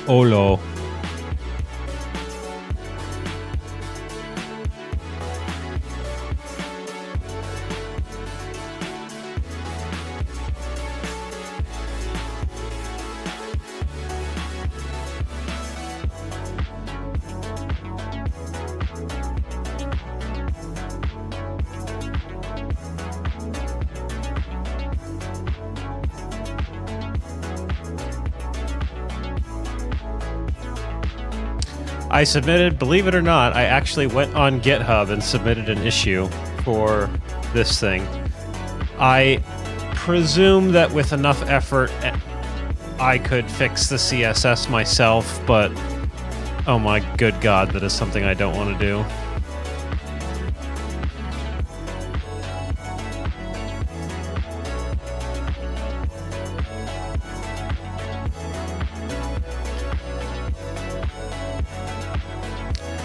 Olo. I submitted, believe it or not, I actually went on GitHub and submitted an issue for this thing. I presume that with enough effort, I could fix the CSS myself, but oh my good God, that is something I don't want to do.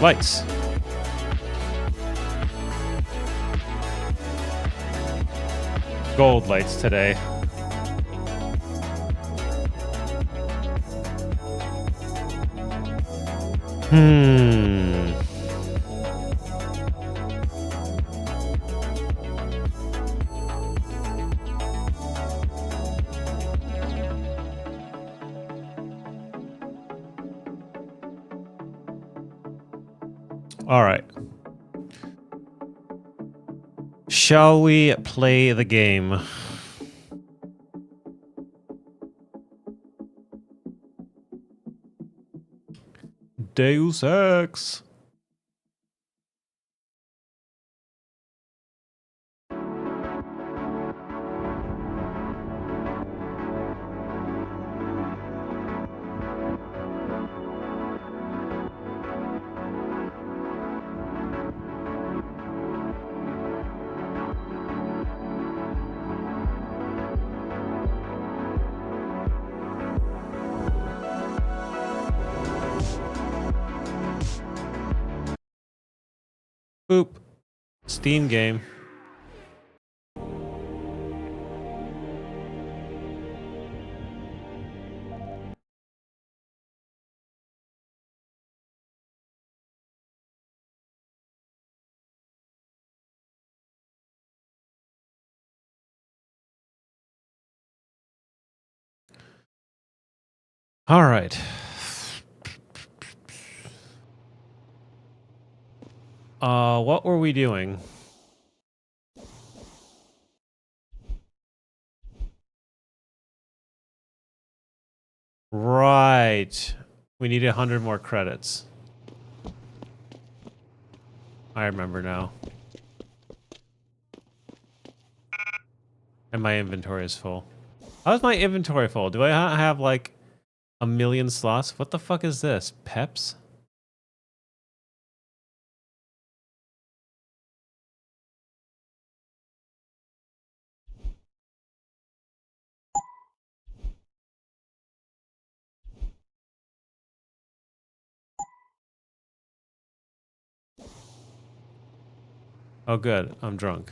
Lights. Gold lights today. All right. Shall we play the game? Deus Ex. Boop. Steam game. All right. What were we doing? Right. We need 100 more credits. I remember now. And my inventory is full. How's my inventory full? Do I have like a million slots? What the fuck is this? Peps? Oh good, I'm drunk.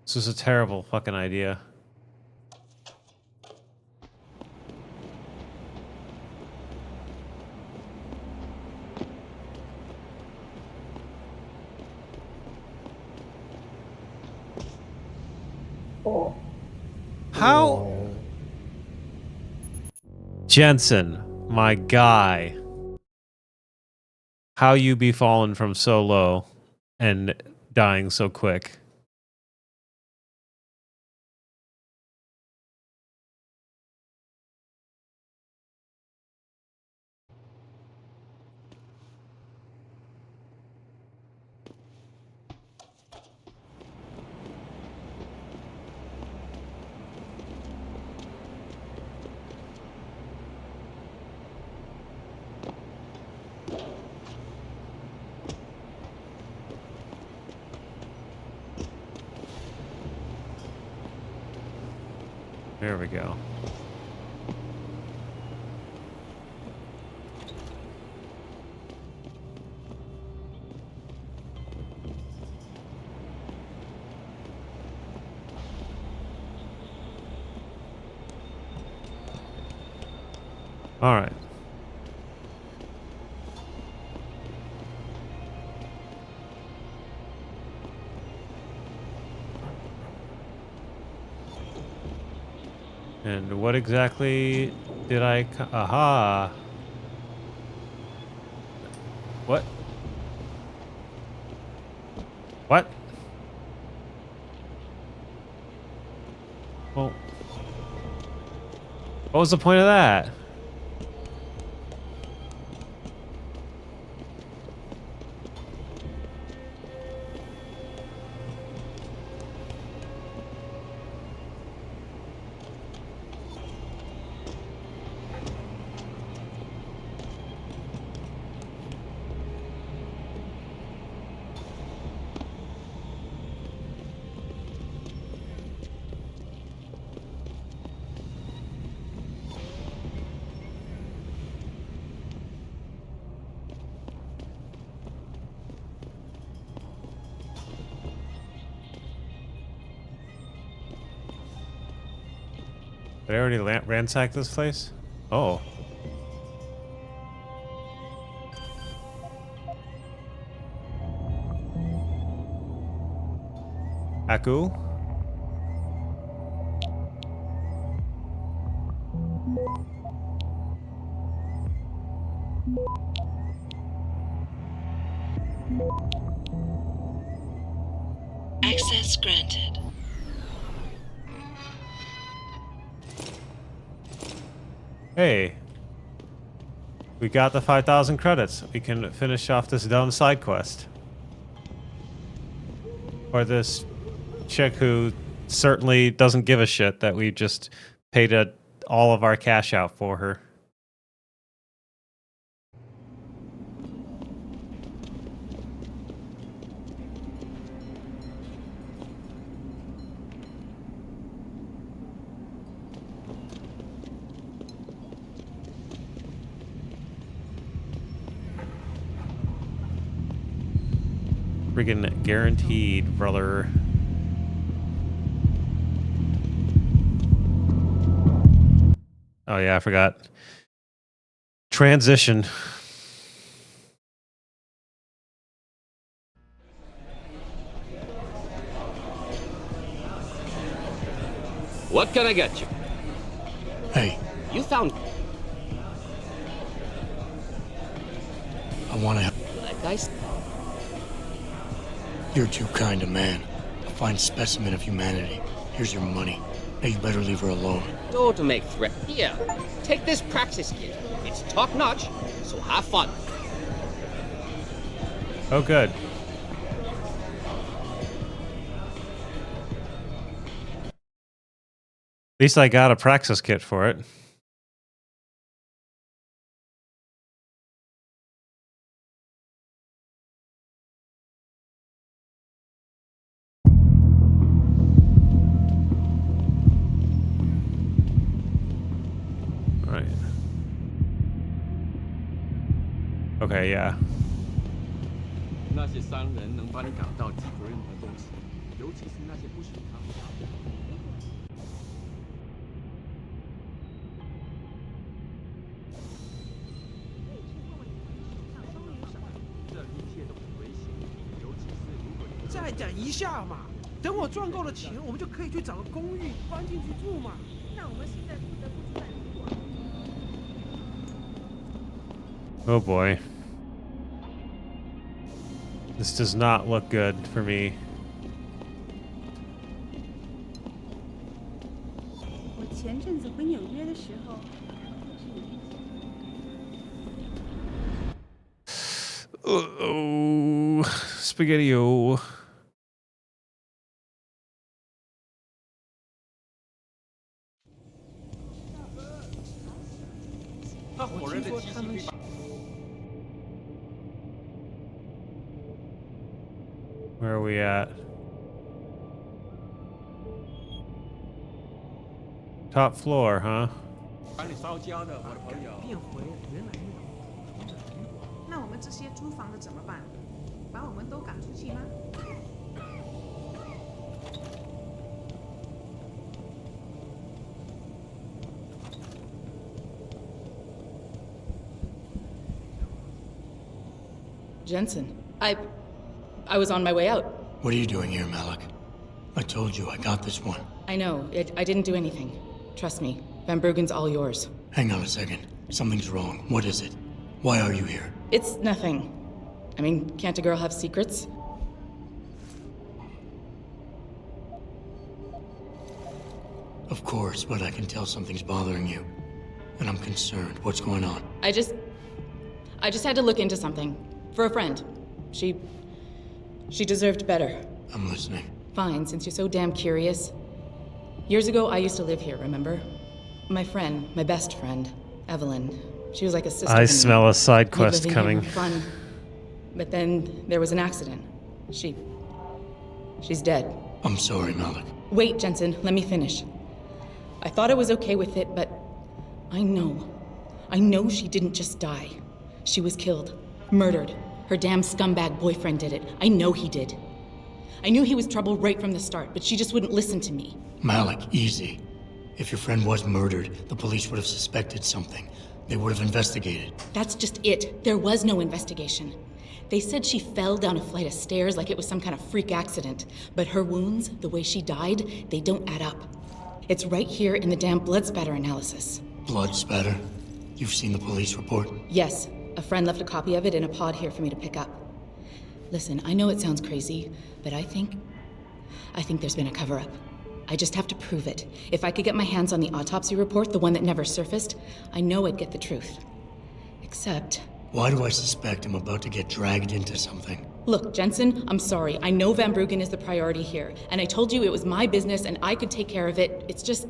This is a terrible fucking idea. How? Jensen, my guy. How you be falling from so low and dying so quick? There we go. All right. And what exactly did I... Aha! What? What? Well... What was the point of that? Did I already ransack this place? Oh. Aku? Access granted. Hey. We got the 5,000 credits. We can finish off this dumb side quest. Or this chick who certainly doesn't give a shit that we just paid all of our cash out for her. Friggin' guaranteed, brother. Oh yeah, I forgot. Transition. What can I get you? Hey, You found... I want to help. Like I said. You're too kind a man. A fine specimen of humanity. Here's your money. Now you better leave her alone. Don't make threat. Here, take this praxis kit. It's top-notch, so have fun. Oh, good. At least I got a praxis kit for it. Right. Okay, yeah. 那些商人能帮你搞到几乎任何东西，尤其是那些不属于他们的。这一切都很危险，尤其是如果你再等一下嘛，等我赚够了钱，我们就可以去找个公寓搬进去住嘛。那我们现在不得不住在旅馆。 Oh boy. This does not look good for me. 我前阵子回纽约的时候， Oh, spaghetti-o. Where are we at? Top floor, huh? 帮你烧焦的，我的朋友。变回原来那种普通的旅馆。那我们这些租房的怎么办？把我们都赶出去吗？ Jensen, I was on my way out. What are you doing here, Malik? I told you I got this one. I know, I didn't do anything. Trust me, Van Bruggen's all yours. Hang on a second. Something's wrong. What is it? Why are you here? It's nothing. I mean, can't a girl have secrets? Of course, but I can tell something's bothering you. And I'm concerned. What's going on? I just had to look into something. For a friend. She deserved better. I'm listening. Fine, since you're so damn curious. Years ago, I used to live here, remember? My friend, my best friend, Evelyn. She was like a sister to I me. smell a side Made quest living here coming. fun. But then there was an accident. She's dead. I'm sorry, Malik. Wait, Jensen, let me finish. I thought I was okay with it, but I know she didn't just die. She was killed. Murdered. Her damn scumbag boyfriend did it. I know he did. I knew he was trouble right from the start, but she just wouldn't listen to me. Malik, easy. If your friend was murdered, the police would have suspected something. They would have investigated. That's just it. There was no investigation. They said she fell down a flight of stairs like it was some kind of freak accident. But her wounds, the way she died, they don't add up. It's right here in the damn blood spatter analysis. Blood spatter? You've seen the police report? Yes, a friend left a copy of it in a pod here for me to pick up. Listen, I know it sounds crazy, but I think there's been a cover-up. I just have to prove it. If I could get my hands on the autopsy report, the one that never surfaced, I know I'd get the truth. Except... Why do I suspect I'm about to get dragged into something? Look, Jensen, I'm sorry. I know Van Bruggen is the priority here, and I told you it was my business and I could take care of it. It's just...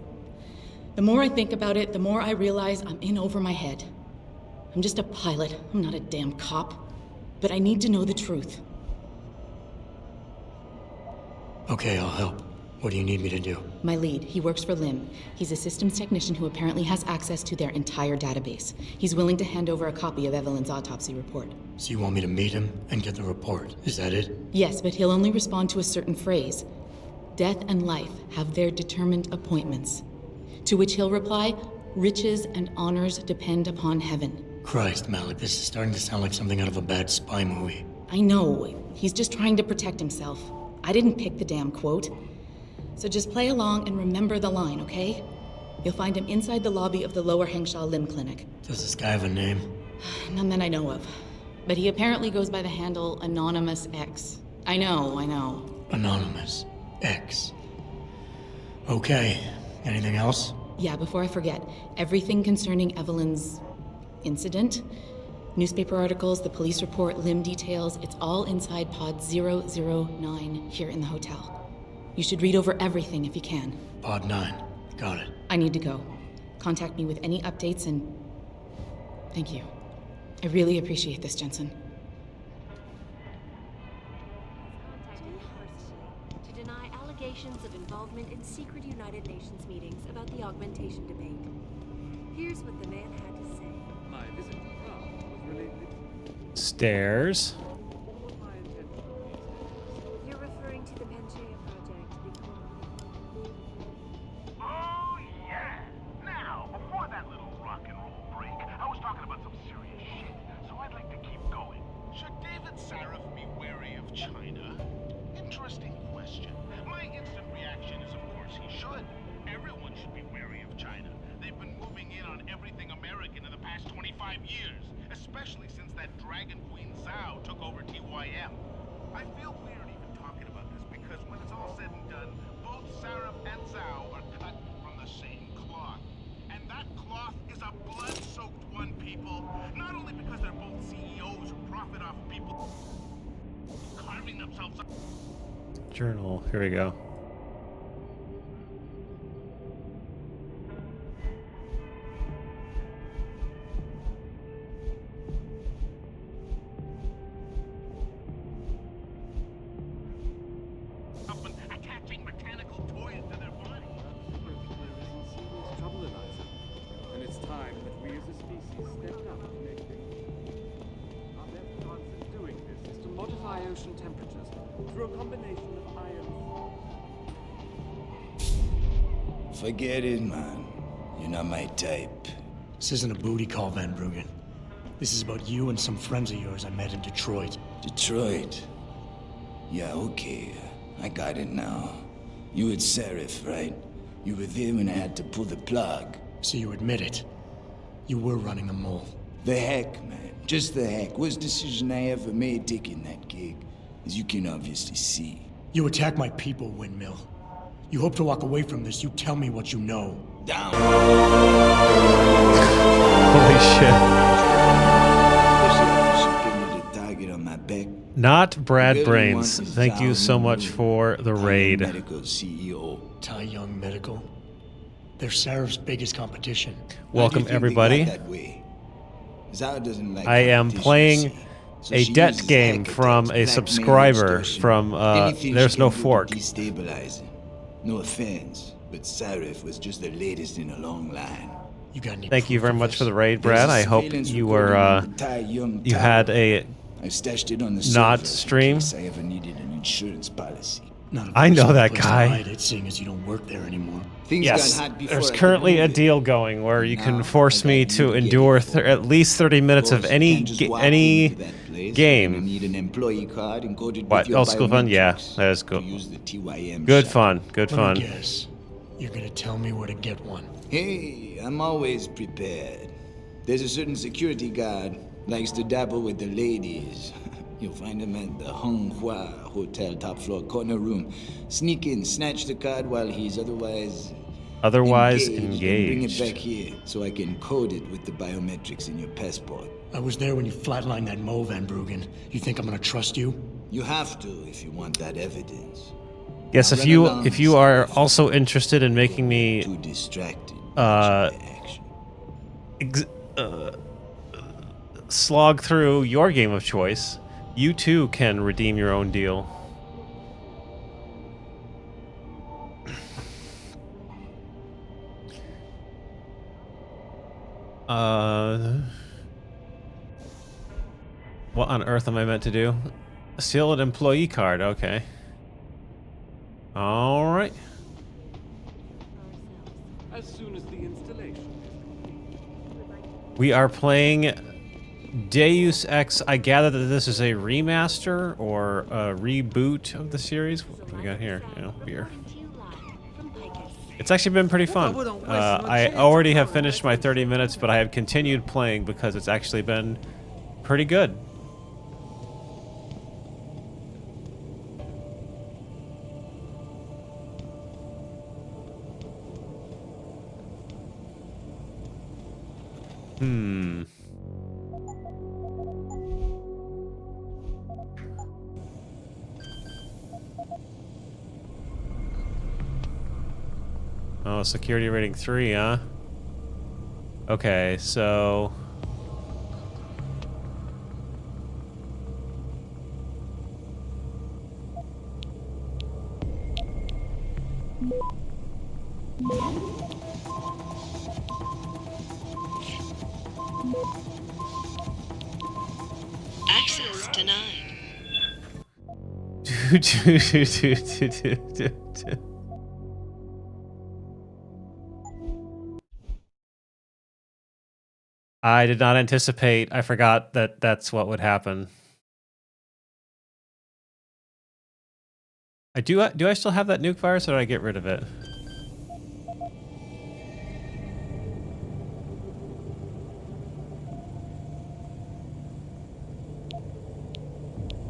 The more I think about it, the more I realize I'm in over my head. I'm just a pilot. I'm not a damn cop. But I need to know the truth. Okay, I'll help. What do you need me to do? My lead, he works for LIM. He's a systems technician who apparently has access to their entire database. He's willing to hand over a copy of Evelyn's autopsy report. So you want me to meet him and get the report? Is that it? Yes, but he'll only respond to a certain phrase. Death and life have their determined appointments. To which he'll reply, riches and honors depend upon heaven. Christ, Malik, this is starting to sound like something out of a bad spy movie. I know. He's just trying to protect himself. I didn't pick the damn quote. So just play along and remember the line, okay? You'll find him inside the lobby of the Lower Hengshaw Limb Clinic. Does this guy have a name? None that I know of. But he apparently goes by the handle Anonymous X. I know. Anonymous X. Okay. Anything else? Yeah, before I forget, everything concerning Evelyn's incident, newspaper articles, the police report, limb details, it's all inside pod 009 here in the hotel. You should read over everything if you can. Pod 9. Got it. I need to go. Contact me with any updates and... Thank you. I really appreciate this, Jensen. To deny allegations of involvement in secret United Nations meetings about the augmentation debate. Here's what the man had to say. My visit to Prague was related. Stairs. You're referring to the Panchaea project, Oh, yeah! Now, before that little rock and roll break, I was talking about some serious shit, so I'd like to keep going. Should David Sarif be wary of China? Interesting question. My instant reaction is, of course, he should. Everyone should be wary of China. They've been moving in on everything American in the past 25 years, especially since that Dragon Queen Zhao took over TYM. I feel weird even talking about this because when it's all said and done, both Sarif and Zhao are cut from the same cloth. And that cloth is a blood-soaked one, people. Not only because they're both CEOs who profit off people carving themselves up. Journal. Here we go. And attaching mechanical toys to their body. There isn't serious trouble, Eliza. And it's time that we as a species stepped up to make things. Our best chance at doing this is to modify ocean temperatures through a combination of iron. Forget it, man. You're not my type. This isn't a booty call, Van Bruggen. This is about you and some friends of yours I met in Detroit. Detroit? Yeah, okay. I got it now. You at Serif, right? You were there when I had to pull the plug. So you admit it. You were running a mole. The heck, man. Just the heck. Worst decision I ever made taking that gig. As you can obviously see. You attack my people, Windmill. You hope to walk away from this, you tell me what you know. Down! Holy shit. Target on my back. Not Brad Really Brains. want is Thank you so Zhao much Yunlu, for the raid. Medical CEO. Tai Young Medical. They're Sarif's biggest competition. Welcome, everybody. I am playing a debt game from a subscriber from There's No Fork. No offense, but Sarif was just the latest in a long line. You got any Thank you proof very of much this? for the raid, Brad. I hope you were you had a I stashed it on the not server in stream. case I ever needed an insurance policy. Not a I know personal that place to guy. hide it, seeing as you don't work there anymore. Things Yes, got hot before there's I could currently move a it. deal going where you can Now, force I me got to you to get endure it for at least 30 minutes of course, you any can't just walk into that place. You're game. gonna need an employee card encoded What? with your Old school fun? Yeah, biometrics that is to cool. use the TYM Good shop. fun. Good Let fun. me guess. You're gonna tell me where to get one. Hey, I'm always prepared. There's a certain security guard likes to dabble with the ladies. You'll find him at the Hung Hua Hotel top floor corner room. Sneak in, snatch the card while he's otherwise Engaged. Bring it back here so I can code it with the biometrics in your passport. I was there when you flatlined that Mo, Van Bruggen. You think I'm gonna trust you? You have to if you want that evidence. Yes, if you are also interested in making me Too distracted. slog through your game of choice, you too can redeem your own deal. What on earth am I meant to do? Steal an employee card, okay. Alright. As soon as the installation is complete. We are playing Deus Ex. I gather that this is a remaster or a reboot of the series. What do we got here? Beer. It's actually been pretty fun. I already have finished my 30 minutes, but I have continued playing because it's actually been pretty good. Oh, security rating 3, huh? Okay, so... Access denied. I did not anticipate. I forgot that that's what would happen. Do I still have that nuke virus, or did I get rid of it?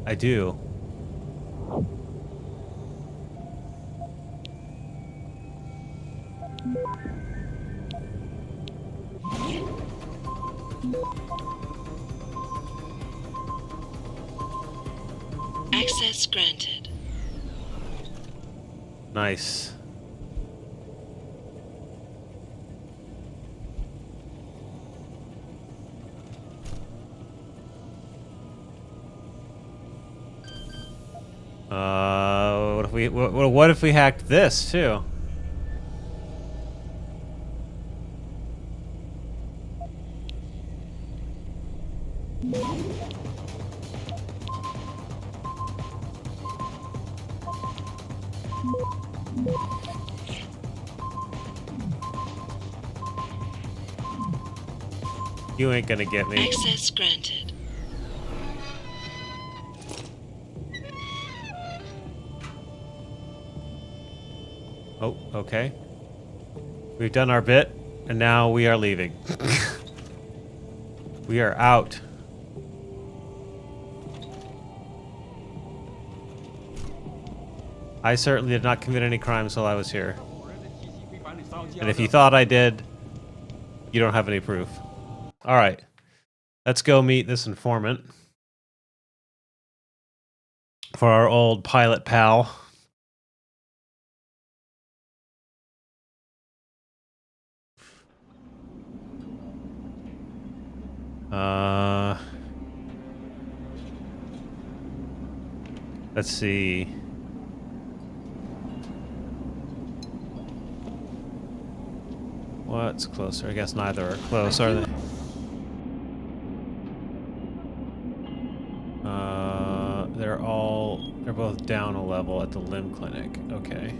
I do. Access granted. Nice. What if we hacked this too? You ain't gonna get me. Access granted. Oh, okay. We've done our bit, and now we are leaving. We are out. I certainly did not commit any crimes while I was here. And if you thought I did, you don't have any proof. Alright. Let's go meet this informant. For our old pilot pal. Let's see. What's closer? I guess neither are close, are they? They're both down a level at the limb clinic. Okay.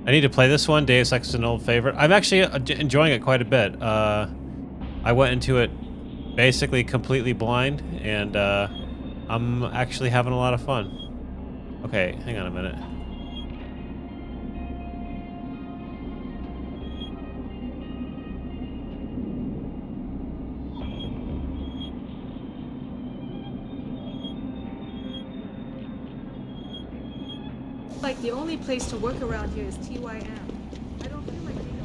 I need to play this one. Deus Ex is an old favorite. I'm actually enjoying it quite a bit. I went into it basically completely blind, and I'm actually having a lot of fun. Okay, hang on a minute. Like the only place to work around here is TYM. I don't feel like being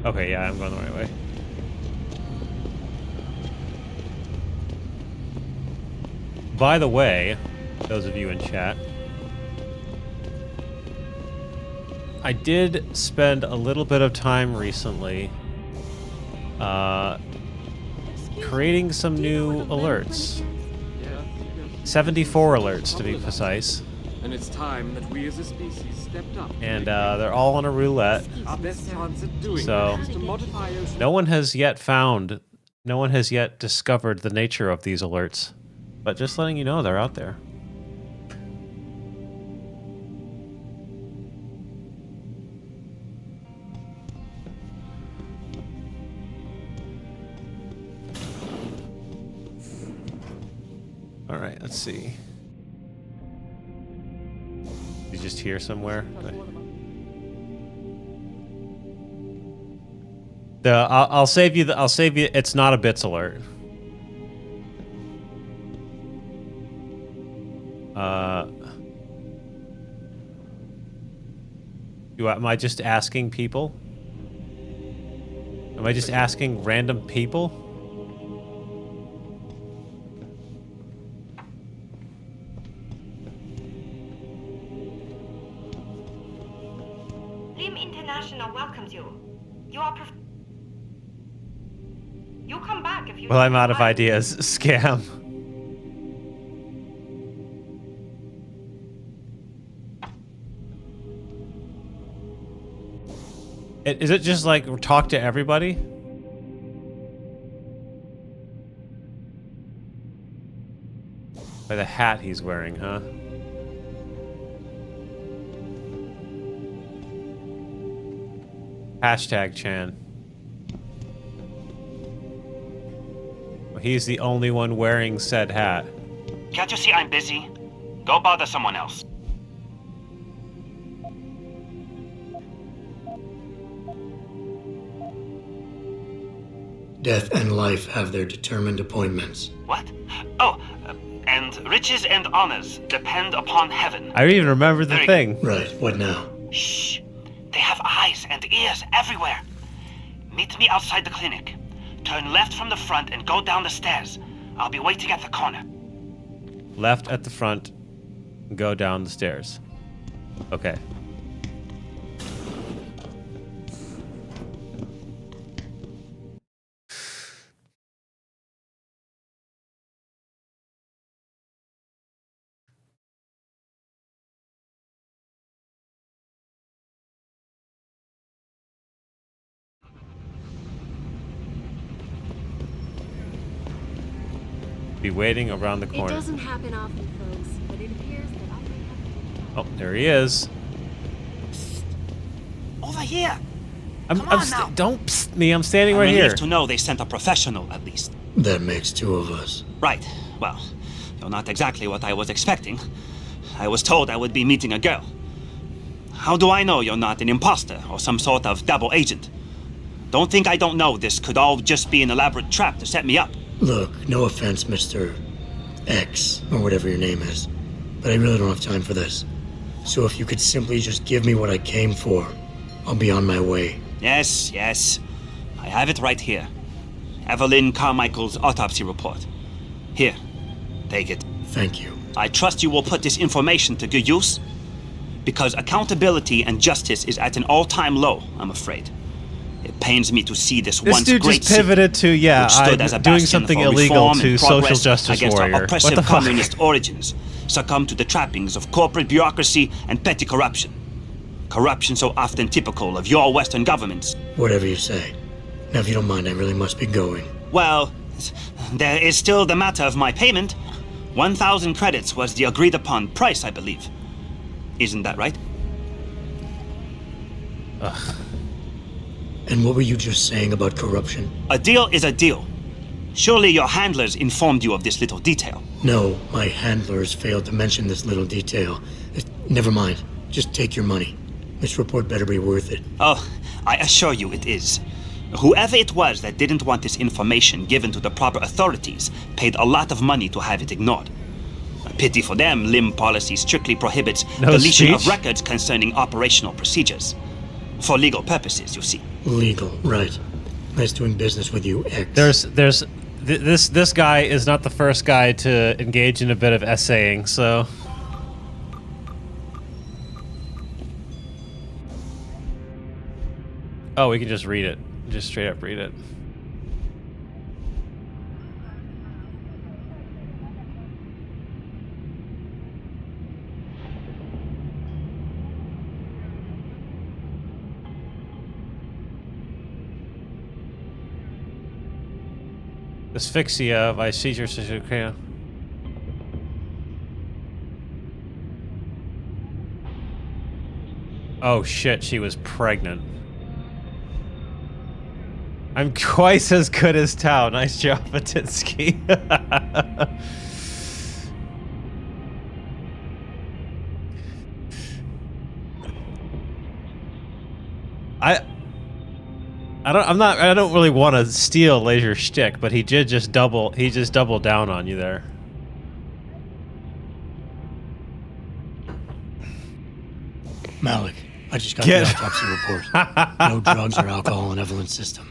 Okay, yeah, I'm going the right way. By the way, those of you in chat, I did spend a little bit of time recently creating some new alerts. 74 alerts to be precise. And it's time that we as a species stepped up. And they're all on a roulette. Our best chance at doing So this is to modify ocean. no one has yet discovered the nature of these alerts. But just letting you know, they're out there. All right, let's see. You just here somewhere? I'll save you. I'll save you. It's not a bits alert. Am I just asking people? Am I just asking random people? Lim International welcomes you. You are you come back if you. Well, I'm out of ideas. Scam. Is it just like talk to everybody? By the hat he's wearing, huh? Hashtag Chan. Well, he's the only one wearing said hat. Can't you see I'm busy? Go bother someone else. Death and life have their determined appointments. What? Oh, and riches and honors depend upon heaven. I don't even remember the thing. Right, what now? Shh. They have eyes and ears everywhere. Meet me outside the clinic. Turn left from the front and go down the stairs. I'll be waiting at the corner. Left at the front, go down the stairs. Okay. Be waiting around the It corner. doesn't happen often, folks, but it appears that I may have. Oh, there he is. Over here. Don't psst me. I'm standing right I'm here. relieved to know they sent a professional, at least. That makes two of us. Right. Well, you're not exactly what I was expecting. I was told I would be meeting a girl. How do I know you're not an imposter or some sort of double agent? Don't think I don't know this could all just be an elaborate trap to set me up. Look, no offense, Mr. X, or whatever your name is, but I really don't have time for this. So if you could simply just give me what I came for, I'll be on my way. Yes, yes. I have it right here. Evelyn Carmichael's autopsy report. Here, take it. Thank you. I trust you will put this information to good use, because accountability and justice is at an all-time low, I'm afraid. It pains me to see this once dude great just pivoted to, yeah, which stood as a I'm doing bastion something for illegal reform to and social progress justice against warrior. our What oppressive the fuck? communist origins succumb to the trappings of corporate bureaucracy and petty corruption. Corruption so often typical of your Western governments. Whatever you say. Now, if you don't mind, I really must be going. Well, there is still the matter of my payment. 1,000 credits was the agreed upon price, I believe. Isn't that right? Ugh. And what were you just saying about corruption? A deal is a deal. Surely your handlers informed you of this little detail. No, my handlers failed to mention this little detail. Never mind. Just take your money. This report better be worth it. Oh, I assure you it is. Whoever it was that didn't want this information given to the proper authorities paid a lot of money to have it ignored. A pity for them, LIM policy strictly prohibits deletion of records concerning operational procedures. For legal purposes, you see. Legal, right. Nice doing business with you, X. This guy is not the first guy to engage in a bit of essaying, so... Oh, we can just read it. Just straight up read it. Asphyxia of seizure. Oh shit, she was pregnant. I'm twice as good as Tao. Nice job, Patinsky. I don't really want to steal Laser's shtick, but he just doubled down on you there. Malik, I just got the autopsy report. No drugs or alcohol in Evelyn's system.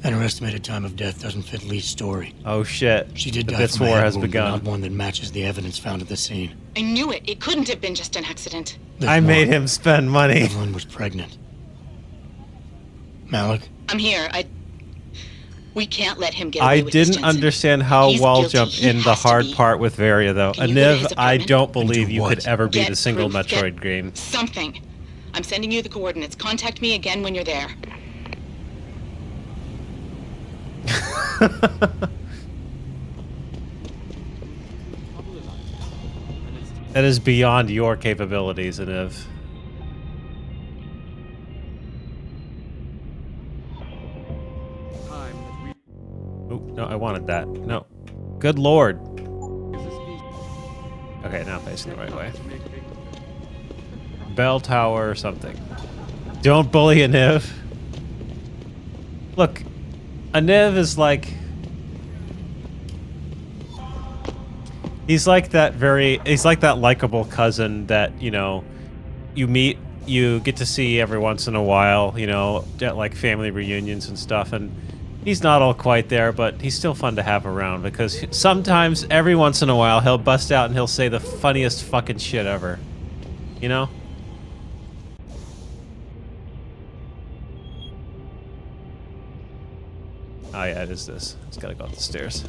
And her estimated time of death doesn't fit Lee's story. Oh shit. She did the die Bits from a War head has wound, begun. but not one that matches the evidence found at the scene. I knew it. It couldn't have been just an accident. I made him spend money. Evelyn was pregnant. Malik? I'm here. We can't let him get away with I this, didn't Jensen. understand how He's wall guilty. jump He in the has to hard be. part with Varia, though. Can you go to his Aniv, I apartment? don't believe you what? could ever beat Get a single proof. Metroid Get game. Something. I'm sending you the coordinates. Contact me again when you're there. That is beyond your capabilities, Aniv. Oh, no, I wanted that. No. Good lord. Okay, now facing the right way. Bell tower or something. Don't bully Aniv. Look, Aniv is like... He's like that likable cousin that, you know, you meet, you get to see every once in a while, you know, at like family reunions and stuff, and he's not all quite there, but he's still fun to have around because sometimes, every once in a while, he'll bust out and he'll say the funniest fucking shit ever. You know? Oh yeah, it is this. It's gotta go up the stairs.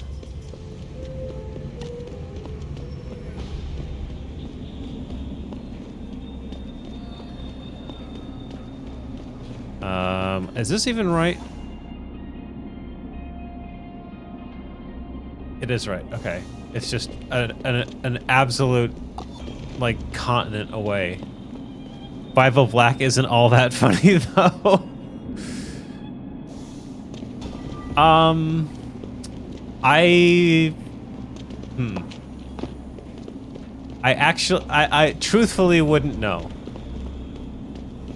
Is this even right? It is right. Okay. It's just an absolute, like, continent away. Bible Black isn't all that funny though. I truthfully wouldn't know.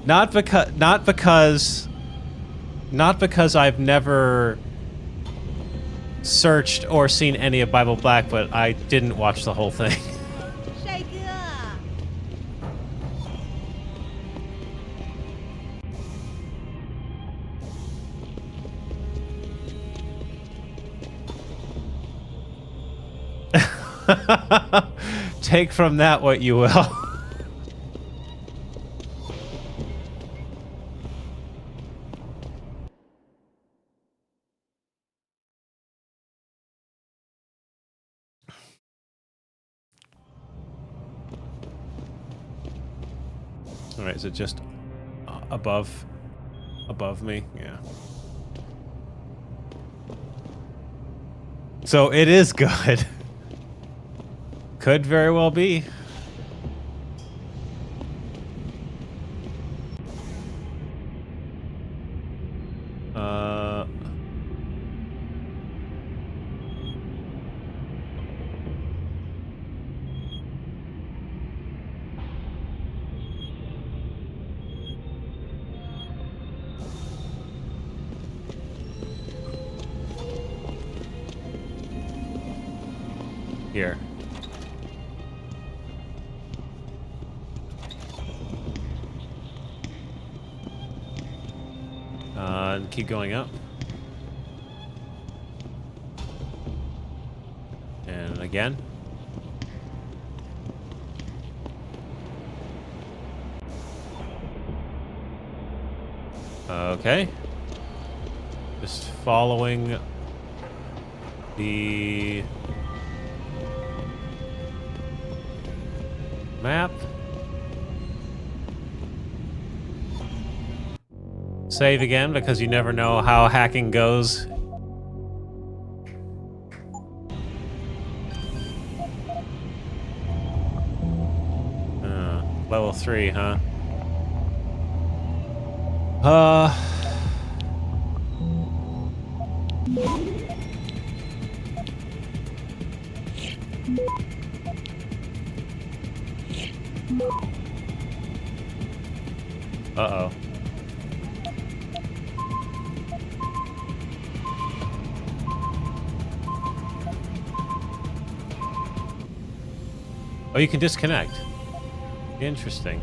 Not because I've never searched or seen any of Bible Black, but I didn't watch the whole thing. 帅哥， Take from that what you will. All right, is it just above me? Yeah. So it is good. Could very well be. Here. And keep going up. And again. Okay. Just following the map. Save again, because you never know how hacking goes. Level 3, huh? Uh-oh. Oh, you can disconnect. Interesting.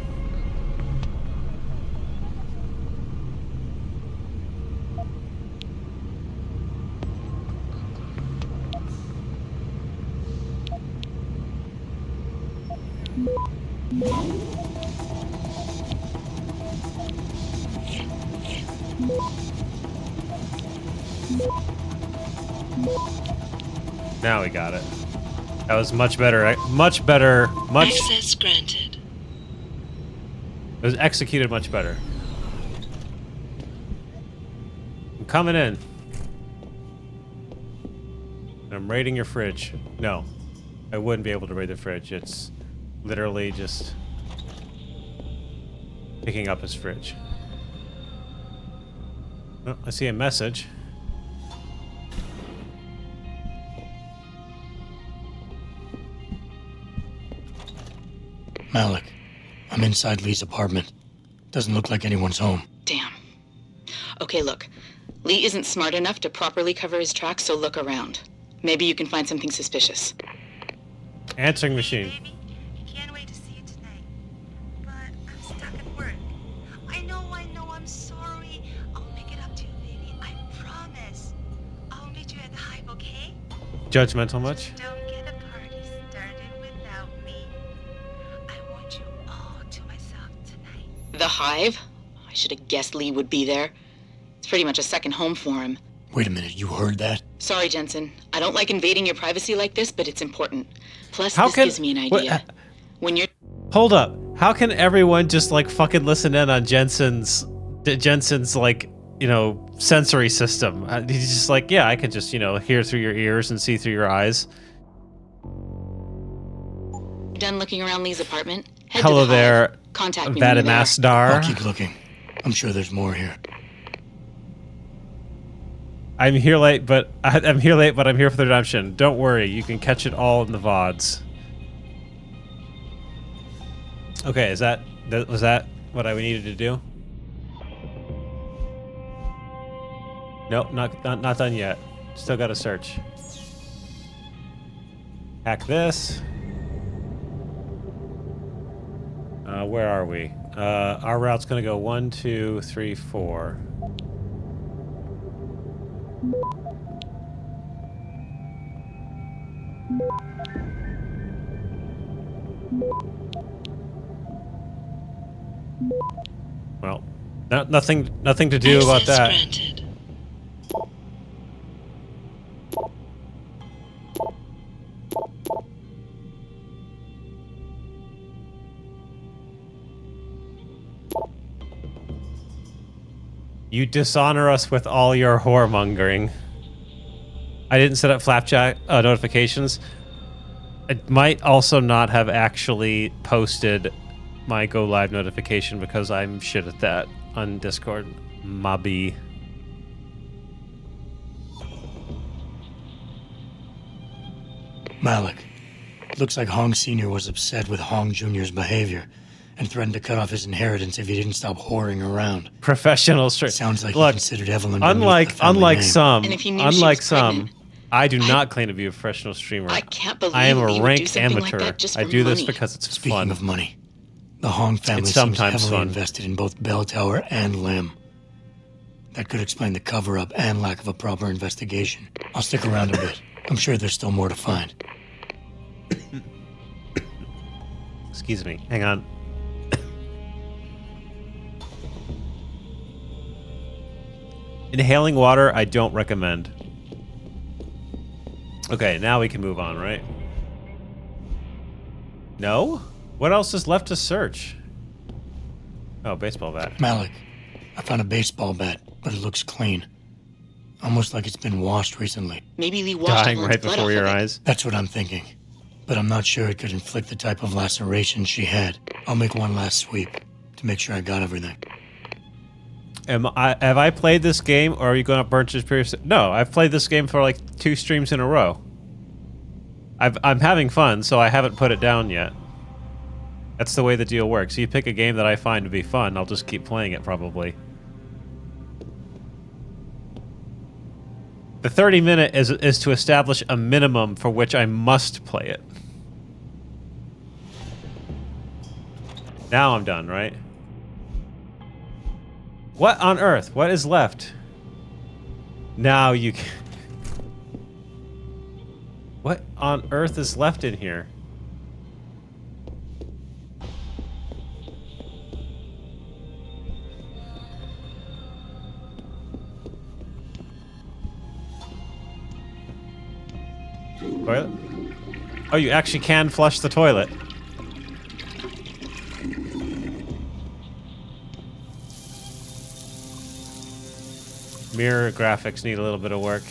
Now we got it. That was much better. Much better. Much. Access granted. It was executed much better. I'm coming in. I'm raiding your fridge. No, I wouldn't be able to raid the fridge. It's literally just picking up his fridge. Oh, I see a message. Malik, I'm inside Lee's apartment. Doesn't look like anyone's home. Damn. Okay, look. Lee isn't smart enough to properly cover his tracks, so look around. Maybe you can find something suspicious. Answering machine. Can't wait to see you tonight. But I'm stuck at work. I know, I'm sorry. I'll make it up to you, baby. I promise. I'll meet you at the Hive, okay? Judgmental much? Don't get a party started without me. I want you all to myself tonight. The Hive? I should have guessed Lee would be there. It's pretty much a second home for him. Wait a minute, you heard that? Sorry, Jensen. I don't like invading your privacy like this, but it's important. Plus, this gives me an idea. When you're... Hold up. How can everyone just, like, fucking listen in on Jensen's like, you know, sensory system? He's just like, yeah, I could just, you know, hear through your ears and see through your eyes. Done looking around Lee's apartment? Head Hello to the there. Hive. Contact me when you're there. I'll Vadamasdar. keep looking. I'm sure there's more here. I'm here late, but I'm here for the redemption. Don't worry, you can catch it all in the VODs. Okay, was that what I needed to do? Nope, not done yet. Still got to search. Hack this. Where are we? Our route's gonna go 1, 2, 3, 4. Well, nothing to do about that. Granted. You dishonor us with all your whoremongering. I didn't set up Flapjack notifications. I might also not have actually posted my go live notification because I'm shit at that on Discord. Mobby. Malik. Looks like Hong Sr. was upset with Hong Jr.'s behavior and threatened to cut off his inheritance if he didn't stop whoring around. Professional straight. Sounds like Look, he considered Evelyn unlike some, And if he knew she was pregnant, I do not claim to be a professional streamer. I can't believe I am Lee a would do ranked something like amateur. that just I for do this money. because it's Speaking fun. of money, the Hong family It's seems sometimes heavily fun. invested in both Bell Tower and Lim. That could explain the cover-up and lack of a proper investigation. I'll stick around a bit. I'm sure there's still more to find. Excuse me. Hang on. Inhaling water, I don't recommend. Okay, now we can move on, right? No? What else is left to search? Oh, baseball bat. Malik, I found a baseball bat, but it looks clean. Almost like it's been washed recently. Maybe Lee washed Dying Evelyn's right blood before off your of it. eyes. That's what I'm thinking. But I'm not sure it could inflict the type of laceration she had. I'll make one last sweep to make sure I got everything. Have I played this game, or are you going to burn this period? No, I've played this game for like 2 streams in a row. I'm having fun, so I haven't put it down yet. That's the way the deal works. You pick a game that I find to be fun, I'll just keep playing it probably. The 30-minute is to establish a minimum for which I must play it. Now I'm done, right? What on earth? What is left? Now you can... What on earth is left in here? Toilet? Oh, you actually can flush the toilet. Mirror graphics need a little bit of work.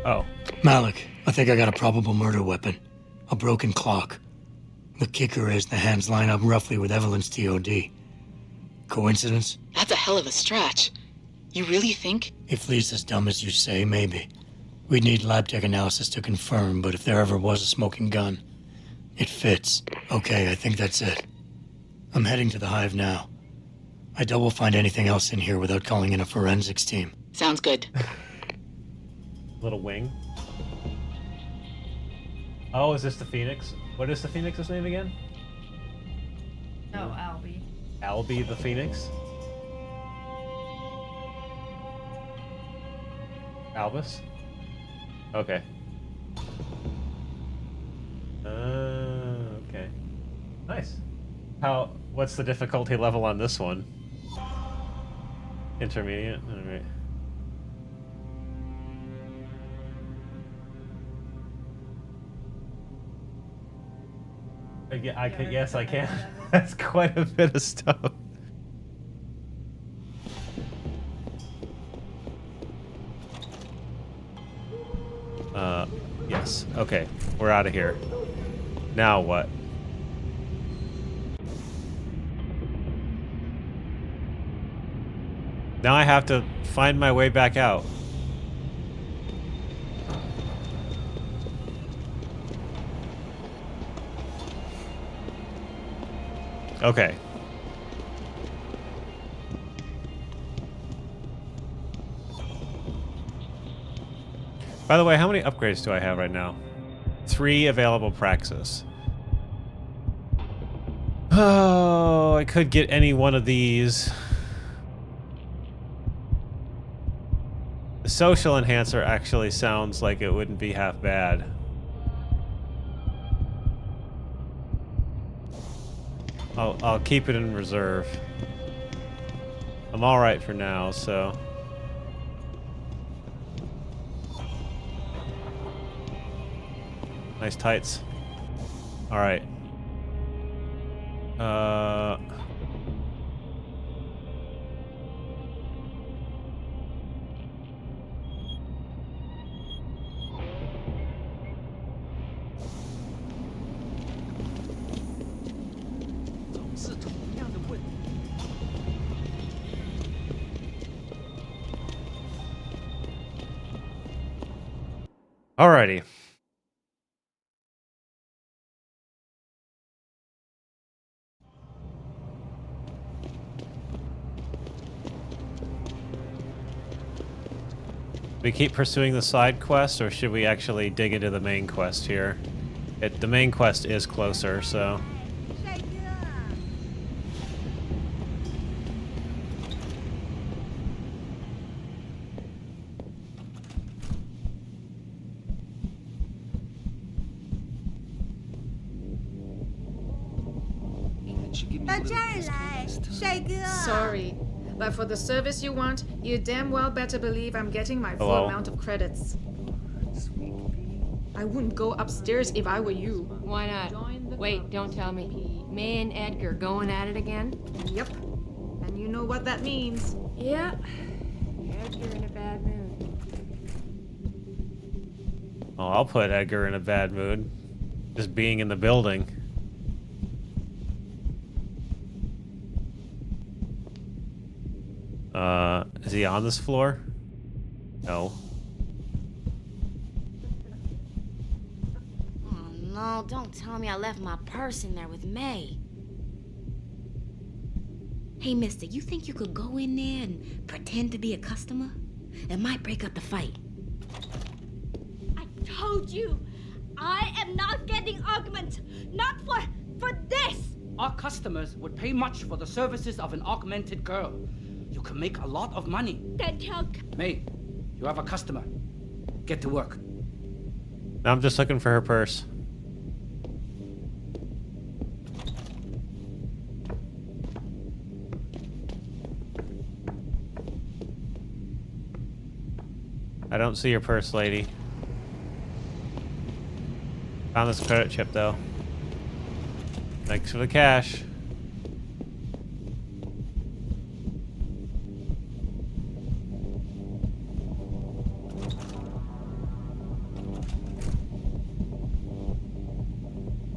Oh. Malik, I think I got a probable murder weapon. A broken clock. The kicker is the hands line up roughly with Evelyn's TOD. Coincidence? That's a hell of a stretch. You really think? If Lee's as dumb as you say, maybe. We'd need lab tech analysis to confirm, but if there ever was a smoking gun, it fits. Okay, I think that's it. I'm heading to the hive now. I doubt we'll find anything else in here without calling in a forensics team. Sounds good. Little wing. Oh, is this the Phoenix? What is the Phoenix's name again? No, Albie. Albie the Phoenix? Albus? Okay. Okay. Nice. What's the difficulty level on this one? Intermediate? Alright. Yes, I can. That's quite a bit of stuff. Yes. Okay, we're out of here. Now what? Now I have to find my way back out. Okay. By the way, how many upgrades do I have right now? 3 available praxis. Oh, I could get any one of these. The social enhancer actually sounds like it wouldn't be half bad. I'll keep it in reserve. I'm all right for now, so. Nice tights. All right. Alrighty. We keep pursuing the side quest, or should we actually dig into the main quest here? The main quest is closer, so. Sorry, but for the service you want, you damn well better believe I'm getting my full Hello? amount of credits. I wouldn't go upstairs if I were you. Why not? Wait, don't tell me. May and Edgar going at it again? Yep. And you know what that means. Yeah. Edgar in a bad mood. Oh, I'll put Edgar in a bad mood. Just being in the building. Is he on this floor? No. Oh no, don't tell me I left my purse in there with May. Hey mister, you think you could go in there and pretend to be a customer? It might break up the fight. I told you, I am not getting augment. Not for this. Our customers would pay much for the services of an augmented girl. You can make a lot of money. Then tell... May, you have a customer. Get to work. Now I'm just looking for her purse. I don't see your purse, lady. Found this credit chip, though. Thanks for the cash.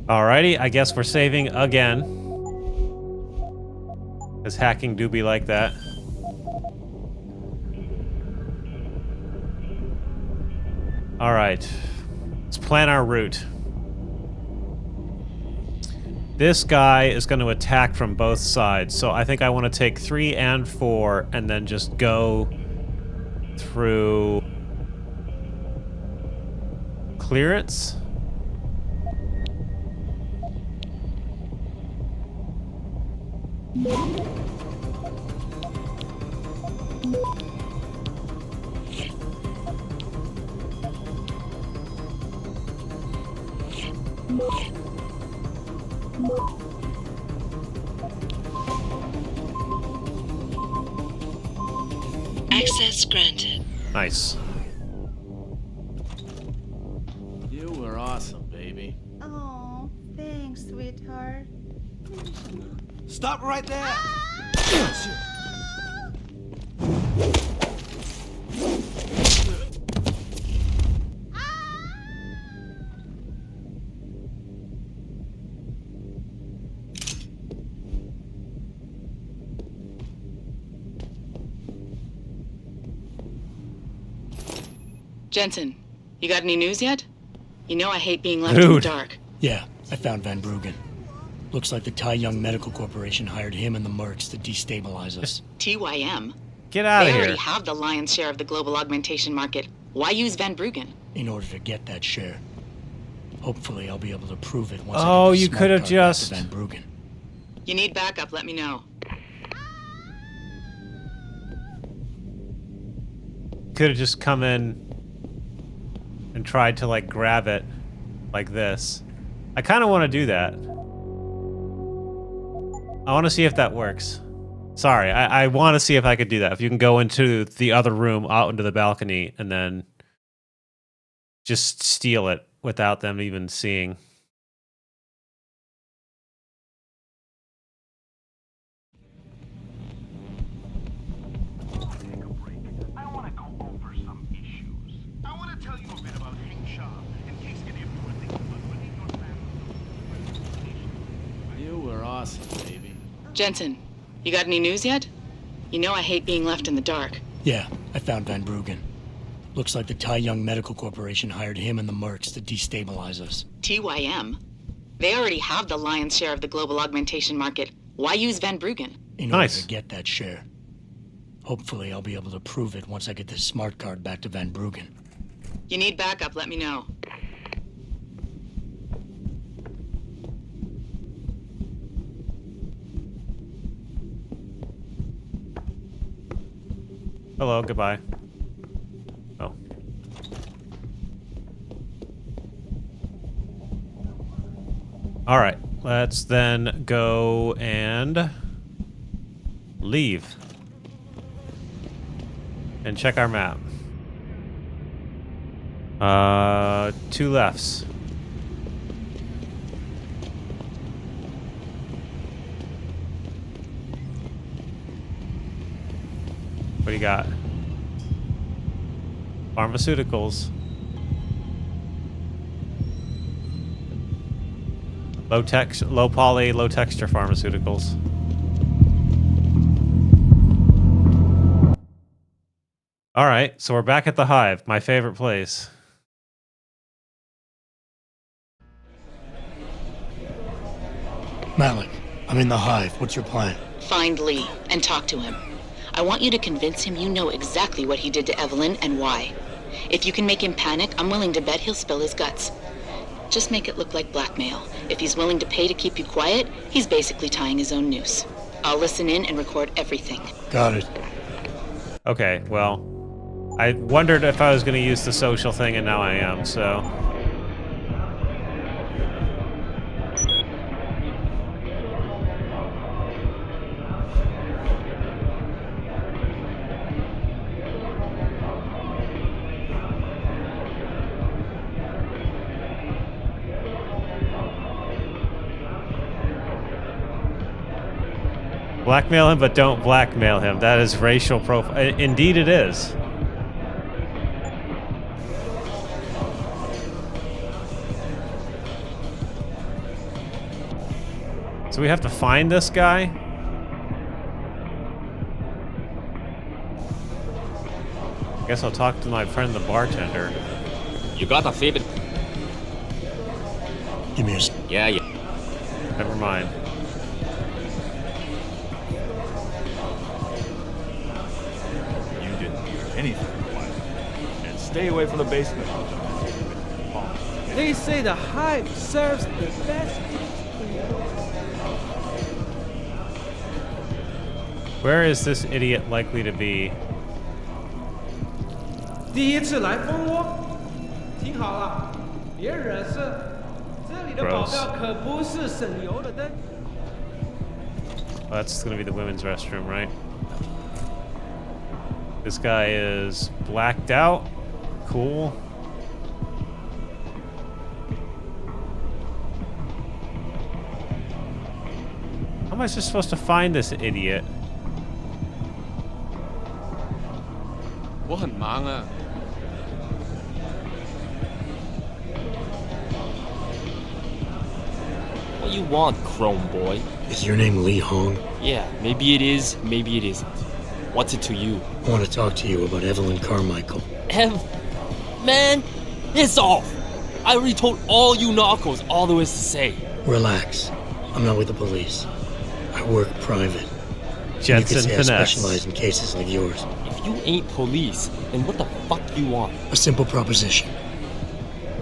Alrighty, I guess we're saving again. Because hacking do be like that. Alright. Let's plan our route. This guy is going to attack from both sides, so I think I want to take 3 and 4 and then just go through clearance. Access granted. Nice. You were awesome, baby. Oh, thanks, sweetheart. Stop right there! Jensen, you got any news yet? You know I hate being left in the dark. Yeah, I found Van Bruggen. Looks like the Tai Young Medical Corporation hired him and the mercs to destabilize us. TYM? Get out of They here. already have the lion's share of the global augmentation market. Why use Van Bruggen? In order to get that share. Hopefully I'll be able to prove it once Oh, I get you the could have smart card back just... to Van Bruggen. You need backup, let me know. Could have just come in and tried to like grab it like this. I kind of want to do that. I want to see if that works. Sorry, I want to see if I could do that. If you can go into the other room, out into the balcony, and then just steal it without them even seeing. You were awesome, baby. Jensen, you got any news yet? You know I hate being left in the dark. Yeah, I found Van Bruggen. Looks like the Tai Young Medical Corporation hired him and the mercs to destabilize us. TYM? They already have the lion's share of the global augmentation market. Why use Van Bruggen? In order to get that share. Hopefully I'll be able to prove it once I get this smart card back to Van Bruggen. You need backup, let me know. Hello, goodbye. Oh. All right, let's then go and leave and check our map. 2 lefts. What do you got? Pharmaceuticals. Low poly, low texture pharmaceuticals. All right, so we're back at the Hive, my favorite place. Malik, I'm in the Hive. What's your plan? Find Lee and talk to him. I want you to convince him you know exactly what he did to Evelyn and why. If you can make him panic, I'm willing to bet he'll spill his guts. Just make it look like blackmail. If he's willing to pay to keep you quiet, he's basically tying his own noose. I'll listen in and record everything. Got it. Okay, well, I wondered if I was going to use the social thing, and now I am, so... Blackmail him, but don't blackmail him. That is racial profile. Indeed it is. So we have to find this guy? Guess I'll talk to my friend the bartender. You got a favorite? Give me a... Yeah. Never mind. You didn't hear anything quiet. And stay away from the basement. They say the Hive serves the best. Where is this idiot likely to be? 第一次来蜂窝，听好了，别惹事。这里的保镖可不是省油的灯。 Oh, that's gonna be the women's restroom, right? This guy is blacked out. Cool. How am I supposed to find this idiot? 我很忙啊。What you want, Chrome Boy? Is your name Lee Hong? Yeah, maybe it is, maybe it isn't. What's it to you? I want to talk to you about Evelyn Carmichael. Man, piss off! I already told all you narcos all there is to say. Relax. I'm not with the police. I work private. Jensen you could say finesse. I specialize in cases like yours. If you ain't police, then what the fuck you want? A simple proposition.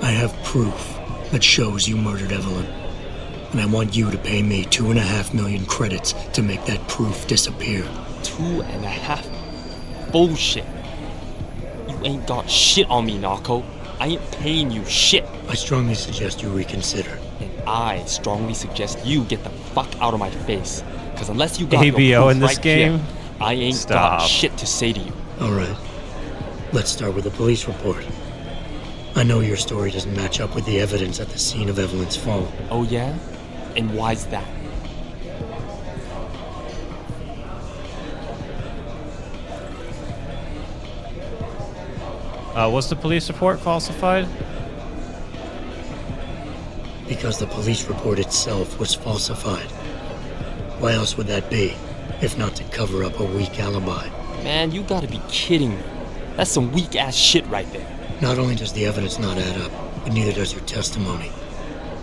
I have proof that shows you murdered Evelyn. And I want you to pay me 2.5 million credits to make that proof disappear. 2.5? Bullshit. You ain't got shit on me, narco. I ain't paying you shit. I strongly suggest you reconsider. And I strongly suggest you get the fuck out of my face. Because unless you got ABO your proof in this right game? Here, I ain't Stop. got shit to say to you. Alright. Let's start with the police report. I know your story doesn't match up with the evidence at the scene of Evelyn's fall. Oh yeah? And why's that? Was the police report falsified? Because the police report itself was falsified. Why else would that be, if not to cover up a weak alibi? Man, you gotta be kidding me. That's some weak-ass shit right there. Not only does the evidence not add up, but neither does your testimony.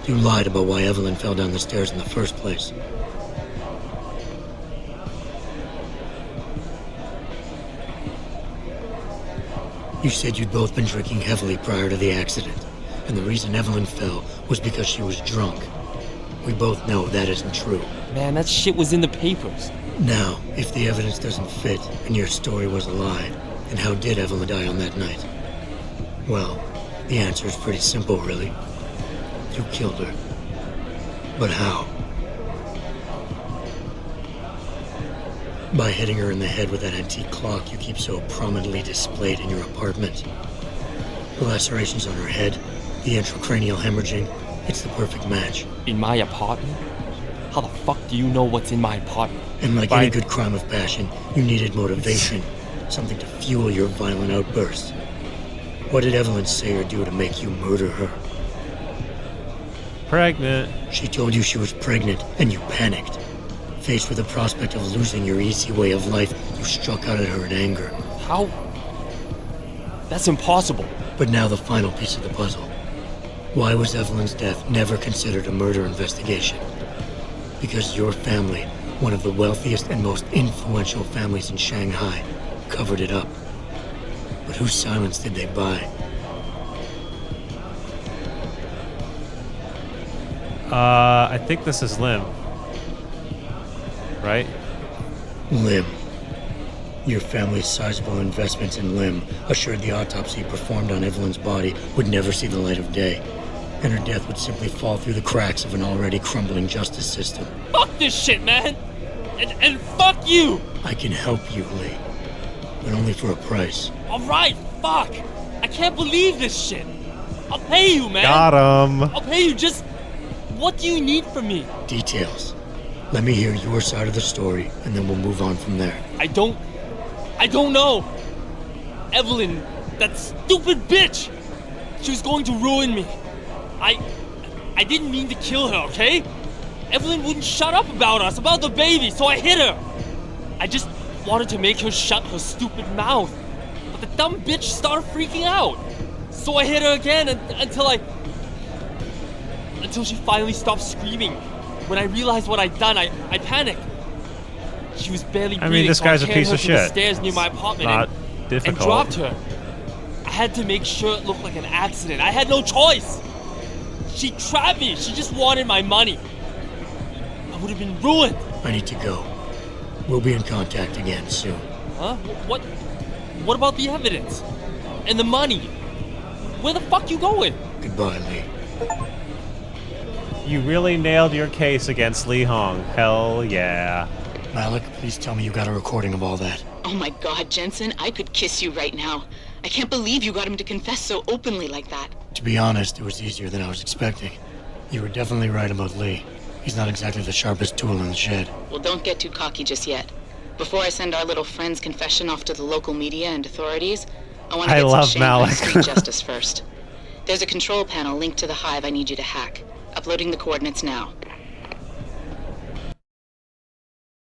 You lied about why Evelyn fell down the stairs in the first place. You said you'd both been drinking heavily prior to the accident, and the reason Evelyn fell was because she was drunk. We both know that isn't true. Man, that shit was in the papers. Now, if the evidence doesn't fit and your story was a lie, then how did Evelyn die on that night? Well, the answer is pretty simple, really. You killed her. But how? By hitting her in the head with that antique clock you keep so prominently displayed in your apartment. The lacerations on her head, the intracranial hemorrhaging, it's the perfect match. In my apartment? How the fuck do you know what's in my apartment? And like any good crime of passion, you needed motivation, something to fuel your violent outbursts. What did Evelyn say or do to make you murder her? Pregnant. She told you she was pregnant, and you panicked. Faced with the prospect of losing your easy way of life, you struck out at her in anger. How? That's impossible. But now the final piece of the puzzle. Why was Evelyn's death never considered a murder investigation? Because your family, one of the wealthiest and most influential families in Shanghai, covered it up. But whose silence did they buy? I think this is Lim. Right? Lim. Your family's sizable investments in Lim assured the autopsy performed on Evelyn's body would never see the light of day, and her death would simply fall through the cracks of an already crumbling justice system. Fuck this shit, man! And fuck you! I can help you, Lee, but only for a price. Alright, fuck! I can't believe this shit! I'll pay you, man! Got him! I'll pay you, just... What do you need from me? Details. Let me hear your side of the story, and then we'll move on from there. I don't know. Evelyn, that stupid bitch! She was going to ruin me. I didn't mean to kill her, okay? Evelyn wouldn't shut up about us, about the baby, so I hit her. I just wanted to make her shut her stupid mouth. But the dumb bitch started freaking out. So I hit her again until she finally stopped screaming. When I realized what I'd done, I panicked. She was barely breathing. I mean, this so guy's I a carried piece her of to the shit. stairs near my apartment Not and difficult. dropped her. I had to make sure it looked like an accident. I had no choice. She trapped me. She just wanted my money. I would have been ruined. I need to go. We'll be in contact again soon. Huh? What about the evidence? And the money? Where the fuck you going? Goodbye, Lee. You really nailed your case against Lee Hong. Hell yeah. Malik, please tell me you got a recording of all that. Oh my God, Jensen, I could kiss you right now. I can't believe you got him to confess so openly like that. To be honest, it was easier than I was expecting. You were definitely right about Lee. He's not exactly the sharpest tool in the shed. Well, don't get too cocky just yet. Before I send our little friend's confession off to the local media and authorities, I want to get some Shanghai street justice first. There's a control panel linked to the hive I need you to hack. Uploading the coordinates now.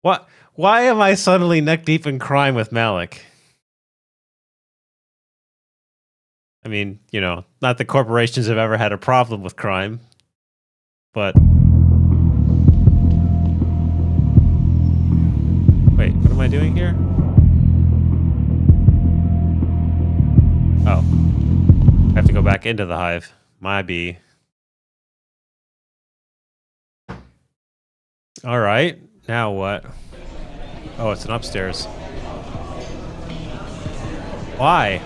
What? Why am I suddenly neck deep in crime with Malik? I mean, you know, not that corporations have ever had a problem with crime, but... Wait, what am I doing here? Oh. I have to go back into the hive. My bee. Alright, now what? Oh, it's an upstairs. Why?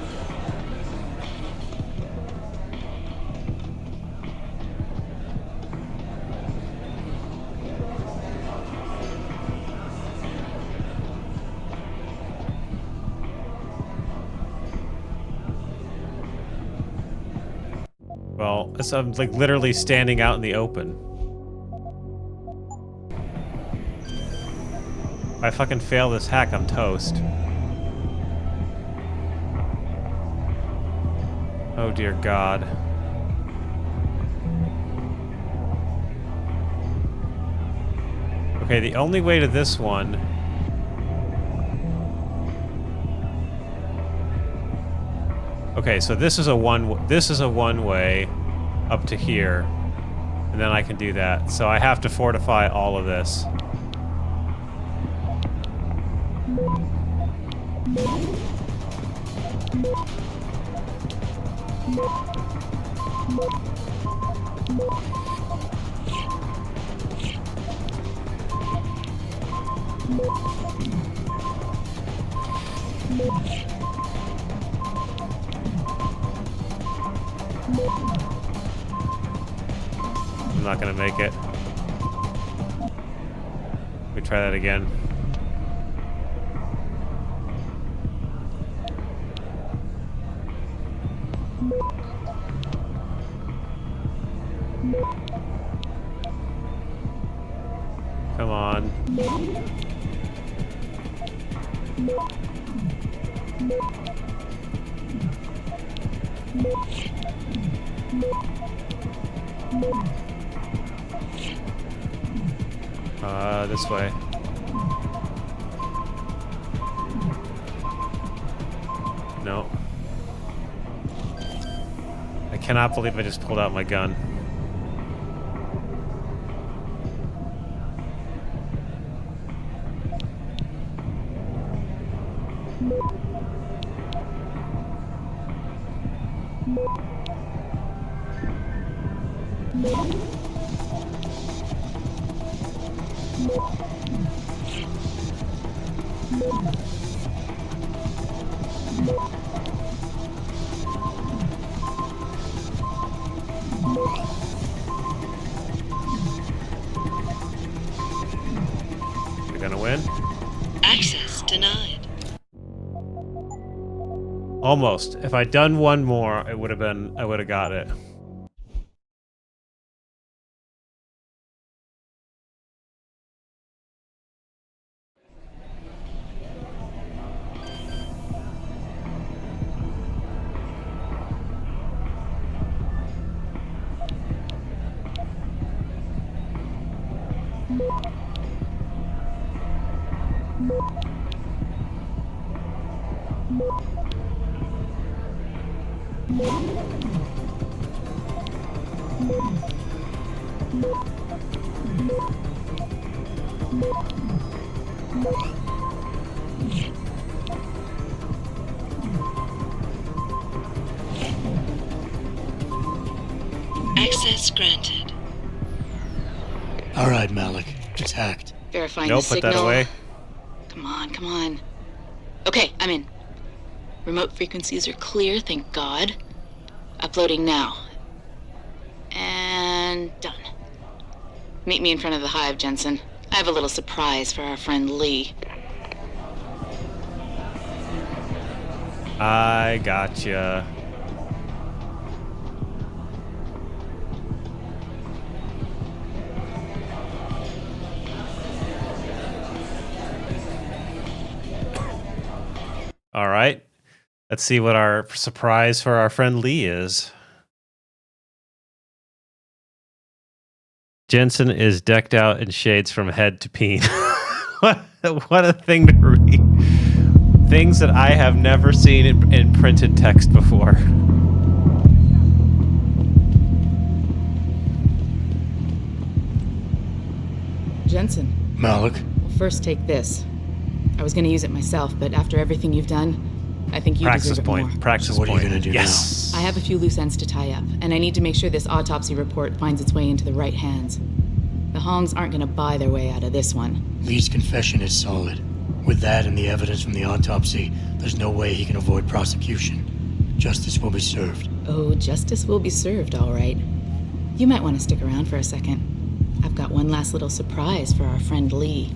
Well, I'm like literally standing out in the open. If I fucking fail this hack, I'm toast. Oh dear God. Okay, the only way to this one... Okay, so this is a one way up to here, and then I can do that. So I have to fortify all of this. I'm not gonna make it. Let me try that again. Come on. This way. No. I cannot believe I just pulled out my gun. We're gonna win? Access denied. Almost. If I'd done one more, it would have been, I would have got it. Access granted. All right, Malik. It's hacked. Verifying the signal. Put that away. Come on, come on. Okay, I'm in. Remote frequencies are clear, thank God. Uploading now. And done. Meet me in front of the hive, Jensen. I have a little surprise for our friend Lee. I gotcha. All right. Let's see what our surprise for our friend Lee is. Jensen is decked out in shades from head to peen. What a thing to read. Things that I have never seen in printed text before. Jensen. Malik. Well, first take this. I was going to use it myself, but after everything you've done, I think you deserve it more. Practice What point. are you going to do Yes. I have a few loose ends to tie up, and I need to make sure this autopsy report finds its way into the right hands. The Hongs aren't going to buy their way out of this one. Lee's confession is solid. With that and the evidence from the autopsy, there's no way he can avoid prosecution. Justice will be served. Oh, justice will be served, all right. You might want to stick around for a second. I've got one last little surprise for our friend Lee.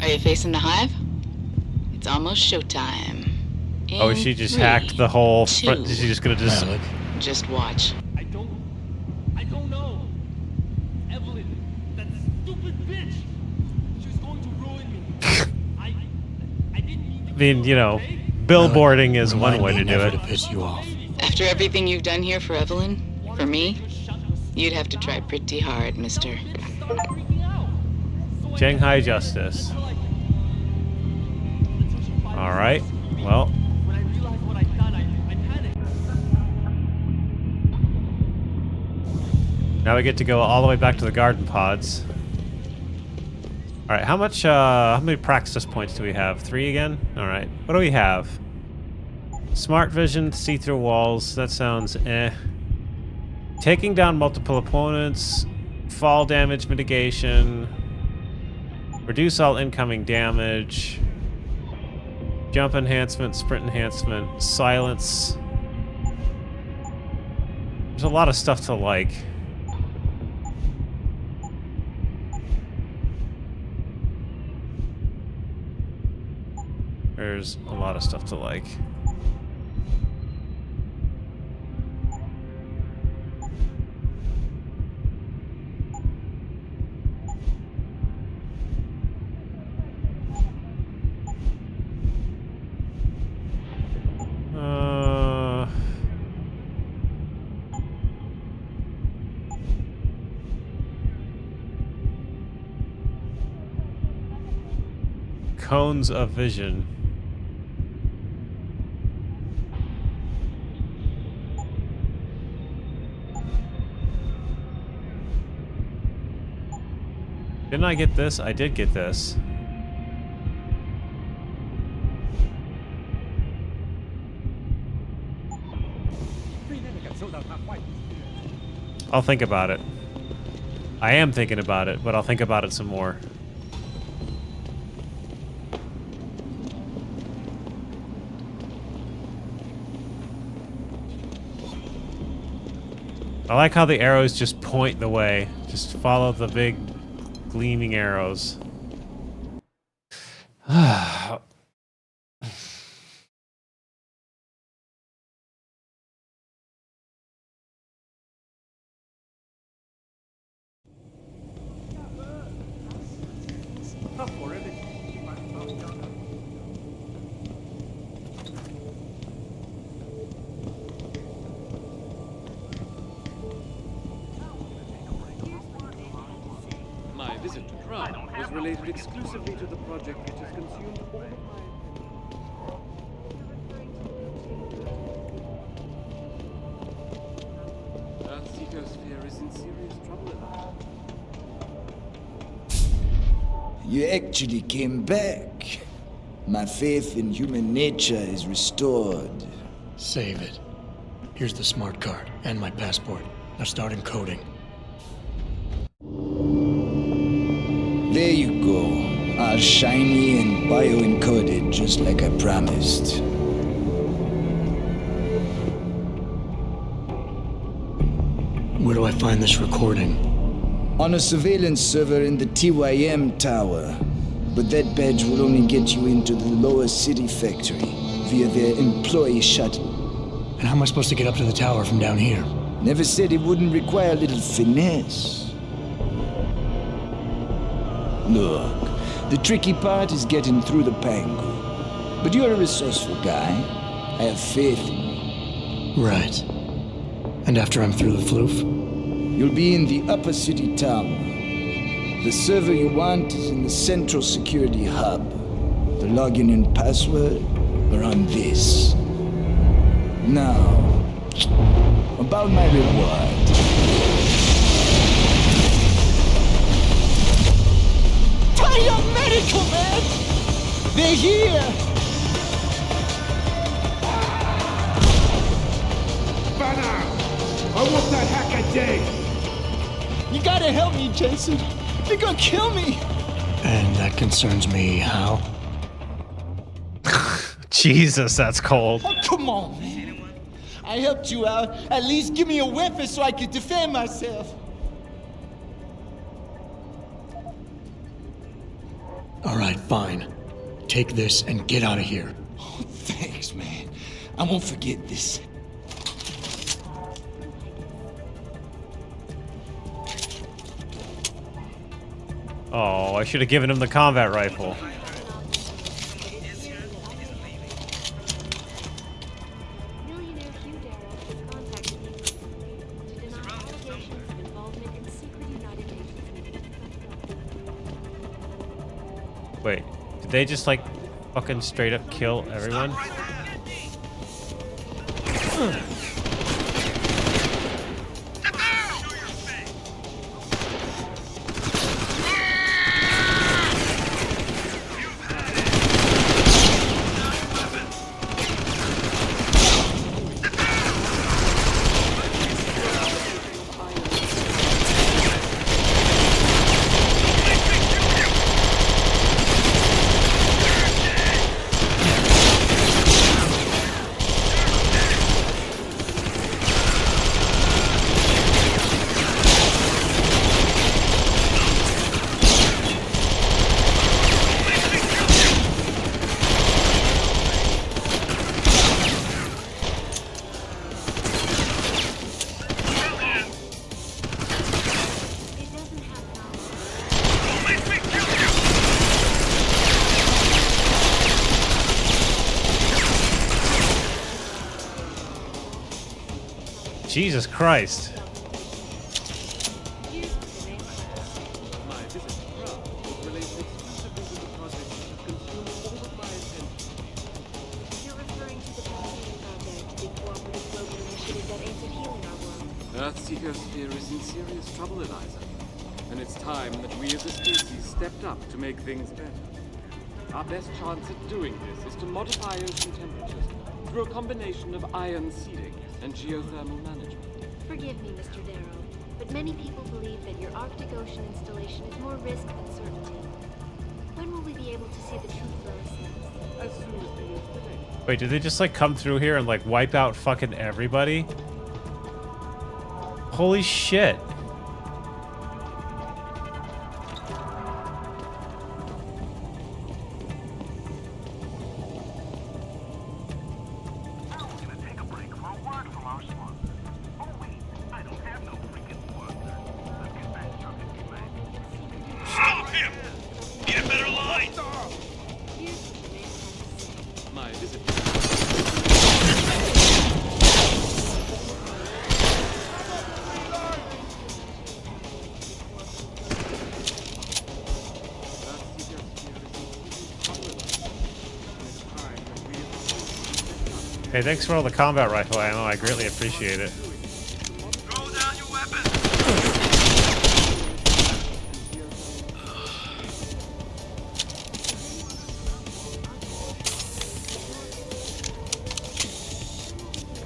Are you facing the hive? It's almost showtime. Oh, she just hacked the whole front. She's just gonna just. Malik. Just watch. I don't know. Evelyn, that stupid bitch. She was going to ruin me. I didn't mean to. I mean, you know, billboarding is one way to do Never it. to piss you off. After everything you've done here for Evelyn, for me, you'd have to try pretty hard, mister. Shanghai Justice. All right. Well. When I realized what I'd done, I panicked. Now we get to go all the way back to the garden pods. All right, how many practice points do we have? 3 again? All right, what do we have? Smart vision, see-through walls, that sounds eh. Taking down multiple opponents, fall damage mitigation, reduce all incoming damage, jump enhancement, sprint enhancement, silence. There's a lot of stuff to like. There's a lot of stuff to like. Cones of vision. Didn't I get this? I did get this. I'll think about it. I am thinking about it, but I'll think about it some more. I like how the arrows just point the way. Just follow the big gleaming arrows. My visit to Prague was related exclusively to the project which has consumed all of my attention. Earth's ecosphere is in serious trouble. You actually came back. My faith in human nature is restored. Save it. Here's the smart card and my passport. Now start encoding. There you go. All shiny and bio-encoded, just like I promised. Where do I find this recording? On a surveillance server in the TYM tower. But that badge will only get you into the lower city factory via their employee shuttle. And how am I supposed to get up to the tower from down here? Never said it wouldn't require a little finesse. Look, the tricky part is getting through the Pangu. But you're a resourceful guy. I have faith in you. Right. And after I'm through the floof? You'll be in the upper city tower. The server you want is in the central security hub. The login and password are on this. Now, about my reward. Medical man! They're here! Banner! I want that hacker dead! You gotta help me, Jason. They're gonna kill me! And that concerns me how? Jesus, that's cold. Oh, come on, man. I helped you out. At least give me a weapon so I can defend myself. Alright, fine. Take this and get out of here. Oh, thanks, man. I won't forget this. Oh, I should have given him the combat rifle. Wait, did they just like fucking straight up kill everyone? Jesus Christ. Earthseeker sphere is in serious trouble, Eliza. And it's time that we as a species stepped up to make things better. Our best chance at doing this is to modify ocean temperatures through a combination of ion seeding and geothermal management. Forgive me, Mr. Darrow, but many people believe that your Arctic Ocean installation is more risk than certainty. When will we be able to see the truth for ourselves? As soon as they lift the date. Wait, did they just like come through here and like wipe out fucking everybody? Holy shit. Stop him! Need a better line! My visit. Hey, thanks for all the combat rifle ammo. I greatly appreciate it. Throw down your weapon!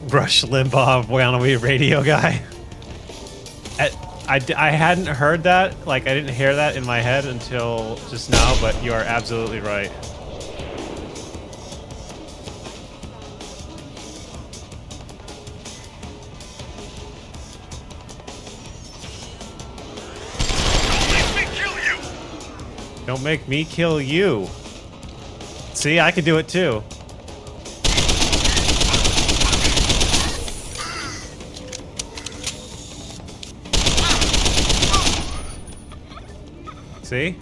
Rush Limbaugh, wannabe radio guy. I hadn't heard that. Like, I didn't hear that in my head until just now, but you are absolutely right. Don't make me kill you. See, I could do it too. See?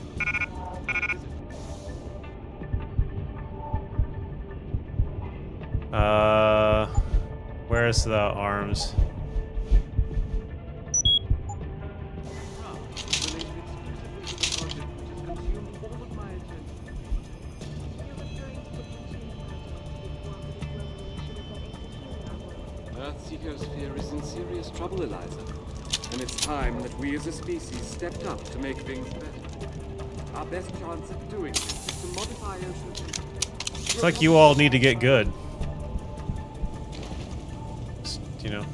Where's the arms? Earth's ecosphere is in serious trouble, Eliza. And it's time that we as a species stepped up to make things better. Our best chance at doing this is to modify ocean temperature. It's like you all need to get good. Just, you know,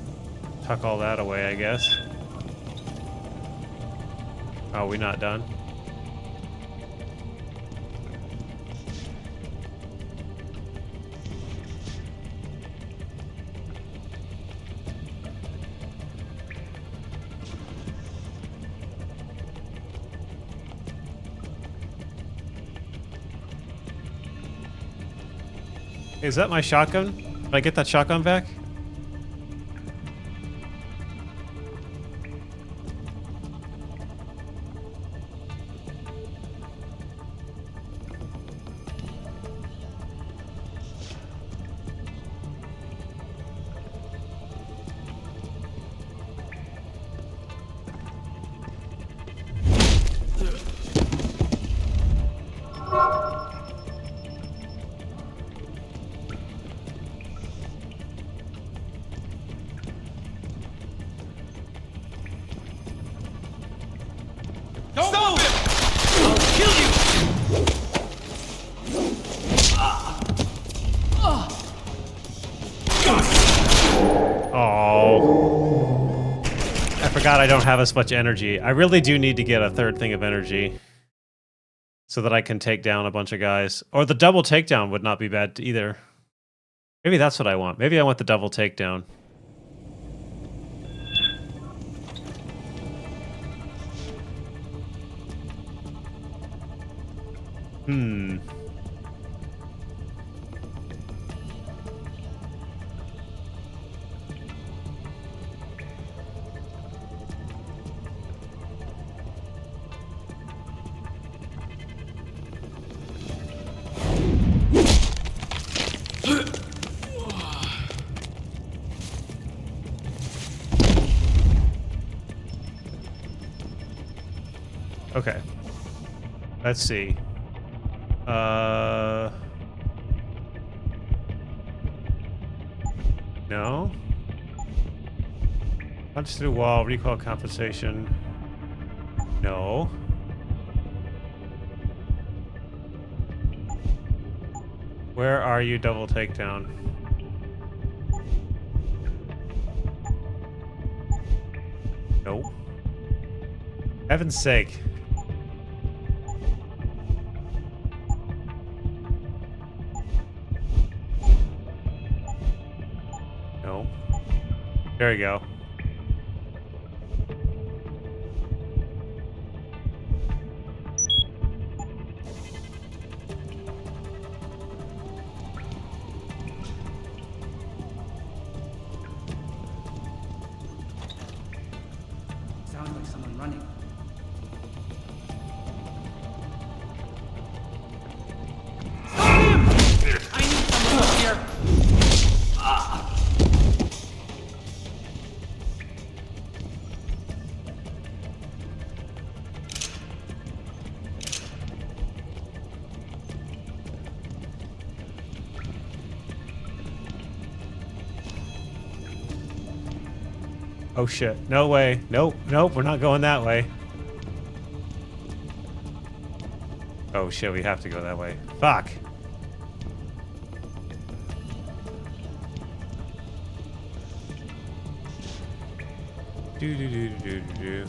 tuck all that away, I guess. Oh, we not done? Is that my shotgun? Did I get that shotgun back? Stop him! I'll kill you! Oh. I forgot I don't have as much energy. I really do need to get a third thing of energy so that I can take down a bunch of guys. Or the double takedown would not be bad either. Maybe that's what I want. Maybe I want the double takedown. Hmm. Okay. Let's see. No. Punch through wall, recoil compensation. No. Where are you, double takedown? No. Heaven's sake. No. There we go. Sounds like someone running. Stop him! I need someone up here. Oh shit. No way. Nope. Nope. We're not going that way. Oh shit. We have to go that way. Fuck. Do do do do do do.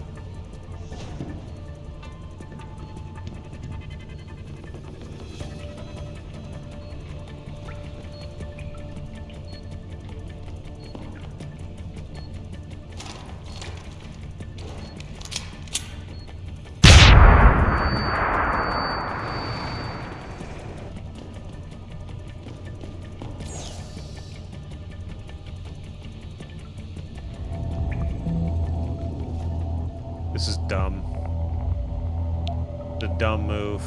This is dumb. The dumb move.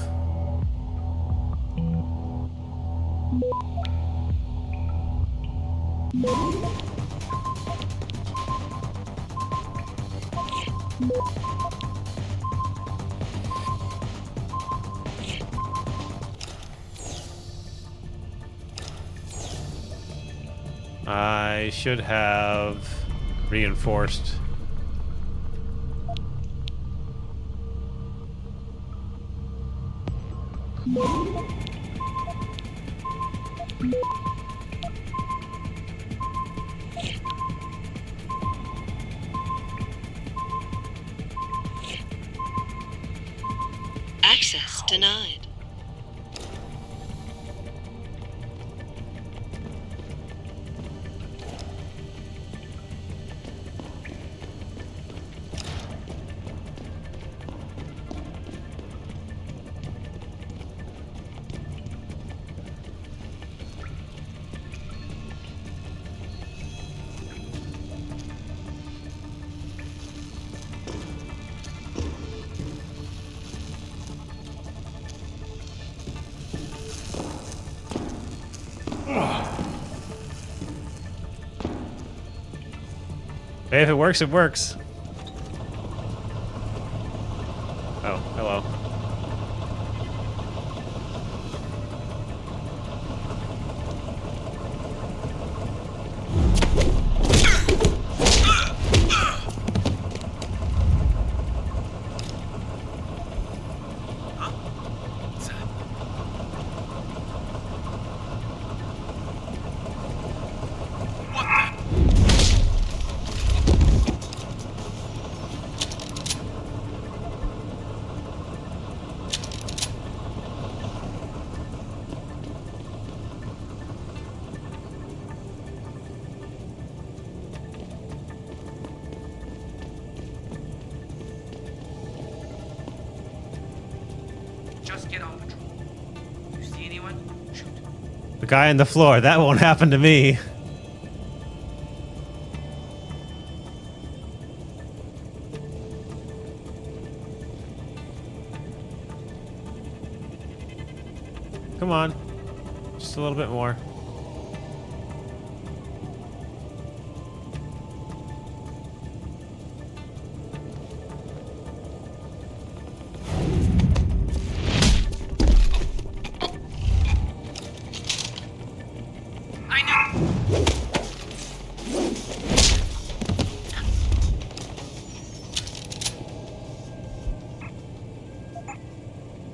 I should have reinforced. Access denied. Hey, if it works, it works. Oh, hello. Just get on patrol. You see anyone? Shoot. The guy on the floor. That won't happen to me. Come on. Just a little bit more.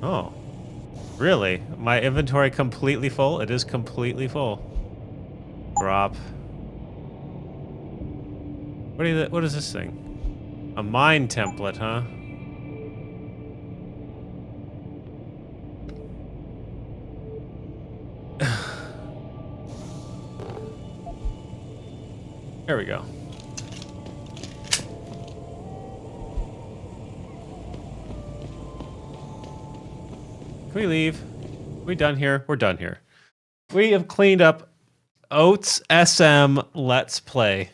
Oh. Really? My inventory completely full? It is completely full. Drop. What is this thing? A mine template, huh? There we go. Can we leave? We done here? We're done here. We have cleaned up Oats SM Let's Play.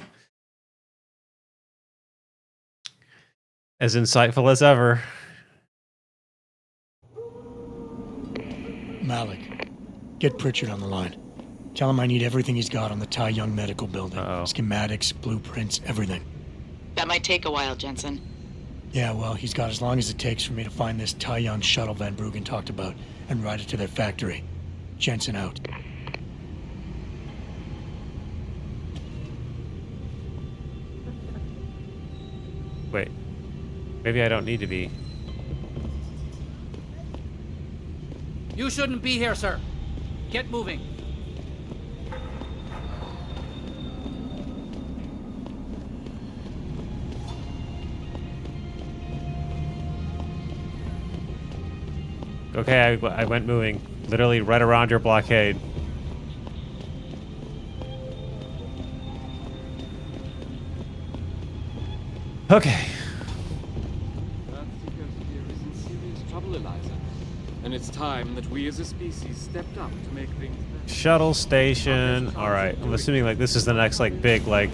As insightful as ever. Malik, get Pritchard on the line. Tell him I need everything he's got on the Tai Young Medical Building. Schematics, blueprints, everything. That might take a while, Jensen. Yeah, well, he's got as long as it takes for me to find this Tai Young shuttle Van Bruggen talked about and ride it to their factory. Jensen out. Wait. Maybe I don't need to be. You shouldn't be here, sir. Get moving. Okay, I went moving. Literally right around your blockade. Okay. Earth Seekers here is in serious trouble, Eliza. And it's time that we as a species stepped up to make things better. Shuttle station. All right. I'm assuming like this is the next like big like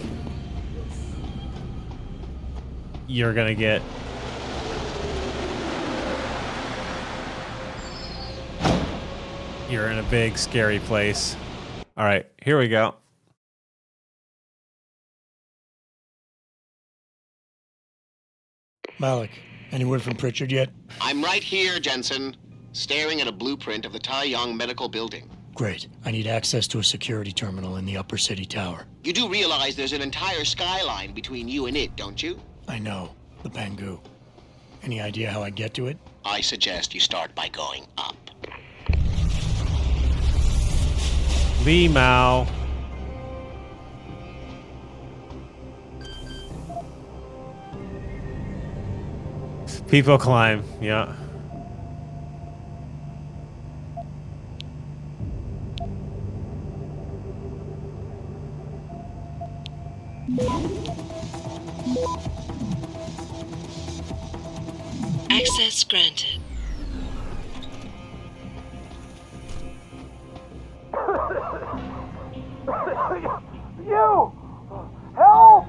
you're gonna get. You're in a big scary place. All right, here we go. Malik, any word from Pritchard yet? I'm right here, Jensen, staring at a blueprint of the Taiyang Medical Building. Great. I need access to a security terminal in the upper city tower. You do realize there's an entire skyline between you and it, don't you? I know. The Pangu. Any idea how I get to it? I suggest you start by going up. Lee Mao. People climb, yeah. Access granted. You! Help!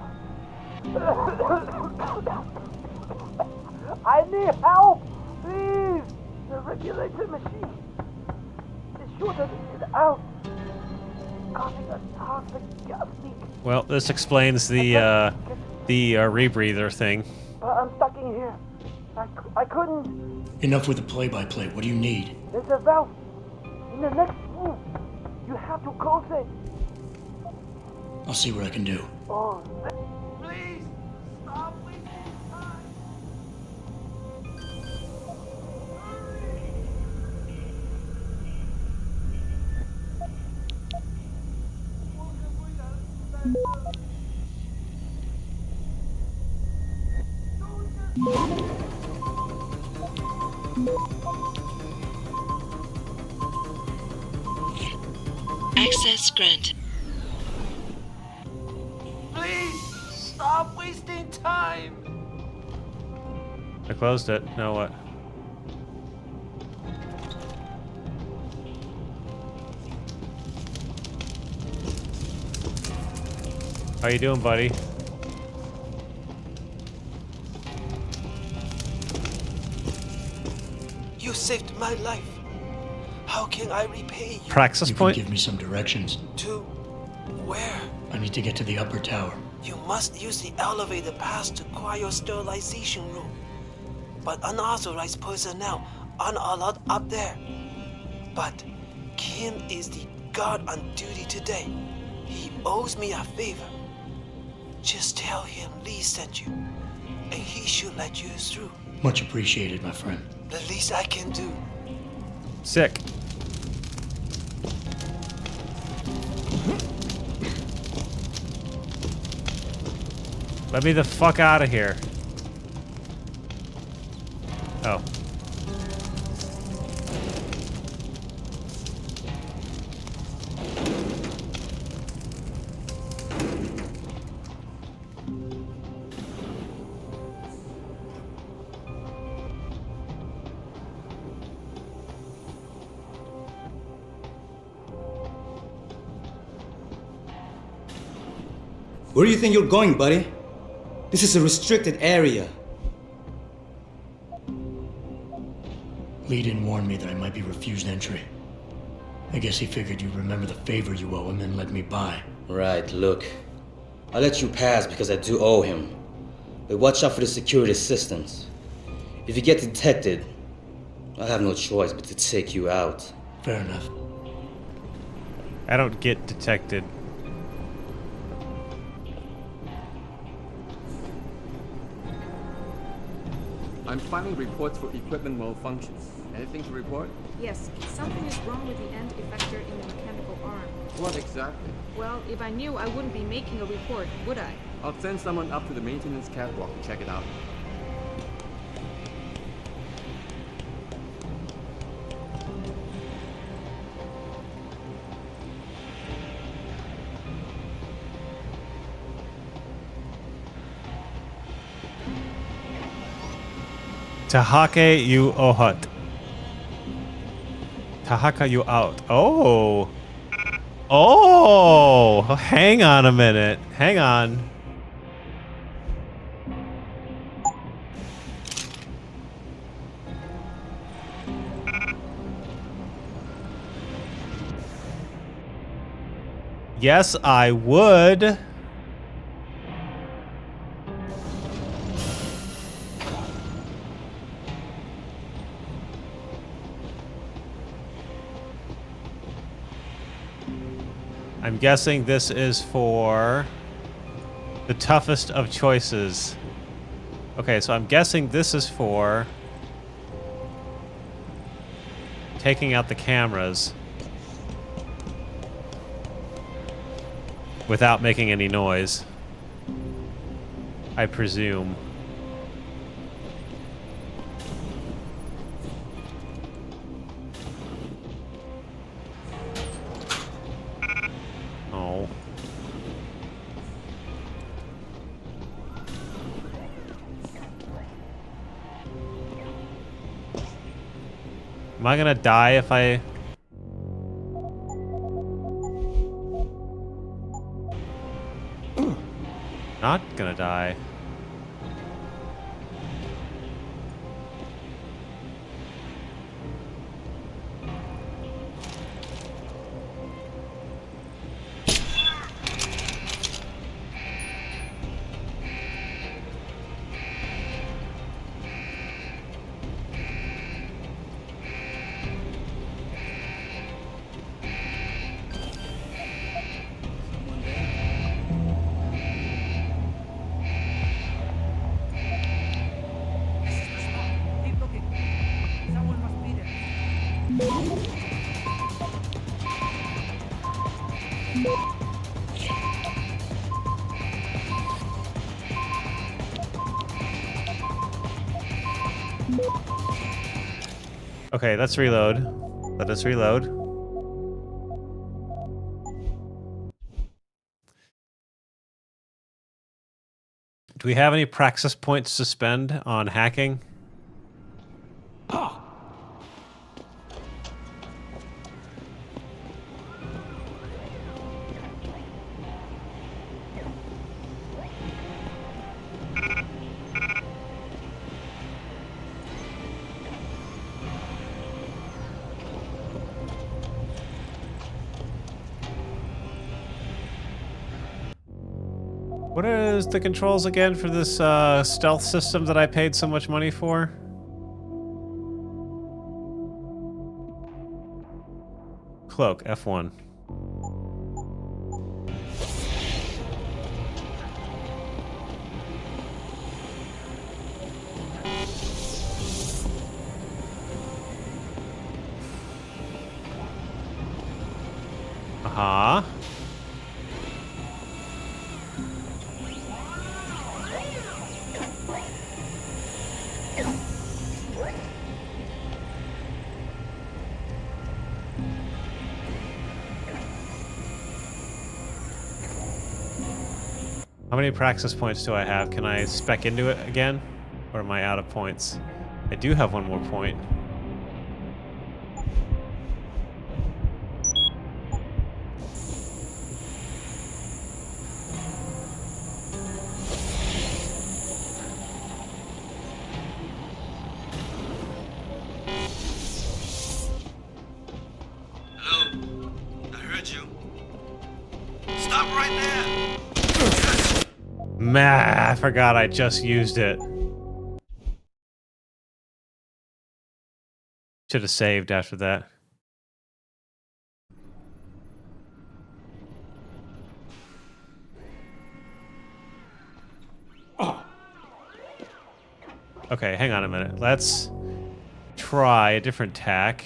I need help! Please! The regulator machine is shooting it out, causing a toxic gas leak. Well, this explains the rebreather thing. But I'm stuck in here. I couldn't. Enough with the play-by-play. What do you need? There's a valve in the next room. You have to close it. I'll see what I can do. Oh, please stop wasting time. Access granted. Please stop wasting time. I closed it. Now what? How you doing, buddy? You saved my life. How can I repay you? Praxis point? Give me some directions. To where? I need to get to the upper tower. You must use the elevator pass to cryosterilization room. But unauthorized personnel aren't allowed up there. But Kim is the guard on duty today. He owes me a favor. Just tell him Lee sent you, and he should let you through. Much appreciated, my friend. The least I can do. Sick. Let me the fuck out of here. Oh. Where do you think you're going, buddy? This is a restricted area. Lee didn't warn me that I might be refused entry. I guess he figured you'd remember the favor you owe him and let me by. Right, look. I let you pass because I do owe him. But watch out for the security systems. If you get detected, I have no choice but to take you out. Fair enough. I don't get detected. I'm filing reports for equipment malfunctions. Anything to report? Yes, something is wrong with the end effector in the mechanical arm. What exactly? Well, if I knew, I wouldn't be making a report, would I? I'll send someone up to the maintenance catwalk to check it out. Tahake you ohat. Tahaka you out. Oh. Oh. Hang on a minute. Hang on. Yes, I would. I'm guessing this is for the toughest of choices. Okay, so I'm guessing this is for taking out the cameras without making any noise, I presume. Oh. Am I gonna die if I... Not gonna die. Keep looking. Someone must be there. Okay, let's reload. Let us reload. Do we have any praxis points to spend on hacking? What is the controls again for this stealth system that I paid so much money for? Cloak, F1. Uh-huh. How many praxis points do I have? Can I spec into it again? Or am I out of points? I do have one more point. Hello? I heard you. Stop right there! I forgot I just used it. Should have saved after that. Okay, hang on a minute. Let's try a different tack.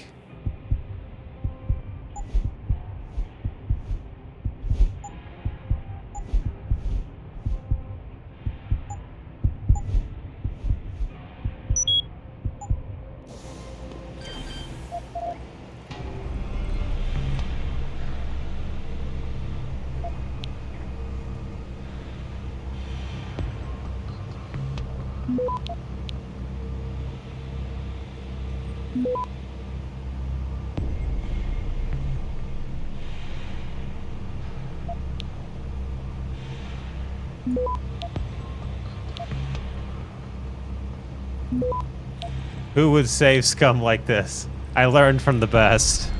Who would save scum like this? I learned from the best.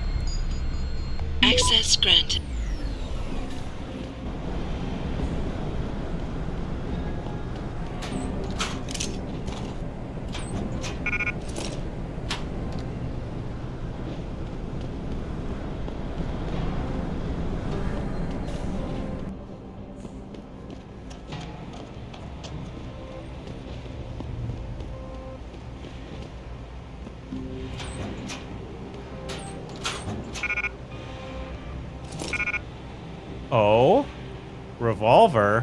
Access granted. Oh? Revolver?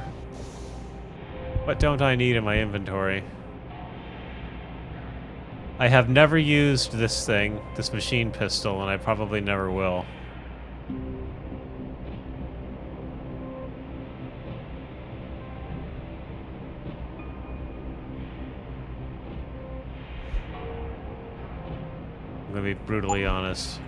What don't I need in my inventory? I have never used this thing, this machine pistol, and I probably never will. I'm gonna be brutally honest.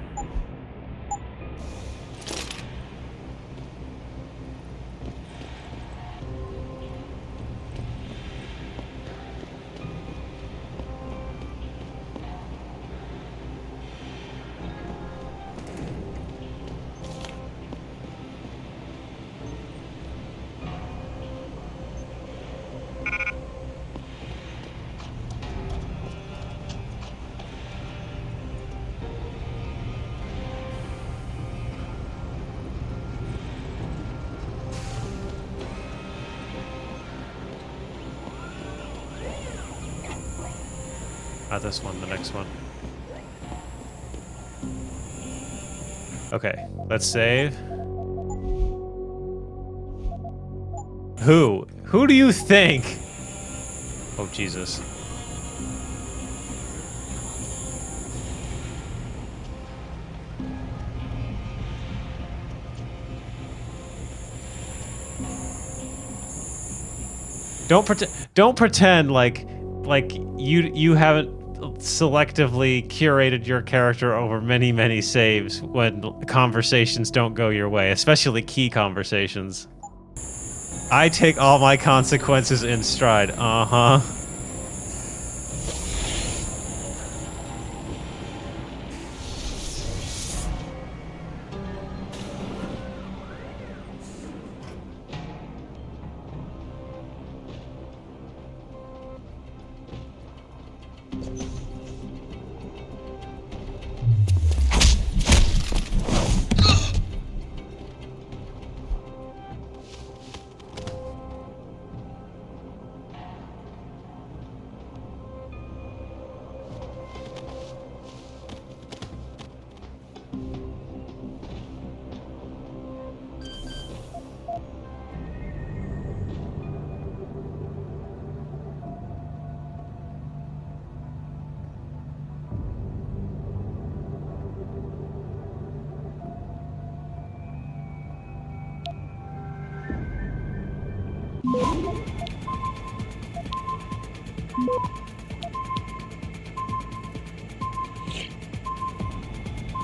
Not this one, the next one. Okay, let's save. Who? Who do you think? Oh, Jesus. Don't pretend like you haven't selectively curated your character over many saves when conversations don't go your way, especially key conversations. I take all my consequences in stride. Uh-huh.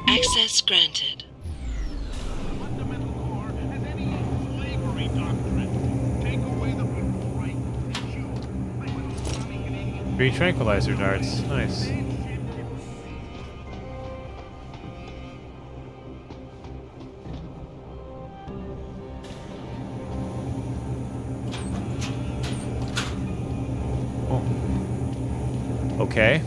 Access granted. Three tranquilizer darts. Nice. Oh. Okay.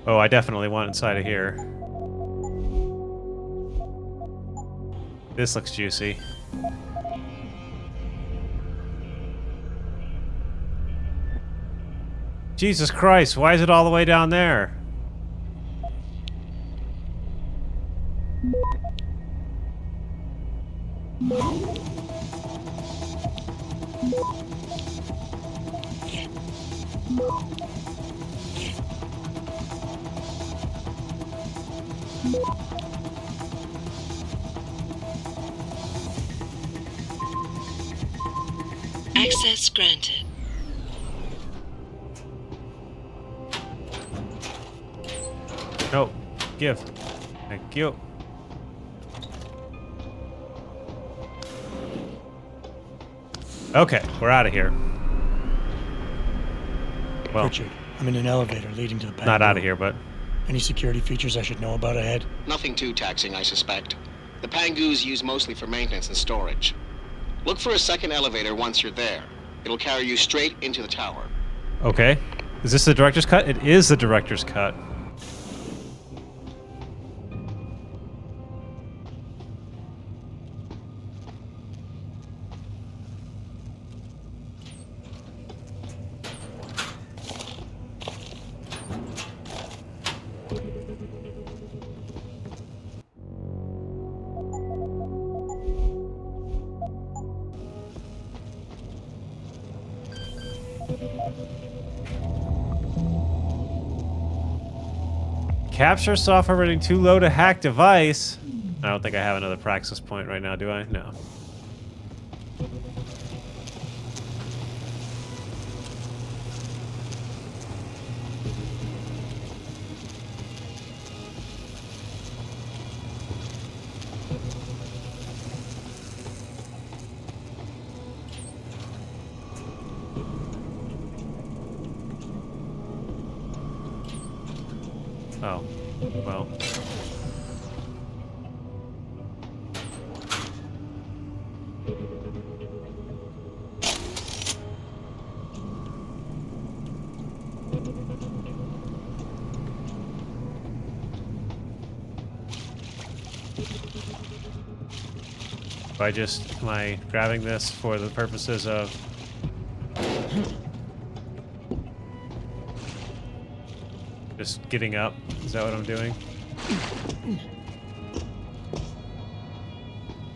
Oh, I definitely want inside of here. This looks juicy. Jesus Christ, why is it all the way down there? Access granted. No, give. Thank you. Okay, we're out of here. Well, Richard, I'm in an elevator leading to the back. not out of here, but Any security features I should know about ahead? Nothing too taxing, I suspect. The Pangus used mostly for maintenance and storage. Look for a second elevator once you're there. It'll carry you straight into the tower. okay. Is this the director's cut? It is the director's cut. Capture software running too low to hack device. I don't think I have another praxis point right now, do I? No. Oh, well. Am I grabbing this for the purposes of... just getting up? Is that what I'm doing?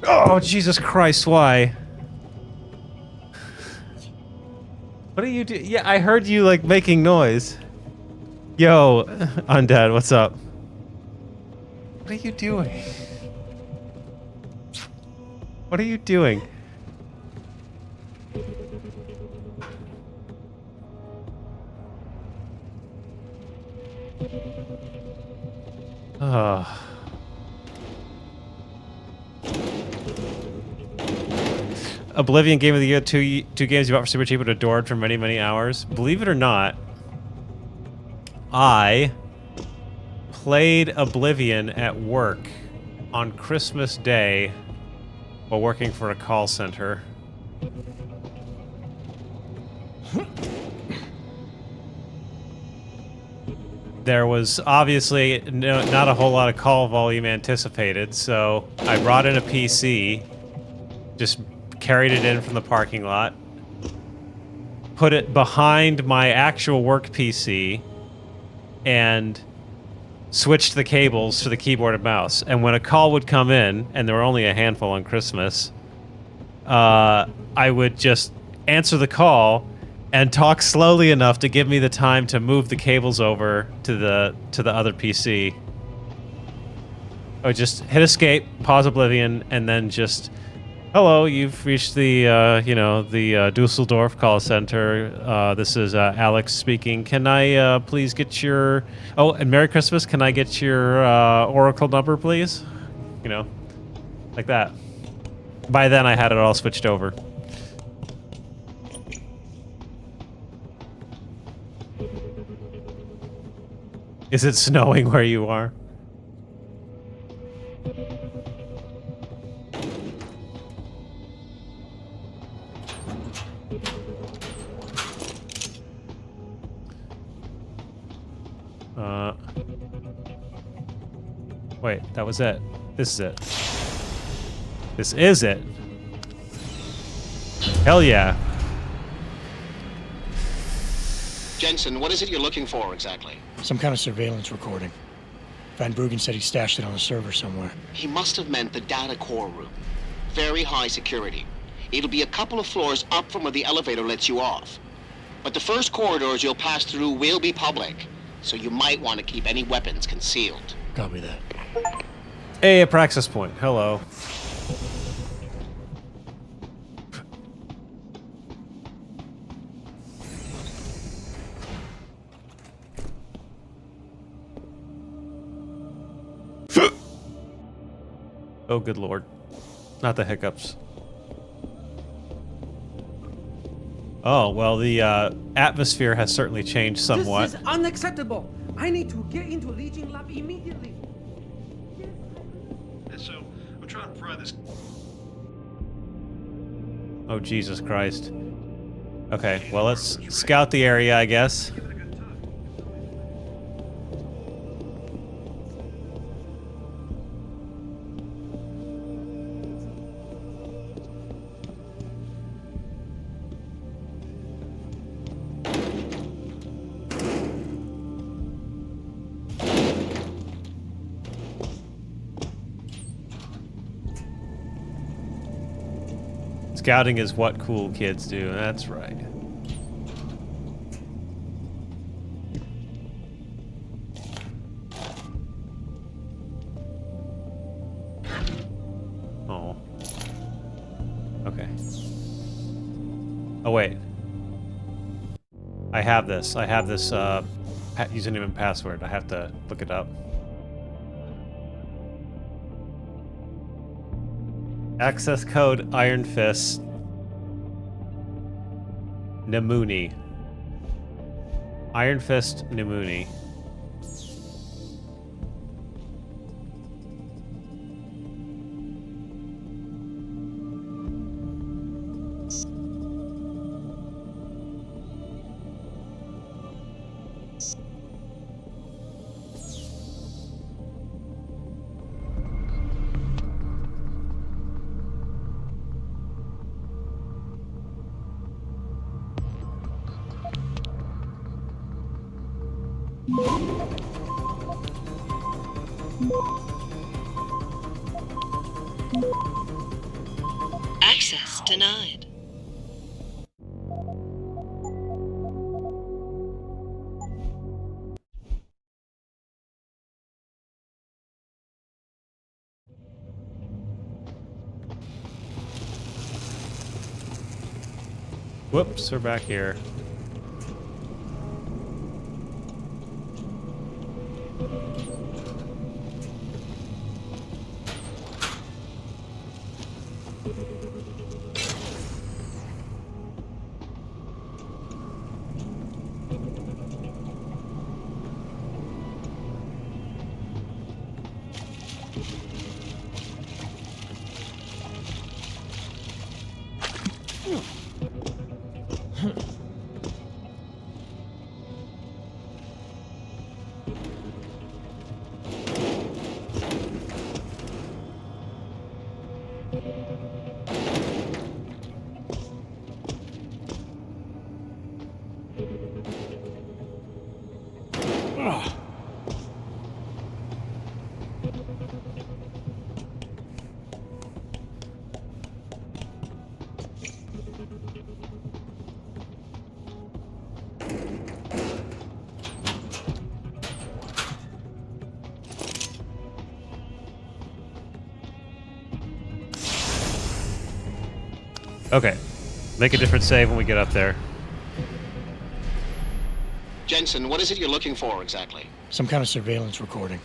Oh, Jesus Christ, why? What are you doing? Yeah, I heard you, like, making noise. Yo, Undead, what's up? What are you doing? What are you doing? Oh. Oblivion Game of the Year, two games you bought for super cheap but adored for many, many hours. Believe it or not, I played Oblivion at work on Christmas Day while working for a call center. There was obviously not a whole lot of call volume anticipated, so I brought in a PC, just carried it in from the parking lot, put it behind my actual work PC, and switched the cables to the keyboard and mouse. And when a call would come in, and there were only a handful on Christmas, I would just answer the call and talk slowly enough to give me the time to move the cables over to the other PC. I would just hit escape, pause Oblivion, and then just, hello, you've reached the the Dusseldorf call center. This is Alex speaking. Can I please get your... Oh, and Merry Christmas. Can I get your Oracle number, please? You know, like that. By then, I had it all switched over. Is it snowing where you are? Wait, that was it. This is it. This is it. Hell yeah. Jensen, what is it you're looking for exactly? Some kind of surveillance recording. Van Bruggen said he stashed it on a server somewhere. He must have meant the data core room. Very high security. It'll be a couple of floors up from where the elevator lets you off. But the first corridors you'll pass through will be public, so you might want to keep any weapons concealed. Copy that. Hey, a praxis point. Hello. Oh, good lord. Not the hiccups. Oh, well, the atmosphere has certainly changed somewhat. This is unacceptable. I need to get into Legion Lab immediately. So, I'm trying to pry this. Oh, Jesus Christ. Okay, well, let's scout the area, I guess. Scouting is what cool kids do. That's right. Oh, wait. I have this. I have this username and password. I have to look it up. Access code Iron Fist. Namuni. Iron Fist Namuni. Access denied. Whoops, we're back here. Okay. Make a different save when we get up there. Jensen, what is it you're looking for exactly? Some kind of surveillance recording.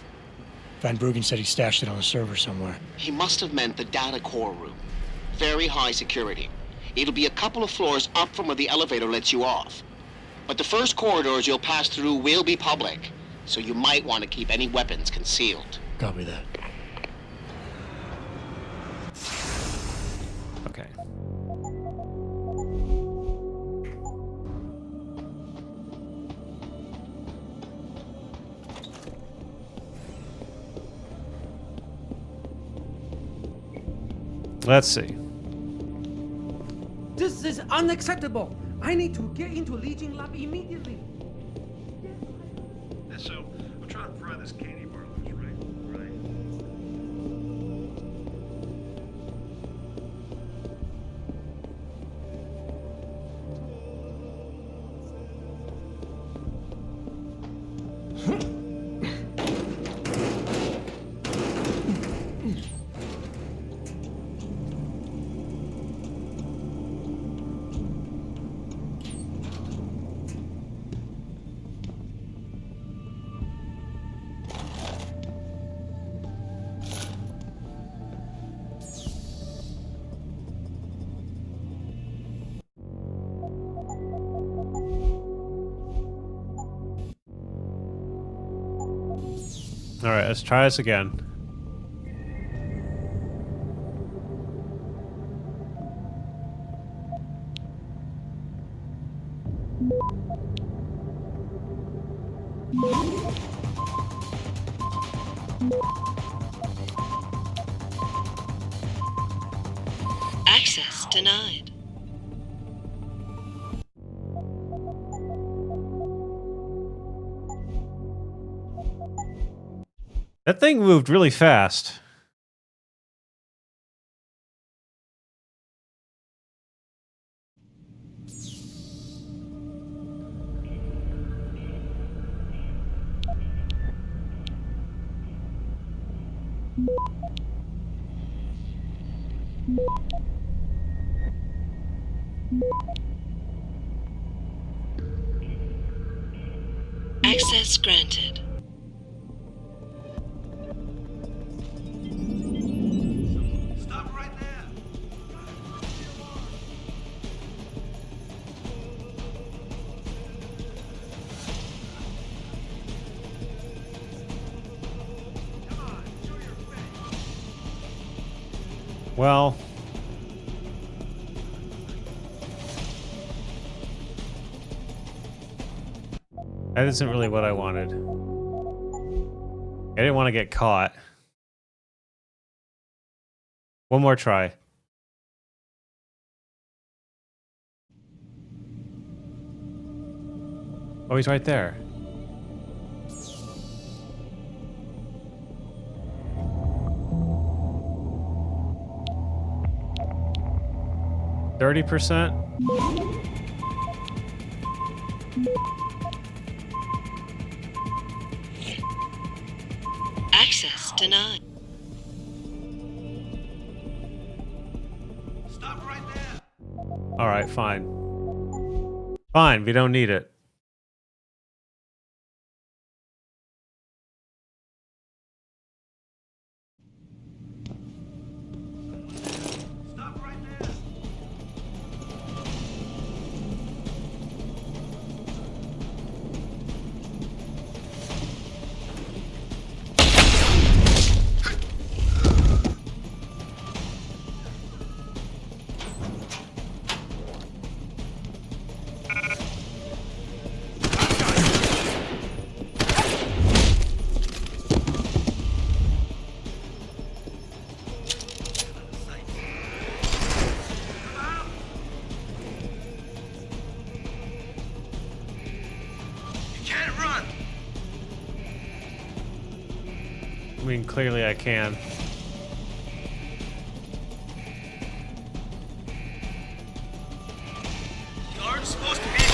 Van Bruggen said he stashed it on a server somewhere. He must have meant the data core room. Very high security. It'll be a couple of floors up from where the elevator lets you off. But the first corridors you'll pass through will be public, so you might want to keep any weapons concealed. Copy that. Okay. Let's see. This is unacceptable. I need to get into Legion Lab immediately. So, I'm trying to fry this candy bar loose, right? Alright, let's try this again. Access denied. That thing moved really fast. Access granted. Stop right there. Well, that isn't really what I wanted. I didn't want to get caught. One more try. Oh, he's right there. %30%? Access denied. Stop right there. All right, fine. Fine, we don't need it. Stop right there. You can't run. I mean, clearly I can. You aren't supposed to be here.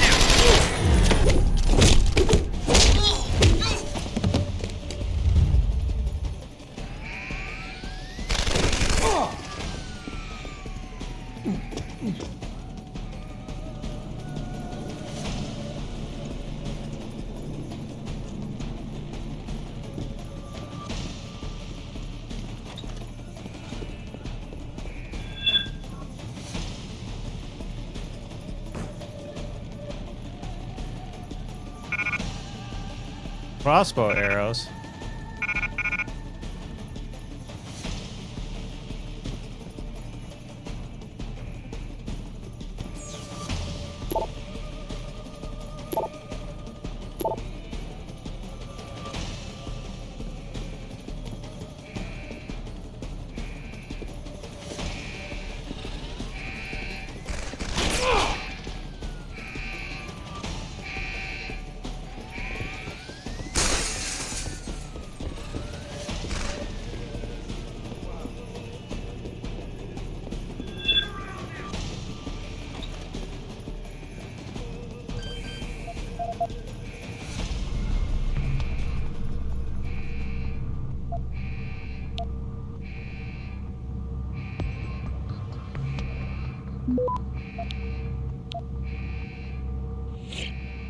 Crossbow arrows.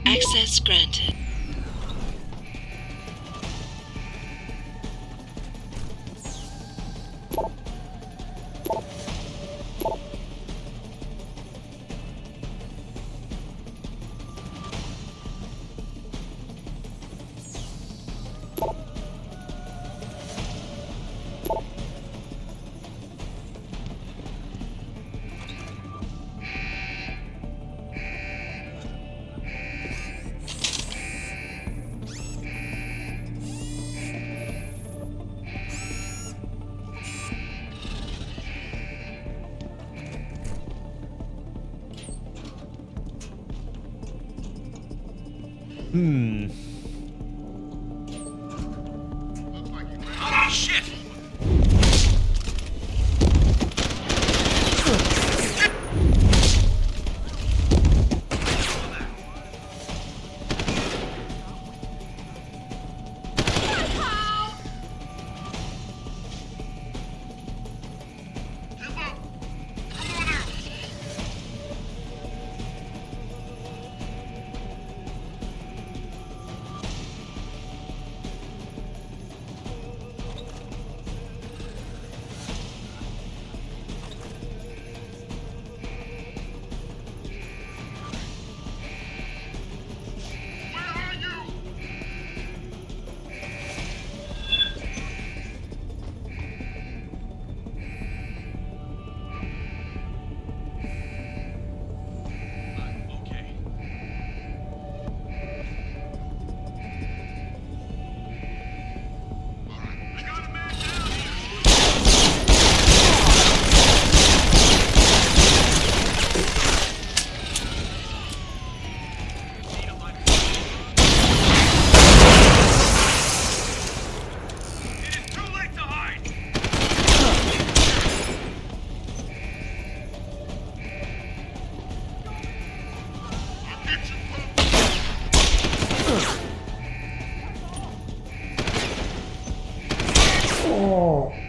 Access granted. Oh, shit!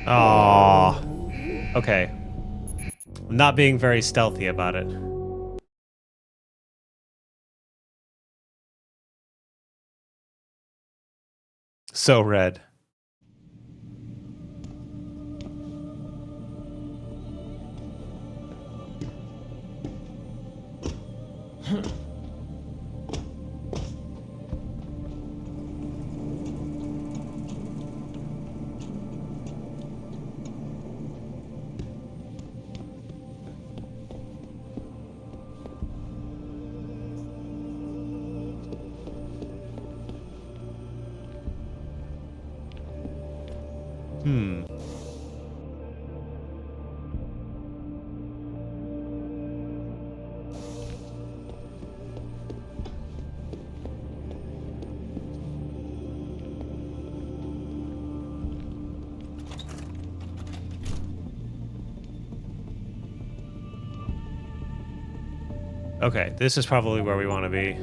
Aww. Okay. I'm not being very stealthy about it. So red. Hmm. Okay, this is probably where we want to be.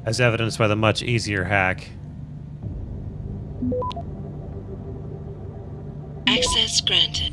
As evidenced by the much easier hack. Access granted.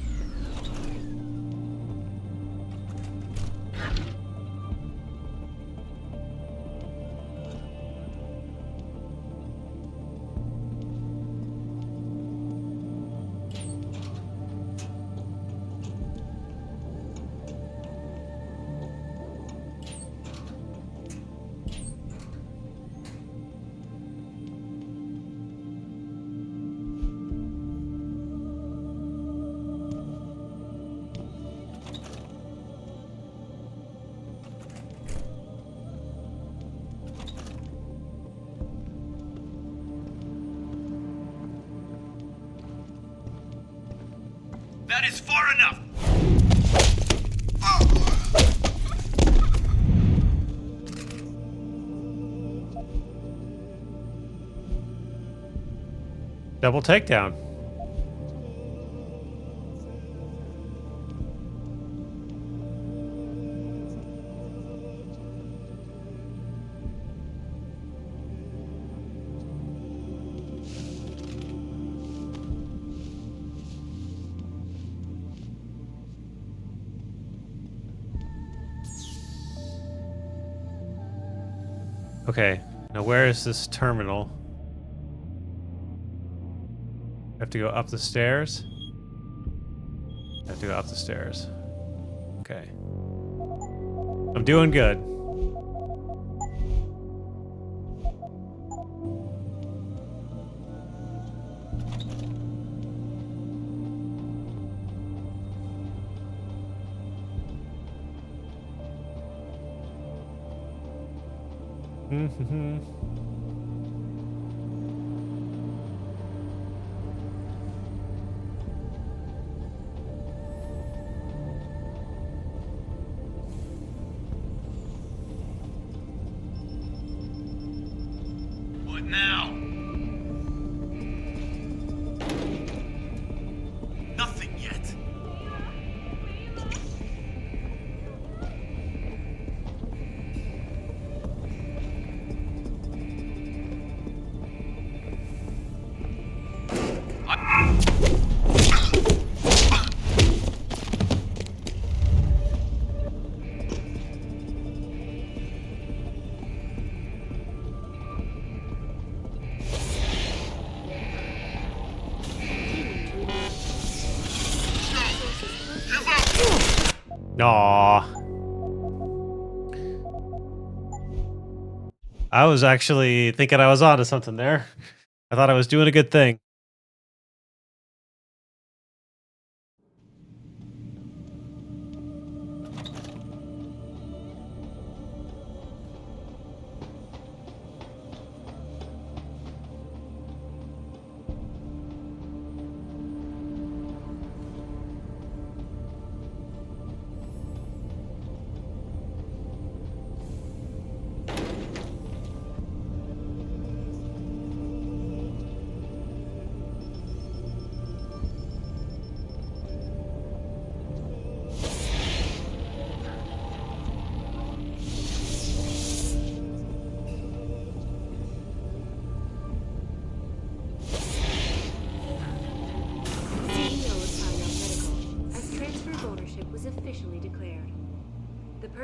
That is far enough! Double takedown. Okay, now where is this terminal? I have to go up the stairs? I have to go up the stairs. Okay. I'm doing good. Mm-hmm. What now? Nothing yet. Aww. I was actually thinking I was onto something there. I thought I was doing a good thing.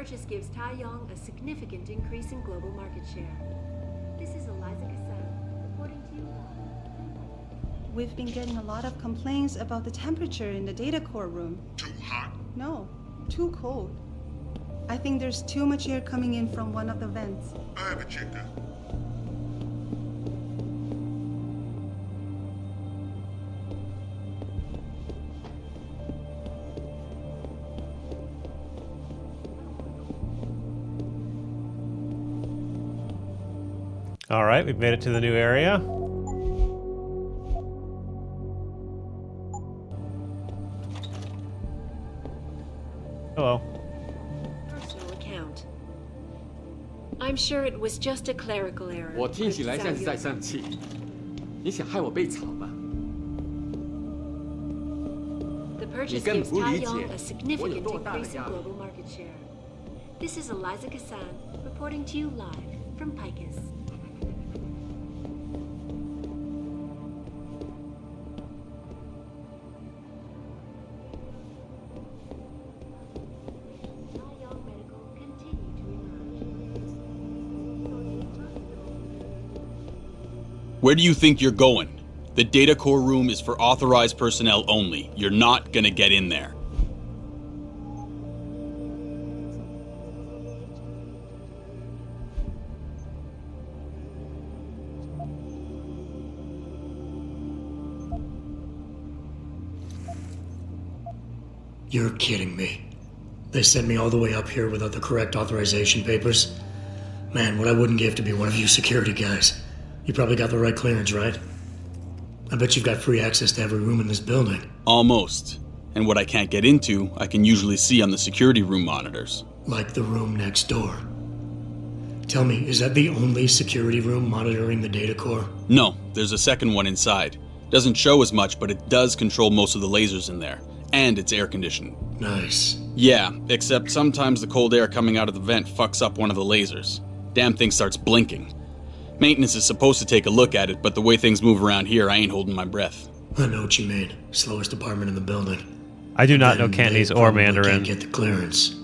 purchase gives Taeyong a significant increase in global market share. This is Eliza Kassan, reporting to you. We've been getting a lot of complaints about the temperature in the data core room. Too hot? No, too cold. I think there's too much air coming in from one of the vents. I have a checker. All right, we've made it to the new area. Hello. Personal account. I'm sure it was just a clerical error. 我听起来像是在生气，你想害我被炒吧？ The purchase 你根本 gives 不理解 Taeyong a significant 我有多大的 increase in 压力。 global market share. This is Eliza Kassan, reporting to you live from Picus. Taeyong Medical continue to emerge. Where do you think you're going? The data core room is for authorized personnel only. You're not gonna get in there. You're kidding me. They sent me all the way up here without the correct authorization papers? Man, what I wouldn't give to be one of you security guys. You probably got the right clearance, right? I bet you've got free access to every room in this building. Almost. And what I can't get into, I can usually see on the security room monitors. Like the room next door. Tell me, is that the only security room monitoring the data core? No, there's a second one inside. Doesn't show as much, but it does control most of the lasers in there. And it's air conditioned. Nice. Yeah, except sometimes the cold air coming out of the vent fucks up one of the lasers. Damn thing starts blinking. Maintenance is supposed to take a look at it, but the way things move around here, I ain't holding my breath. I know what you mean. Slowest department in the building. I do not know Then Cantonese they or probably Mandarin. Can't get the clearance.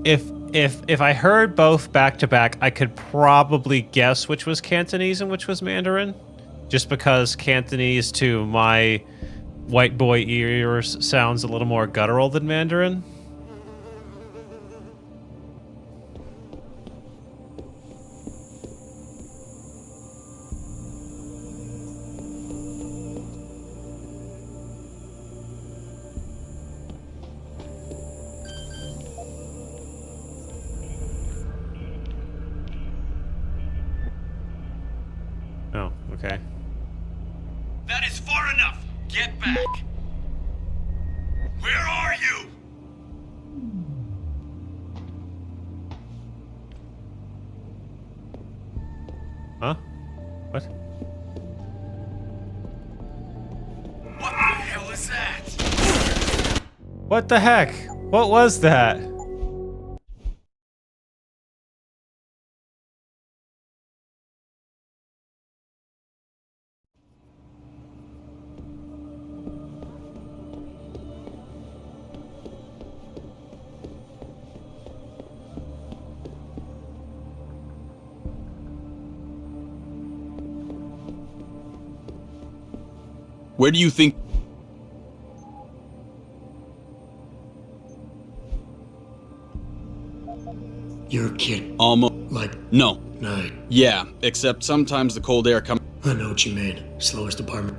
If I heard both back to back, I could probably guess which was Cantonese and which was Mandarin, just because Cantonese to my white boy ears sounds a little more guttural than Mandarin. Oh, okay. That is far enough! Get back! Where are you? Huh? What? What the hell is that? What the heck? What was that? Where do you think... You're a kid. Almost. Like... No. Night. Yeah, except sometimes the cold air comes... I know what you mean. Slowest department.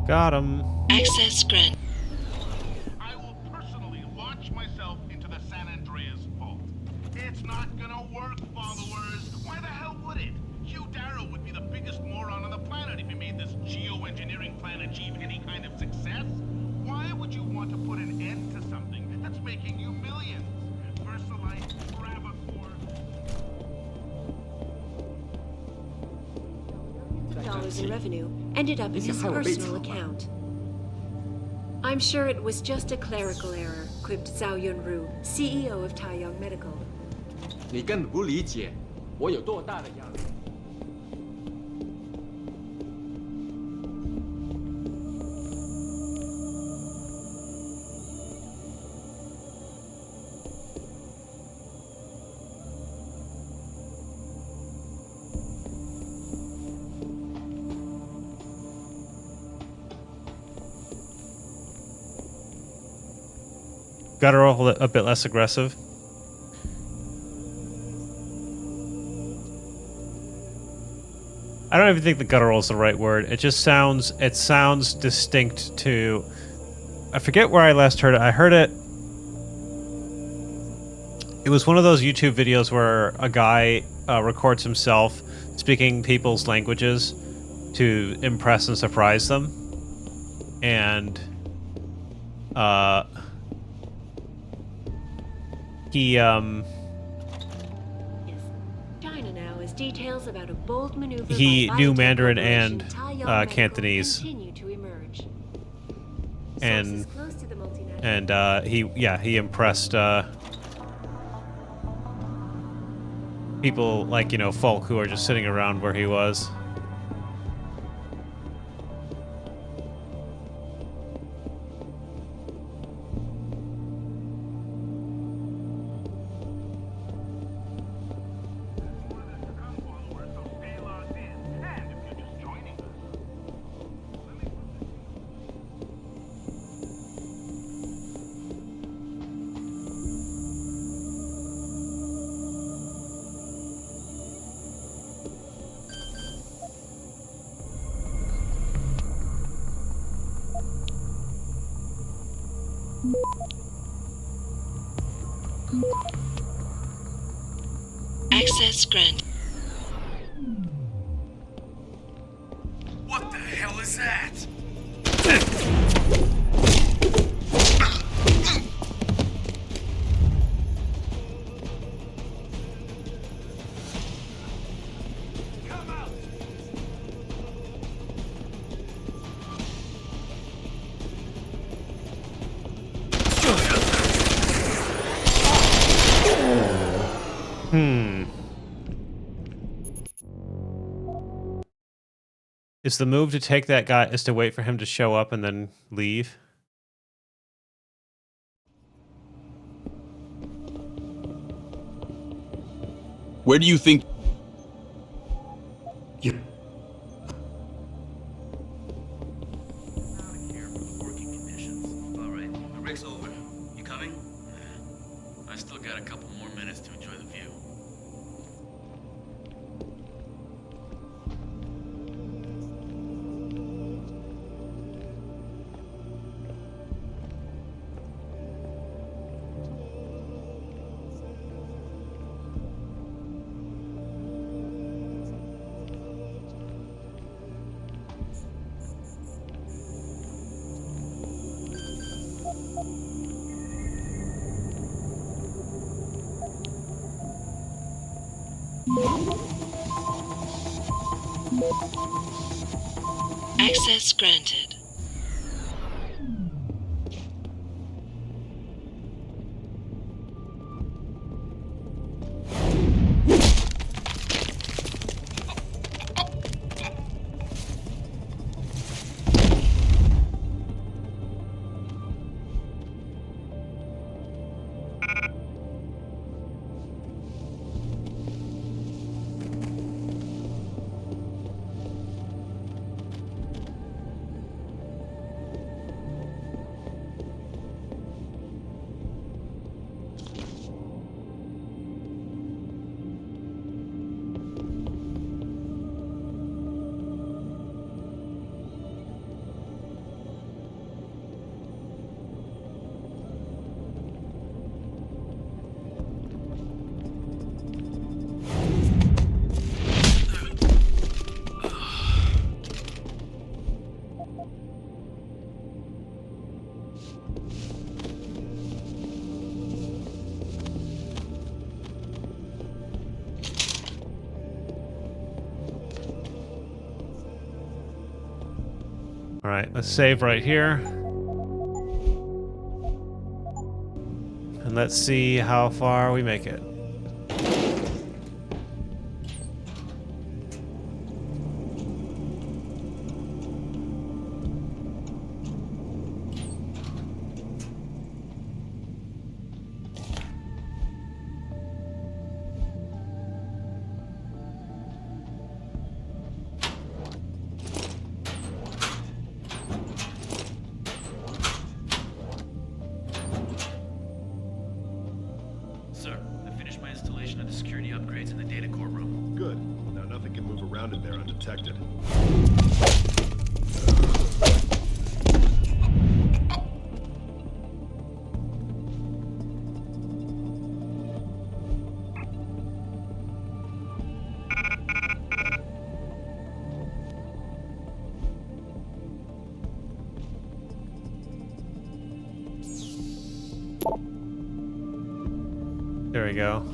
Got him. Access granted. I will personally launch myself into the San Andreas vault. It's not gonna work, followers. Why the hell would it? Hugh Darrow would be the biggest moron on the planet if he made this geoengineering plan achieve any kind of success. Why would you want to put an end to something that's making you millions? Versalite, Bravacore... Dollars in revenue ended up in his personal account. I'm sure it was just a clerical error, quipped Zhao Yunru, CEO of Taiyang Medical. 你根本不理解我有多大的压力。 Guttural, a bit less aggressive. I don't even think the guttural is the right word. It sounds distinct to, I forget where I last heard it. I heard it was one of those YouTube videos where a guy records himself speaking people's languages to impress and surprise them. And China now is details about a bold maneuver he by knew biotech Mandarin corporation and Taiyang Medical Cantonese. continue to emerge. And Sources close to the multinational he impressed people like, you know, folk who are just sitting around where he was. Access granted. What the hell is that? Is the move to take that guy is to wait for him to show up and then leave? Where do you think... You... Alright, the break's over. You coming? I still got a couple more minutes to enjoy the view. Access granted. Alright, let's save right here. And let's see how far we make it. Sir, I finished my installation of the security upgrades in the data core room. Good. Now nothing can move around in there undetected. There we go.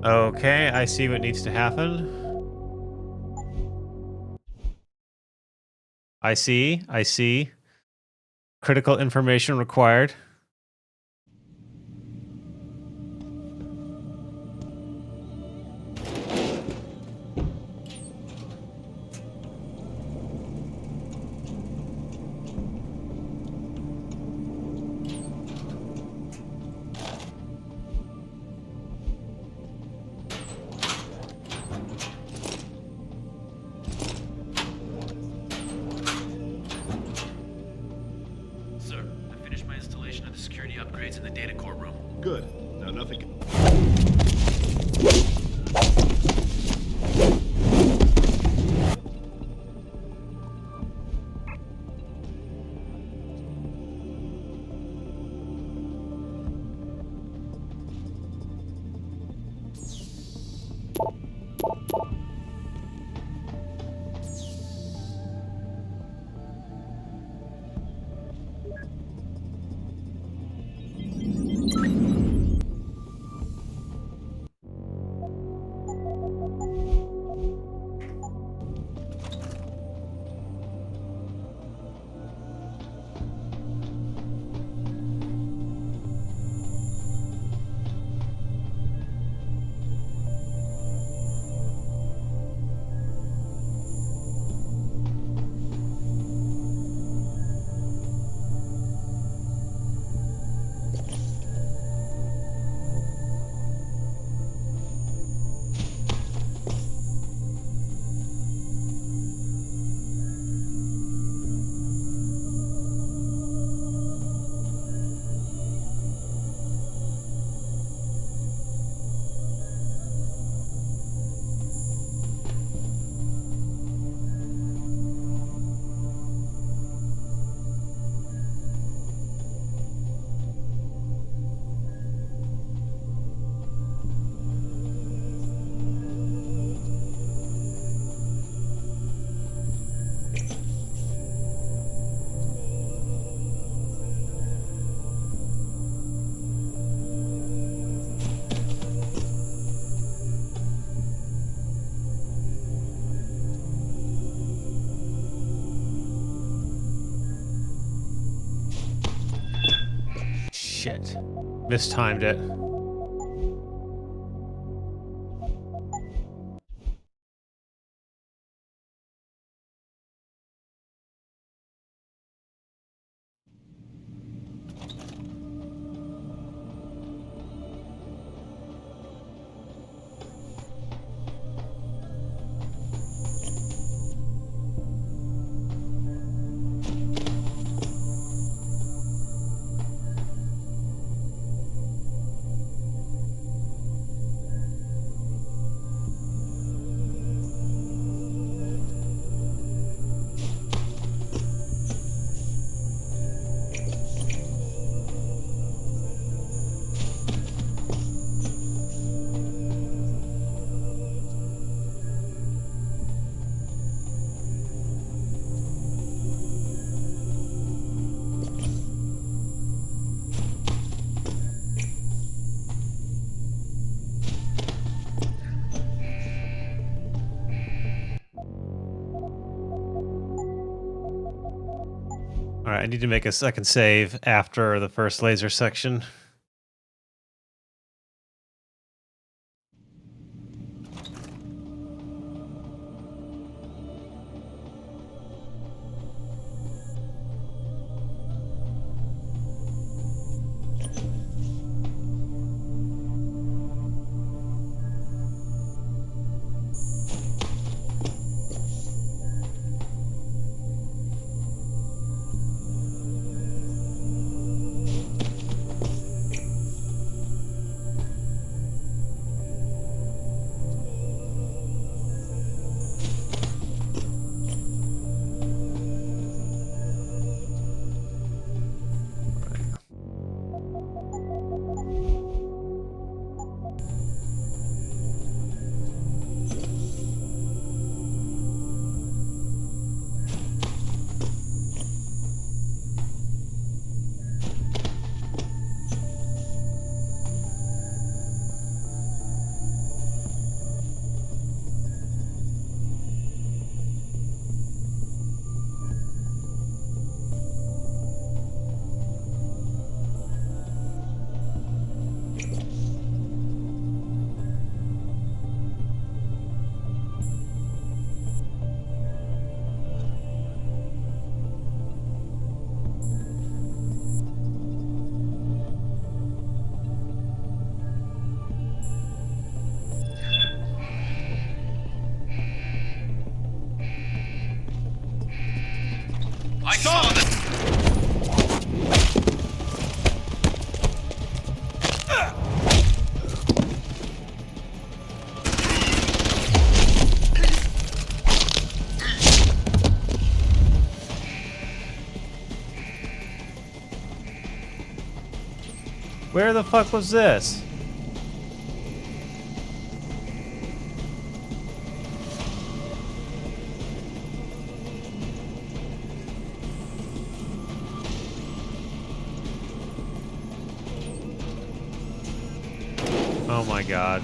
Okay, I see what needs to happen. I see. Critical information required. Sir, I finished my installation of the security upgrades in the data core room. Good. Now nothing can... Shit. Mistimed it. Alright, I need to make a second save after the first laser section. I saw them! Where the fuck was this? Oh my god.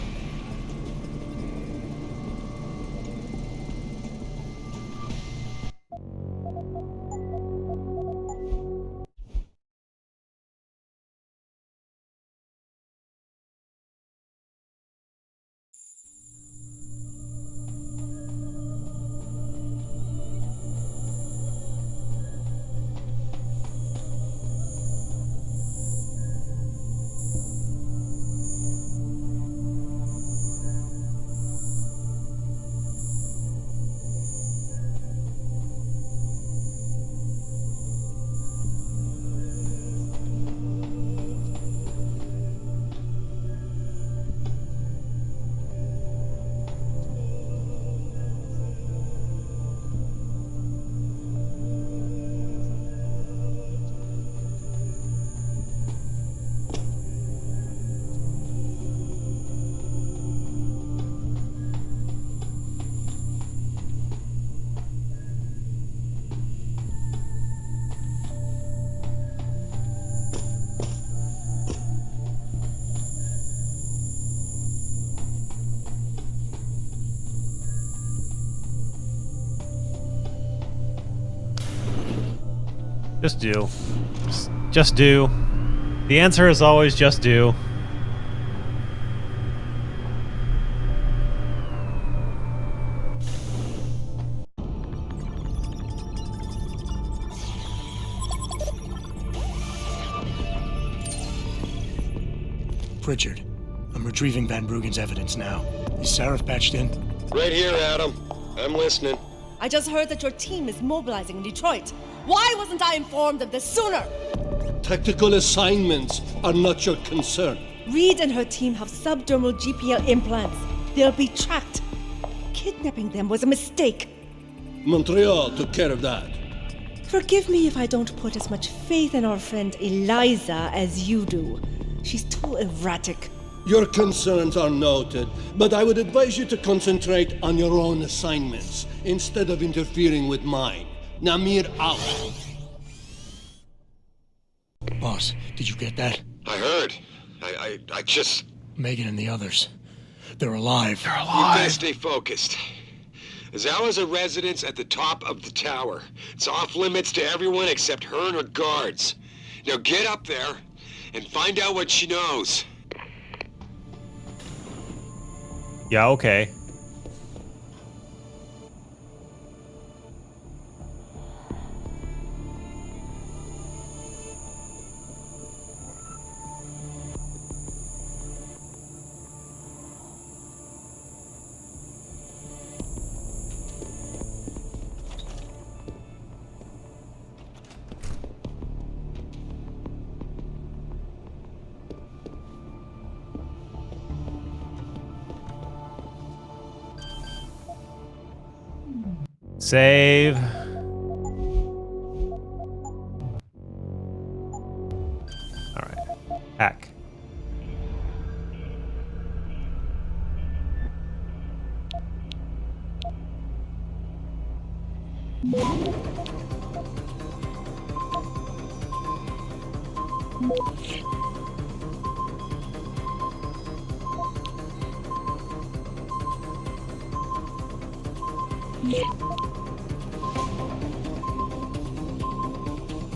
Just do. Just do. The answer is always just do. Pritchard, I'm retrieving Van Bruggen's evidence now. Is Sarif patched in? Right here, Adam. I'm listening. I just heard that your team is mobilizing in Detroit. Why wasn't I informed of this sooner? Tactical assignments are not your concern. Reed and her team have subdermal GPL implants. They'll be tracked. Kidnapping them was a mistake. Montreal took care of that. Forgive me if I don't put as much faith in our friend Eliza as you do. She's too erratic. Your concerns are noted, but I would advise you to concentrate on your own assignments instead of interfering with mine. Namir out. Boss, did you get that? I heard. I just... Megan and the others. They're alive. You gotta stay focused. Azawa's a residence at the top of the tower. It's off limits to everyone except her and her guards. Now get up there and find out what she knows. Yeah, okay. Save. Alright. Hack.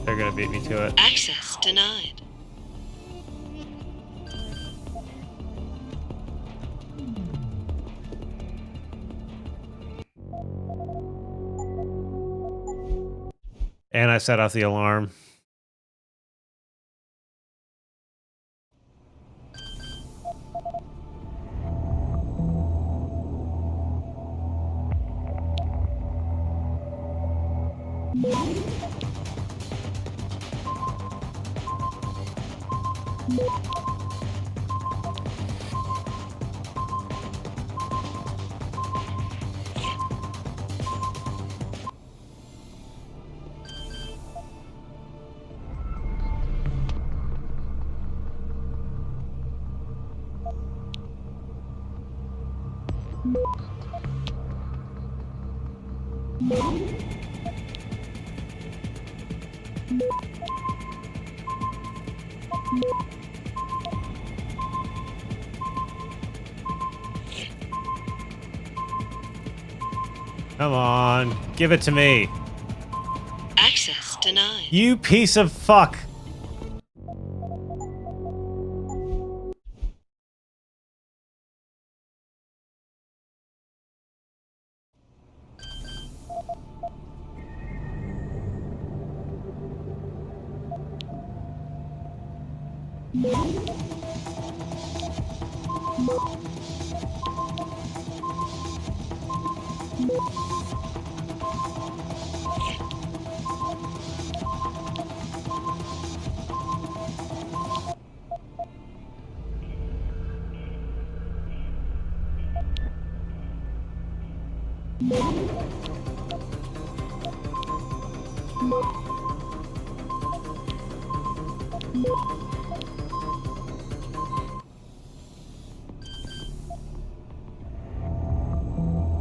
They're gonna beat me to it. Access denied. And I set off the alarm. Come on, give it to me. Access denied. You piece of fuck.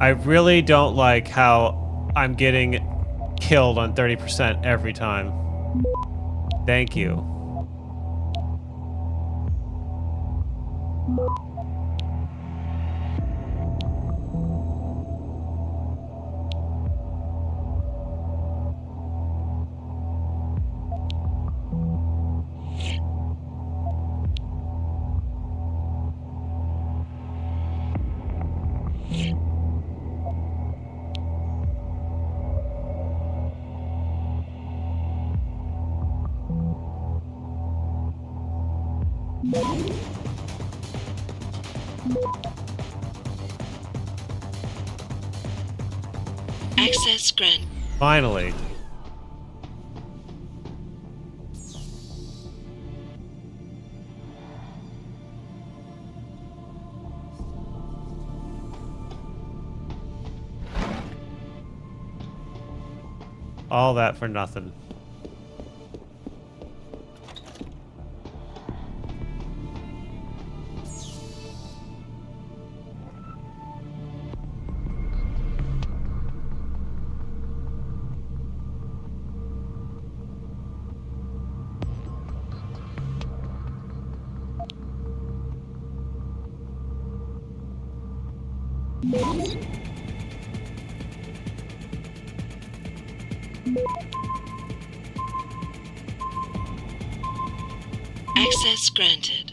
I really don't like how I'm getting killed on 30% every time. Thank you. Access granted. Finally. All that for nothing. Access granted.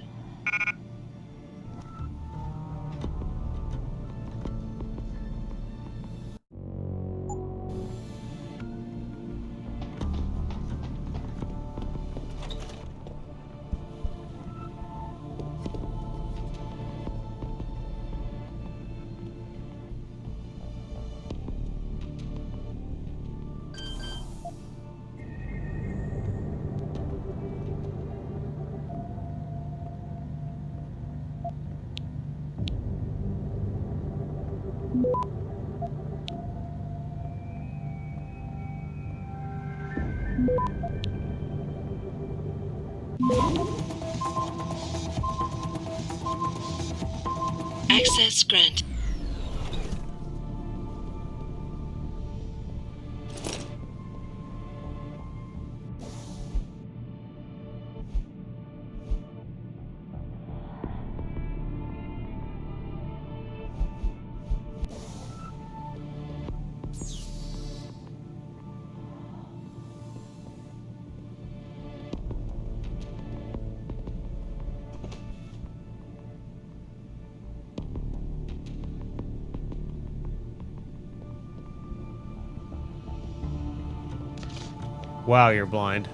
Access granted. Wow, you're blind.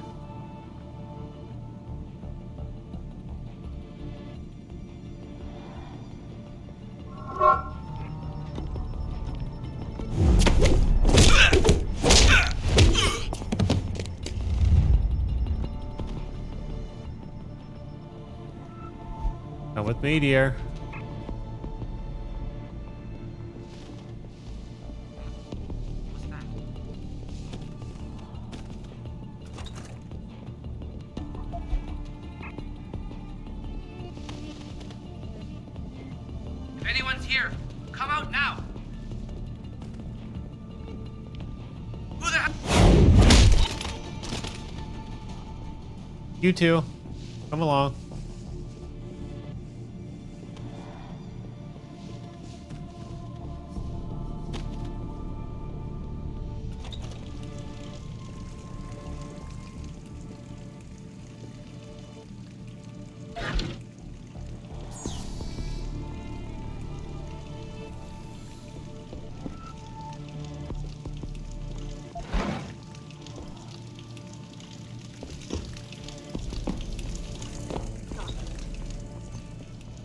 Come with me, dear. If anyone's here, come out now. Who the hell? You two, come along.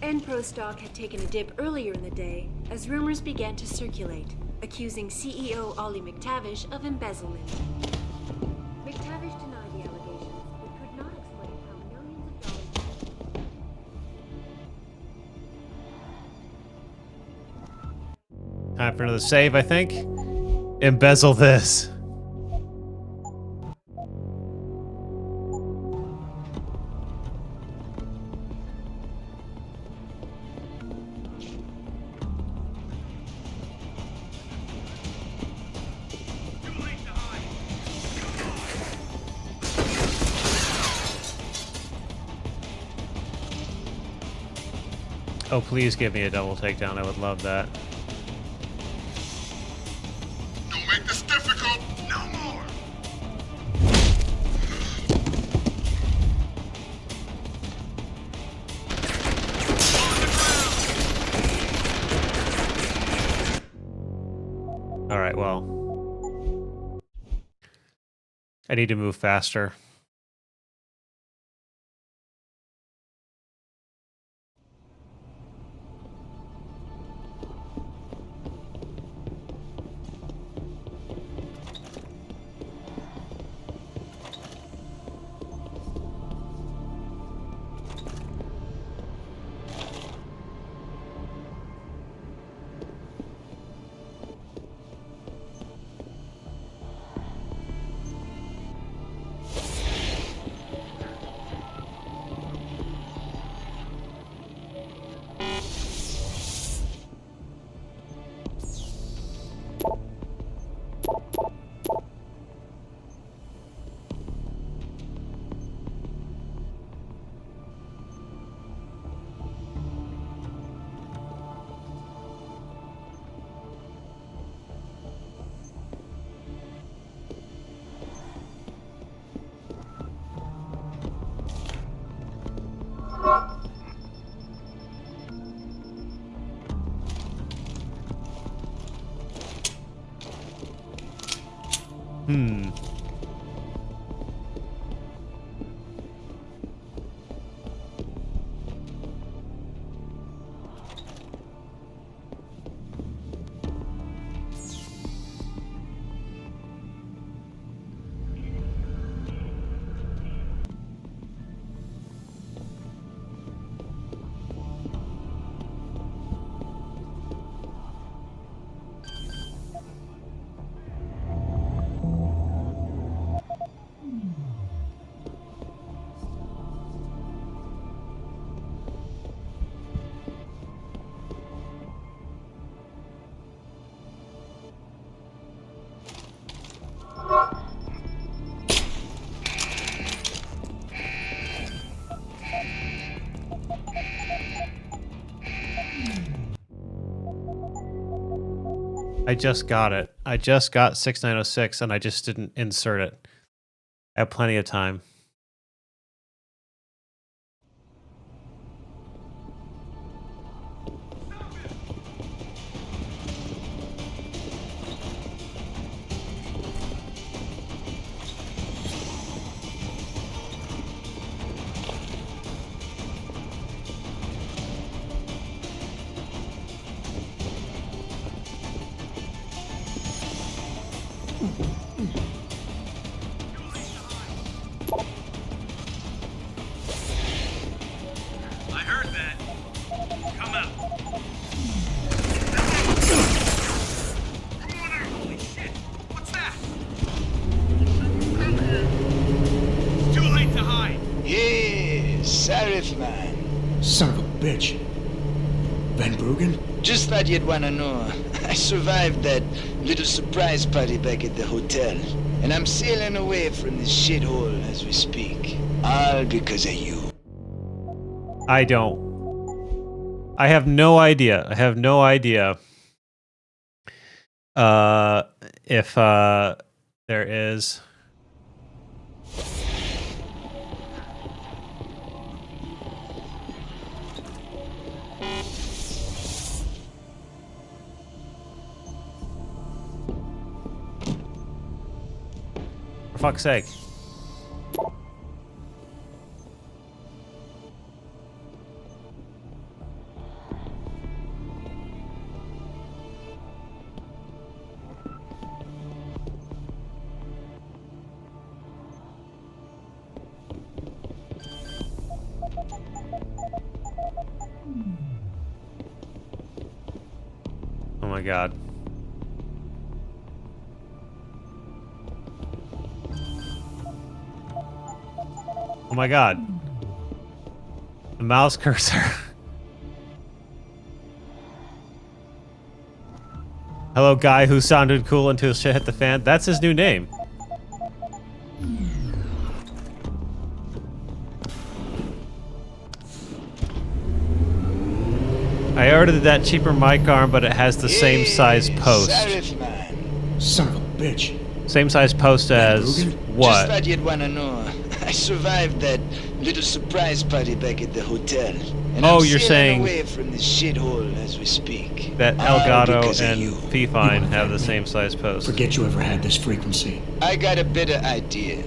Enpro stock had taken a dip earlier in the day as rumors began to circulate, accusing CEO Ollie McTavish of embezzlement. McTavish denied the allegations, but could not explain how millions of dollars... Time for another save, I think. Embezzle this. Oh, please give me a double takedown. I would love that. Don't make this difficult. No more. All right, well. I need to move faster. I just got it. I just got 6906 and I just didn't insert it. I have plenty of time. I heard that. Come out. Holy shit! What's that? It's too late to hide. Yeah, Sarif, man. Son of a bitch. Van Bruggen? Just thought you'd wanna know. I survived that little surprise party back at the hotel. And I'm sailing away from this shithole as we speak. All because of you. I don't. I have no idea. I have no idea if there is. For fuck's sake. Oh my god. Oh my god. The mouse cursor. Hello, guy who sounded cool until shit hit the fan. That's his new name. I ordered that cheaper mic arm, but it has the same size post. Sarif, man. Son of a bitch. Same size post as Just what? thought you'd wanna know. I survived that little surprise party back at the hotel. And Oh, I'm you're sailing saying away from this shithole as we speak. that All Elgato because of and you. P-Fine have the same size post. Forget you ever had this frequency. I got a better idea.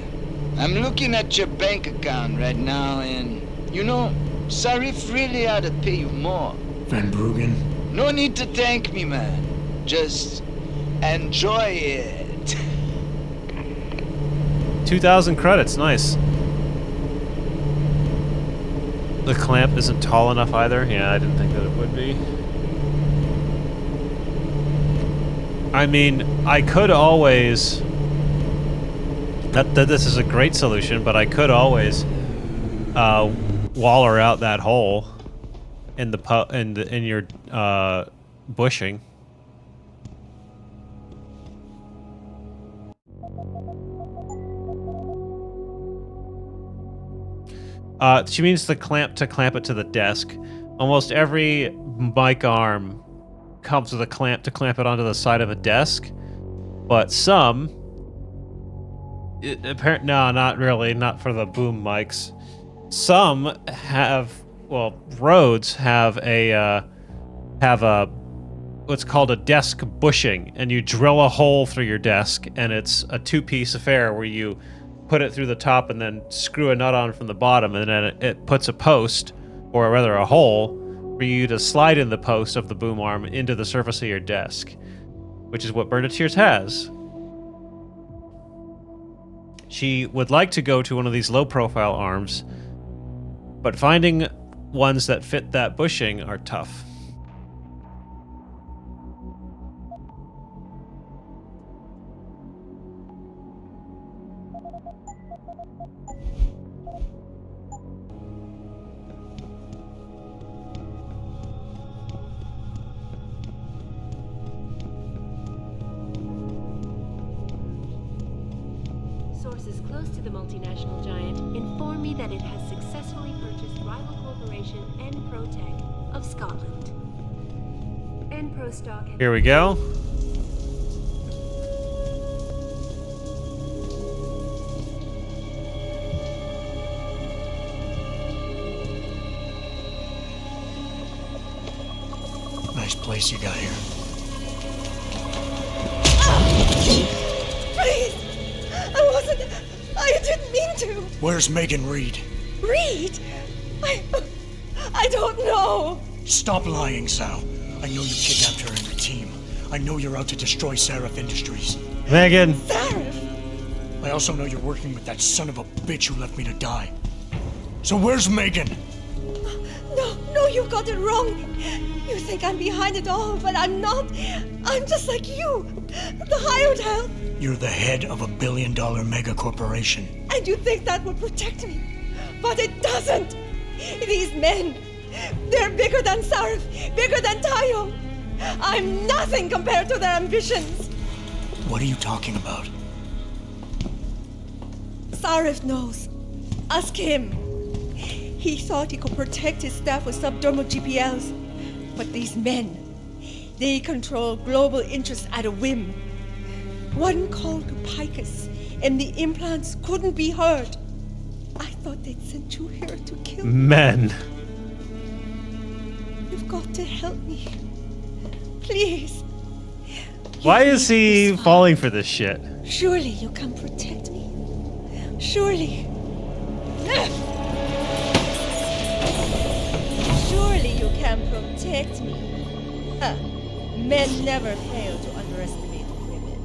I'm looking at your bank account right now, and you know, Sarif really ought to pay you more. Van Bruggen? No need to thank me, man. Just enjoy it. 2,000 credits, nice. The clamp isn't tall enough either. Yeah, I didn't think that it would be. I mean, I could always. That this is a great solution, but I could always waller out that hole in the in your bushing. She means the clamp to clamp it to the desk. Almost every mic arm comes with a clamp to clamp it onto the side of a desk, but some, no, not really, not for the boom mics. Some have, well, Rhodes have a what's called a desk bushing, and you drill a hole through your desk, and it's a two-piece affair where you put it through the top and then screw a nut on from the bottom, and then it puts a post, or rather a hole, for you to slide in the post of the boom arm into the surface of your desk, which is what Burn of Tears has. She would like to go to one of these low-profile arms, but finding ones that fit that bushing are tough. Sources close to the multinational giant inform me that it has successfully purchased rival corporation Enprotech of Scotland. Enpro stock. Here we go. Nice place you got here. Please! I didn't mean to! Where's Megan Reed? Reed? I don't know! Stop lying, Sal. I know you kidnapped her and her team. I know you're out to destroy Seraph Industries. Megan! Seraph? I also know you're working with that son of a bitch who left me to die. So where's Megan? No, you've got it wrong. You think I'm behind it all, but I'm not. I'm just like you. The hired help. You're the head of a billion-dollar mega corporation. And you think that would protect me. But it doesn't. These men, they're bigger than Seraph, bigger than Tayo. I'm nothing compared to their ambitions. What are you talking about? Seraph knows. Ask him. He thought he could protect his staff with subdermal GPLs. But these men, they control global interests at a whim. One call to Picus, and the implants couldn't be heard. I thought they'd sent you here to kill me. Men. You've got to help me. Please. Why is he falling for this shit? Surely you can protect me. Surely. Surely you can protect me. Huh. Men never fail to underestimate women.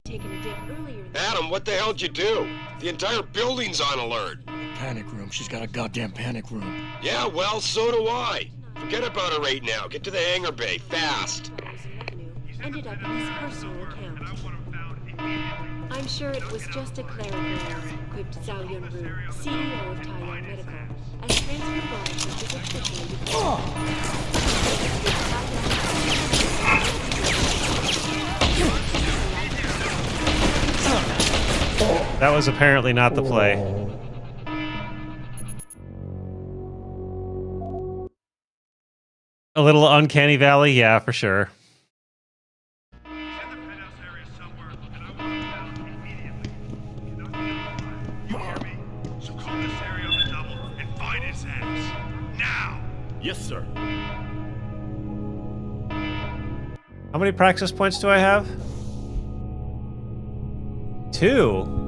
Taking a dip earlier. Adam, what the hell'd you do? The entire building's on alert. Panic room. She's got a goddamn panic room. Yeah, well, so do I. Forget about her right now. Get to the hangar bay, fast. Ended up in his personal account. I'm sure it was just a clerical error, quipped Zhao Yunru, CEO of Taiyang Medical, as transfer bonus is officially That was apparently not the play. A little uncanny valley, yeah, for sure. So call this area on the double and find his ass. Now! Yes, sir. How many praxis points do I have? 2.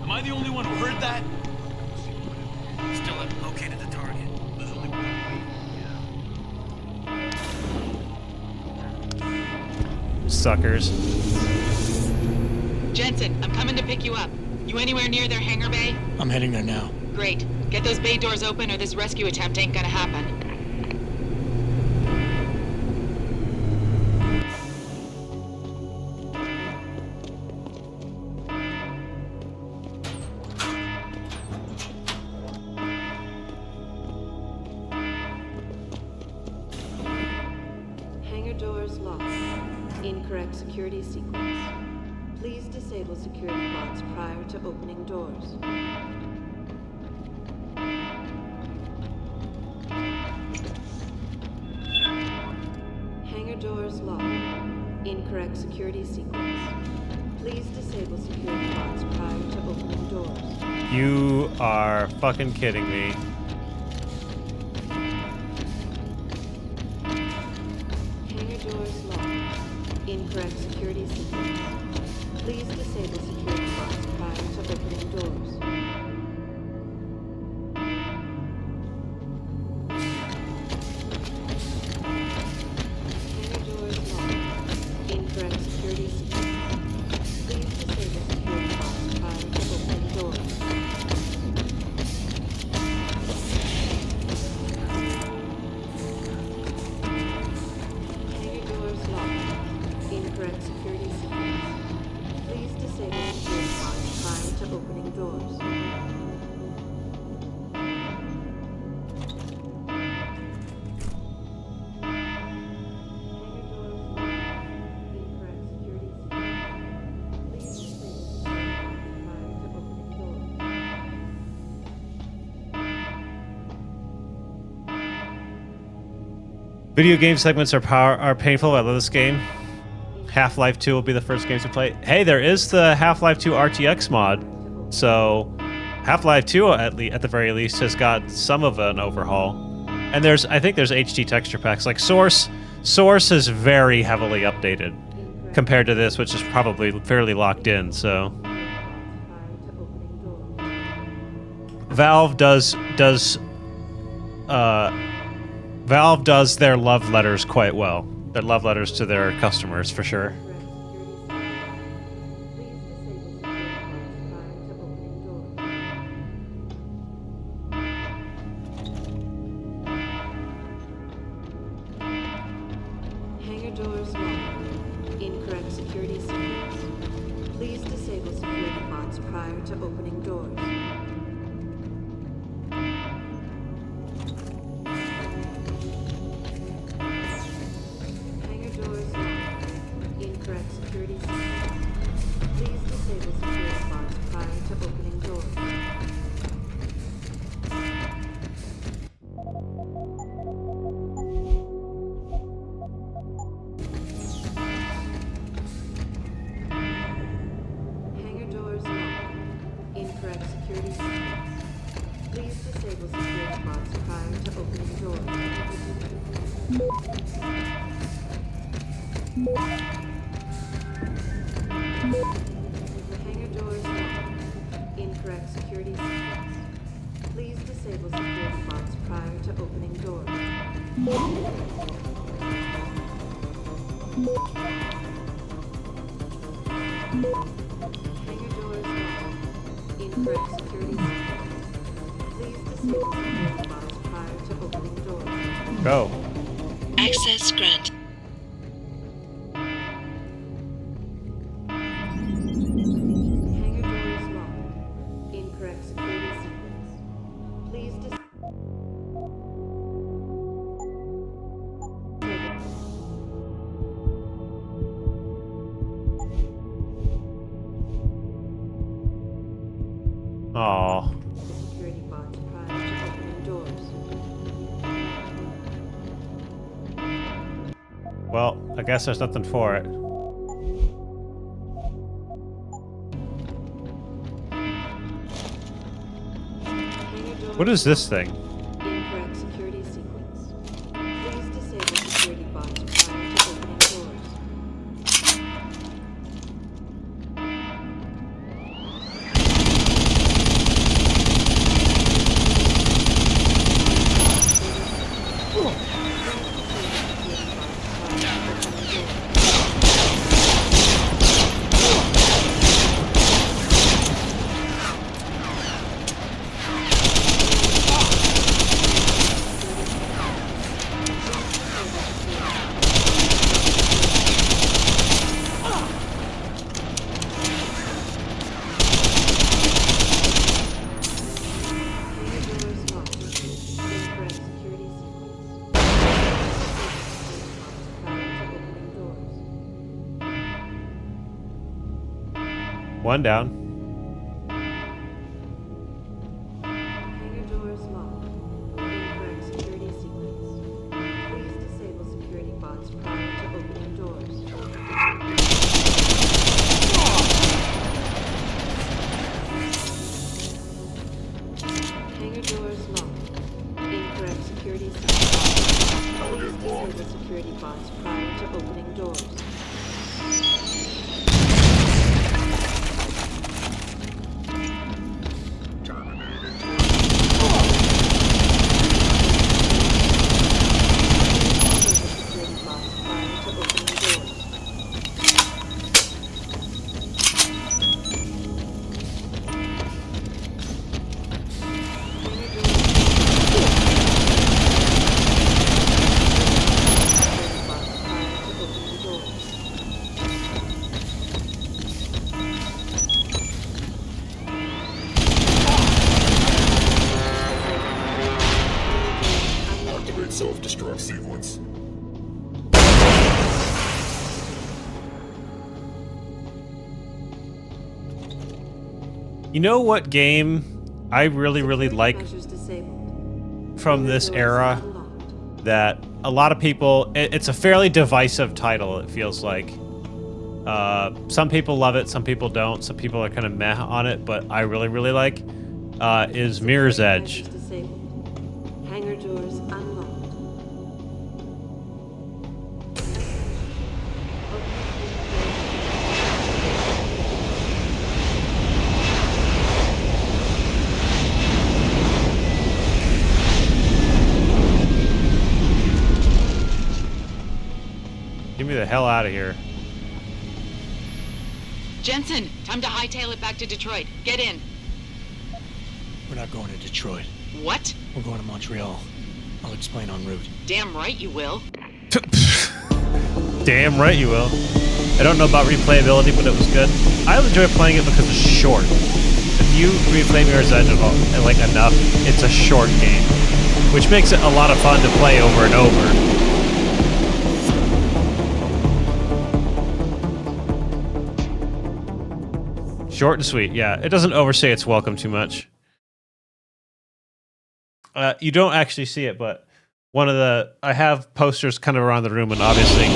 Am I the only one who heard that? Still haven't located the target. There's only one way. Suckers. Jensen, I'm coming to pick you up. You anywhere near their hangar bay? I'm heading there now. Great. Get those bay doors open or this rescue attempt ain't gonna happen. Hangar doors locked. Incorrect security sequence. Please disable security bots prior to opening doors. Hangar doors locked. Incorrect security sequence. Please disable security bots prior to opening doors. You are fucking kidding me. Hangar doors locked. Incorrect security sequence. Please disable security bots prior to opening doors. Hangar doors locked. Incorrect security sequence. Please disable security bots prior to opening doors. Hangar doors locked. Incorrect security sequence. Please disable security bots prior to opening doors. Video game segments are painful. I love this game. Half-Life 2 will be the first games to play. Hey, there is the Half-Life 2 RTX mod. So Half-Life 2 at the very least has got some of an overhaul. And I think there's HD texture packs. Like Source is very heavily updated compared to this, which is probably fairly locked in, so Valve does their love letters quite well. Their love letters to their customers, for sure. Hangar doors locked. Incorrect security sequence. Please disable security bots prior to opening doors. Hangar doors locked. Incorrect security sequence. Please disable security bots prior to opening doors. Hangar doors locked. Incorrect security sequence. Please disable security bots prior to opening doors. Hangar doors locked. Incorrect security sequence. Please disable security bots prior to opening doors. Hangar doors locked. Incorrect security sequence. Please disable security bots prior to opening doors. Go. Access granted. Hangar doors locked. Incorrect security sequence. Please Aww. security bots prior to opening doors. Well, I guess there's nothing for it. What is this thing? Incorrect security sequence. Please disable security bots prior to opening doors. One down. Hangar doors locked. Incorrect security sequence. Please disable security bots prior to You know what game I really like from this era that a lot of people... It's a fairly divisive title, it feels like. Some people love it, some people don't. Some people are kind of meh on it, but I really like is Mirror's Edge. Hangar doors unlocked. Get me the hell out of here. Jensen, time to hightail it back to Detroit. Get in. We're not going to Detroit. What? We're going to Montreal. I'll explain en route. Damn right you will. Damn right you will. I don't know about replayability, but it was good. I enjoy playing it because it's short. If you replay Mirror's Edge like enough, it's a short game, which makes it a lot of fun to play over and over. Short and sweet, yeah. It doesn't overstay its welcome too much. You don't actually see it, but I have posters kind of around the room, and obviously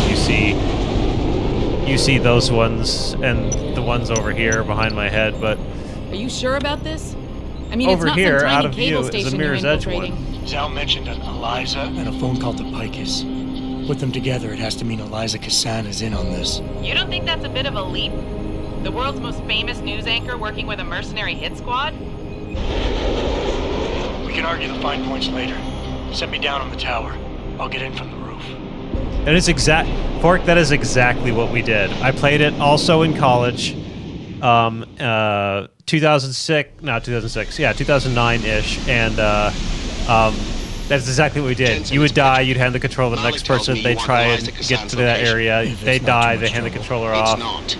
you see those ones and the ones over here behind my head, but Are you sure about this? I mean, over it's not here, some out tiny of cable view, is a station you're Mirror's Edge infiltrating. one. Zal mentioned an Eliza and a phone call to Picus. Put them together, it has to mean Eliza Kassan is in on this. You don't think that's a bit of a leap? The world's most famous news anchor working with a mercenary hit squad? We can argue the fine points later. Set me down on the tower. I'll get in from the roof. That is Fork, that is exactly what we did. I played it also in college. 2009-ish, and that's exactly what we did. You would die, you'd hand the controller to the next person, they try and get to that area, they die, they hand the controller off. It's not.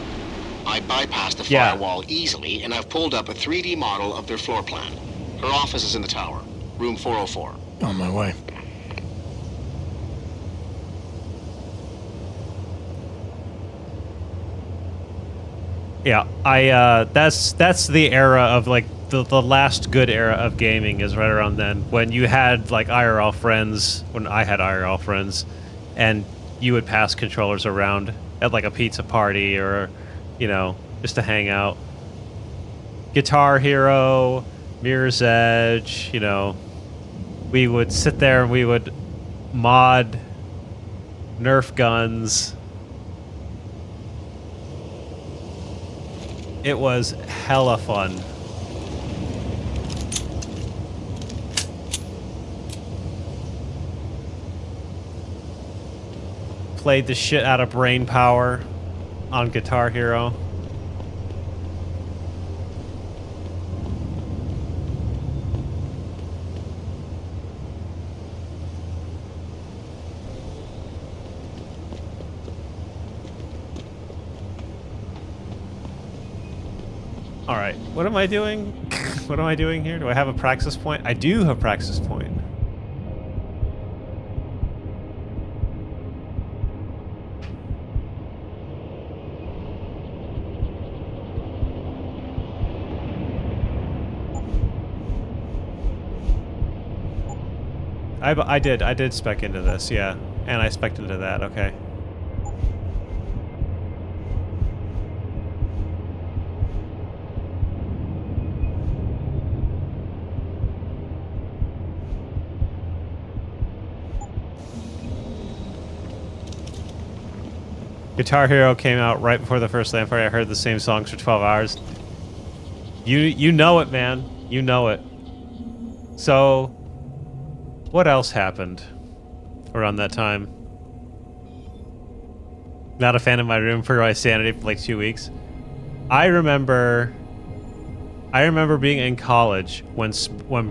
I bypassed the firewall easily, and I've pulled up a 3D model of their floor plan. Her office is in the tower, room 404. On my way. Yeah, that's the era of like the last good era of gaming is right around then, when you had like IRL friends, when I had IRL friends, and you would pass controllers around at like a pizza party or, you know, just to hang out. Guitar Hero, Mirror's Edge, you know, we would sit there and we would mod Nerf guns. It was hella fun. Played the shit out of Brain Power on Guitar Hero. All right, what am I doing? What am I doing here? Do I have a praxis point? I do have a praxis point. I did spec into this, yeah. And I spec'd into that, okay. Guitar Hero came out right before the first LAN party. I heard the same songs for 12 hours. You know it, man. You know it. So, what else happened around that time? Not a fan of my room for my sanity for like 2 weeks. I remember being in college when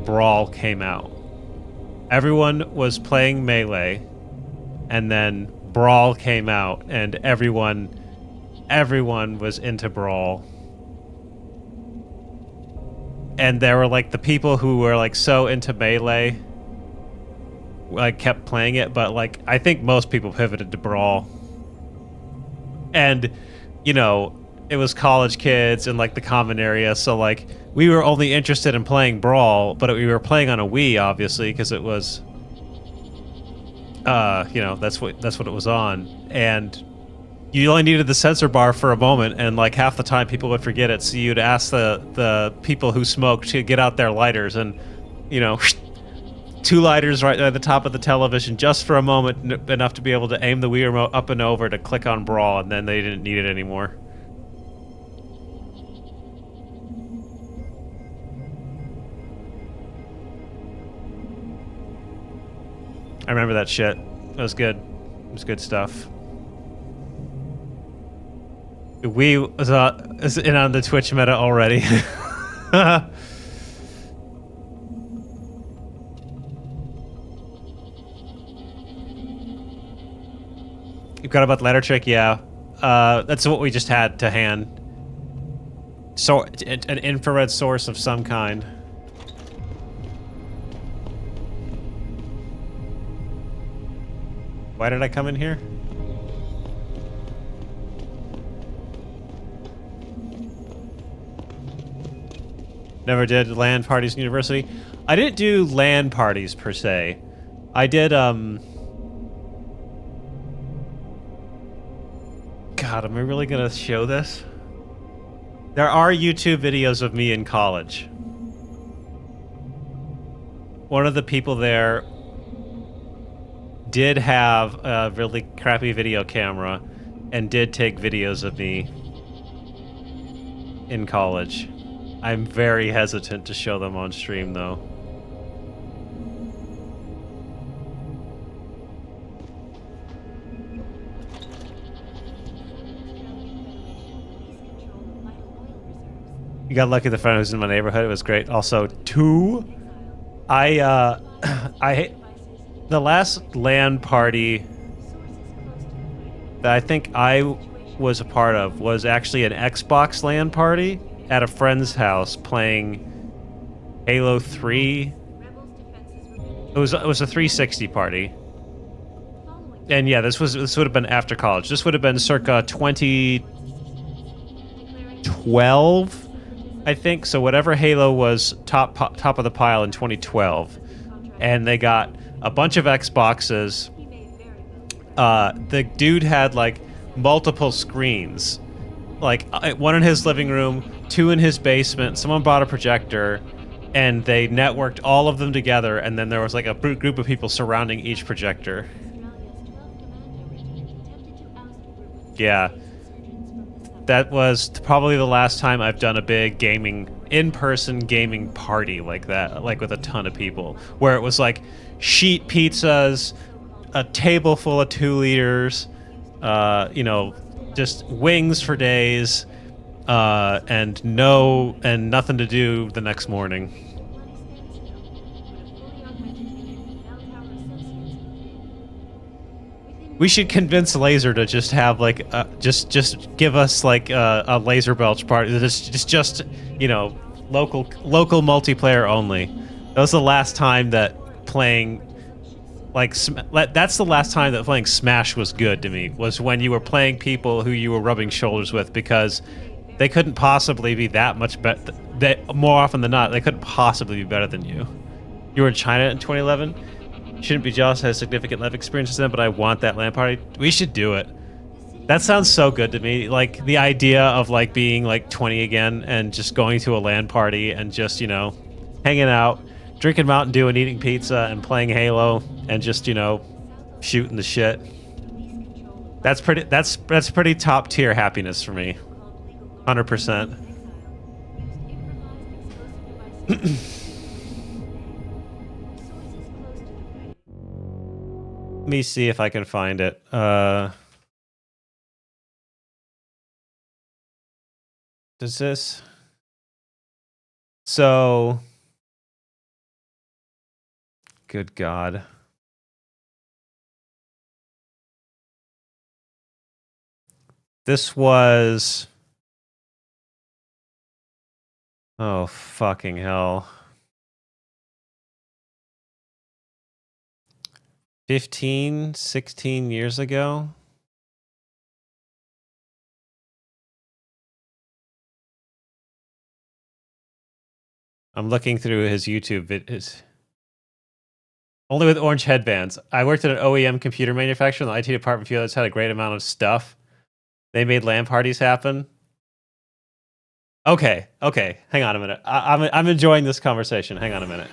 Brawl came out. Everyone was playing Melee, and then Brawl came out, and everyone was into Brawl. And there were like the people who were like so into Melee, like kept playing it, but like I think most people pivoted to Brawl. And you know, it was college kids in like the common area, so like we were only interested in playing Brawl, but we were playing on a Wii, obviously, because it was, you know, that's what it was on, and you only needed the sensor bar for a moment, and like half the time people would forget it, so you'd ask the people who smoked to get out their lighters, and you know, 2 lighters right at the top of the television just for a moment, enough to be able to aim the Wii remote up and over to click on Brawl, and then they didn't need it anymore. I remember that shit. It was good. It was good stuff. We is in on the Twitch meta already. You got about the ladder trick? Yeah. That's what we just had to hand. So, an infrared source of some kind. Why did I come in here? Never did LAN parties in university. I didn't do LAN parties per se. I did, God, am I really gonna show this? There are YouTube videos of me in college. One of the people there did have a really crappy video camera and did take videos of me in college. I'm very hesitant to show them on stream, though. You got lucky the friend who was in my neighborhood. It was great. Also, the last LAN party that I think I was a part of was actually an Xbox LAN party at a friend's house playing Halo 3. It was a 360 party. And yeah, this would have been after college. This would have been circa 2012, I think. So whatever Halo was top of the pile in 2012. And they got a bunch of Xboxes. The dude had like multiple screens. Like one in his living room, 2 in his basement. Someone bought a projector and they networked all of them together, and then there was like a group of people surrounding each projector. Yeah. That was probably the last time I've done a big in-person gaming party like that, like with a ton of people, where it was like sheet pizzas, a table full of 2 liters, you know, just wings for days, and nothing to do the next morning. We should convince Laser to just have like just give us like a laser belch party. Just you know, local multiplayer only. That was the last time that playing that's the last time that playing Smash was good to me, was when you were playing people who you were rubbing shoulders with, because they couldn't possibly be that much better. More often than not, they couldn't possibly be better than you. You were in China in 2011. Shouldn't be jealous, has significant life experiences then, but I want that LAN party. We should do it. That sounds so good to me. Like the idea of like being like 20 again and just going to a LAN party and just, you know, hanging out, drinking Mountain Dew and eating pizza and playing Halo and just, you know, shooting the shit. That's pretty top tier happiness for me. 100%. Let me see if I can find it. Does this? So, good God. This was... Oh, fucking hell. 15, 16 years ago? I'm looking through his YouTube videos. Only with orange headbands. I worked at an OEM computer manufacturer in the IT department. A few others had a great amount of stuff. They made LAN parties happen. Okay. Hang on a minute. I'm enjoying this conversation. Hang on a minute.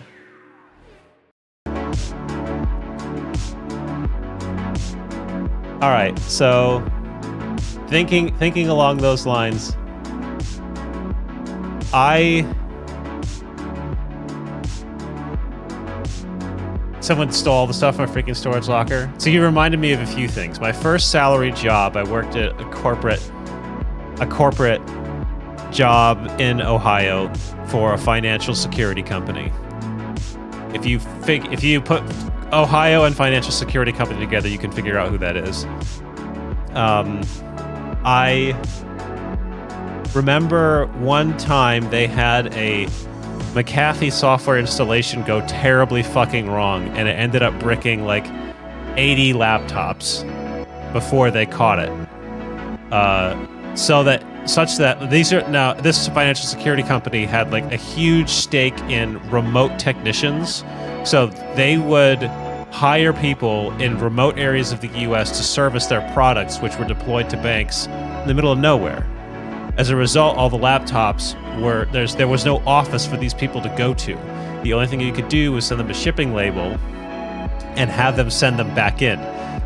All right. So, thinking along those lines, someone stole all the stuff in my freaking storage locker. So you reminded me of a few things. My first salary job, I worked at a corporate job in Ohio for a financial security company. If you put Ohio and financial security company together, you can figure out who that is. I remember one time they had a McAfee software installation go terribly fucking wrong, and it ended up bricking like 80 laptops before they caught it. This financial security company had like a huge stake in remote technicians, so they would hire people in remote areas of the US to service their products, which were deployed to banks in the middle of nowhere. As a result, all the laptops there was no office for these people to go to. The only thing you could do was send them a shipping label and have them send them back in.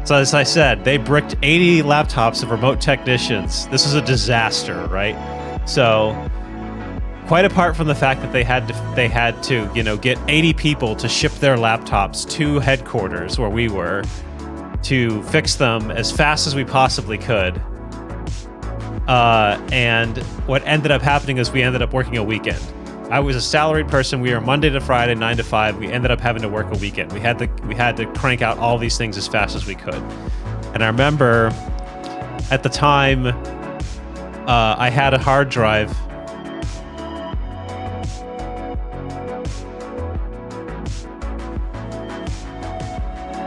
So as I said, they bricked 80 laptops of remote technicians. This was a disaster, right? So quite apart from the fact that they had to get 80 people to ship their laptops to headquarters where we were to fix them as fast as we possibly could. And what ended up happening is we ended up working a weekend. I was a salaried person. We were Monday to Friday, 9 to 5. We ended up having to work a weekend. We had to crank out all these things as fast as we could. And I remember at the time, I had a hard drive.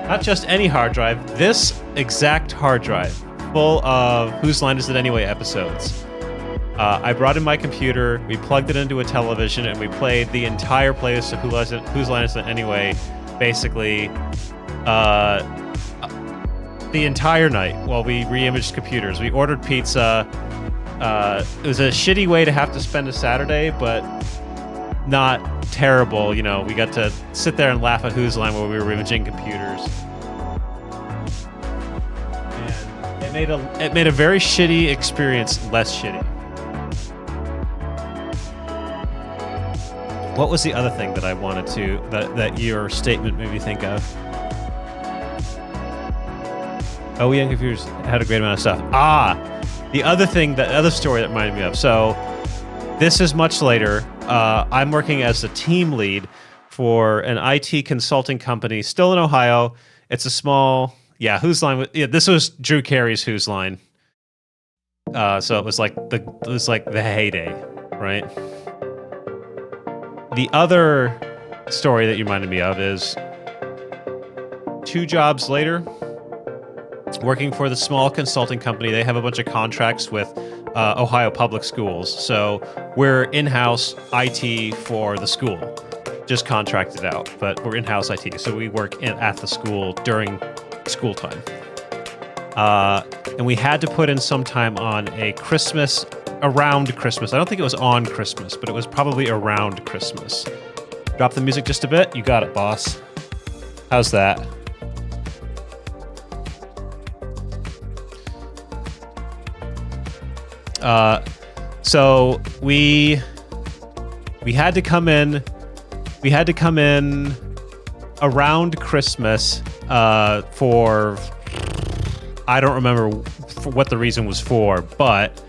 Not just any hard drive, this exact hard drive, full of Whose Line Is It Anyway episodes. I brought in my computer, we plugged it into a television, and we played the entire playlist of Whose Line Is It Anyway, basically, the entire night while we re-imaged computers. We ordered pizza. It was a shitty way to have to spend a Saturday, but not terrible. We got to sit there and laugh at Whose Line while we were imaging computers. And it made a very shitty experience less shitty. What was the other thing that I wanted to that your statement made me think of? OEM computers had a great amount of stuff. The other story that reminded me of. So this is much later. I'm working as the team lead for an IT consulting company, still in Ohio. It's a small, Whose Line? This was Drew Carey's Whose Line. So it was like the heyday, right? The other story that you reminded me of is 2 jobs later, working for the small consulting company. They have a bunch of contracts with Ohio public schools. So we're in-house IT for the school, just contracted out, but we're in-house IT. So we work at the school during school time. And we had to put in some time on around Christmas. I don't think it was on Christmas, but it was probably around Christmas. Drop the music just a bit. You got it, boss. How's that? So we had to come in. We had to come in around Christmas for, I don't remember what the reason was for, but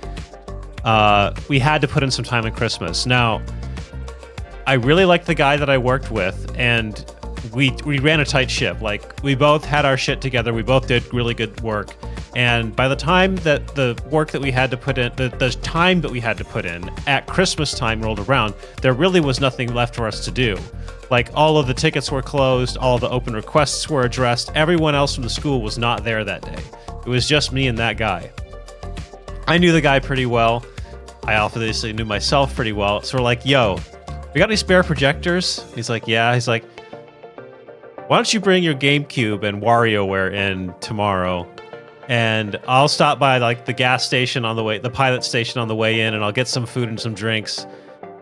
we had to put in some time in Christmas. Now, I really liked the guy that I worked with, and we ran a tight ship. Like, we both had our shit together. We both did really good work. And by the time that the work that we had to put in, the time that we had to put in at Christmas time rolled around, there really was nothing left for us to do. Like, all of the tickets were closed, all of the open requests were addressed. Everyone else from the school was not there that day. It was just me and that guy. I knew the guy pretty well. I obviously knew myself pretty well. So we're like, yo, we got any spare projectors? He's like, yeah. He's like, why don't you bring your GameCube and WarioWare in tomorrow? And I'll stop by like the gas station on the way, the pilot station on the way in, and I'll get some food and some drinks.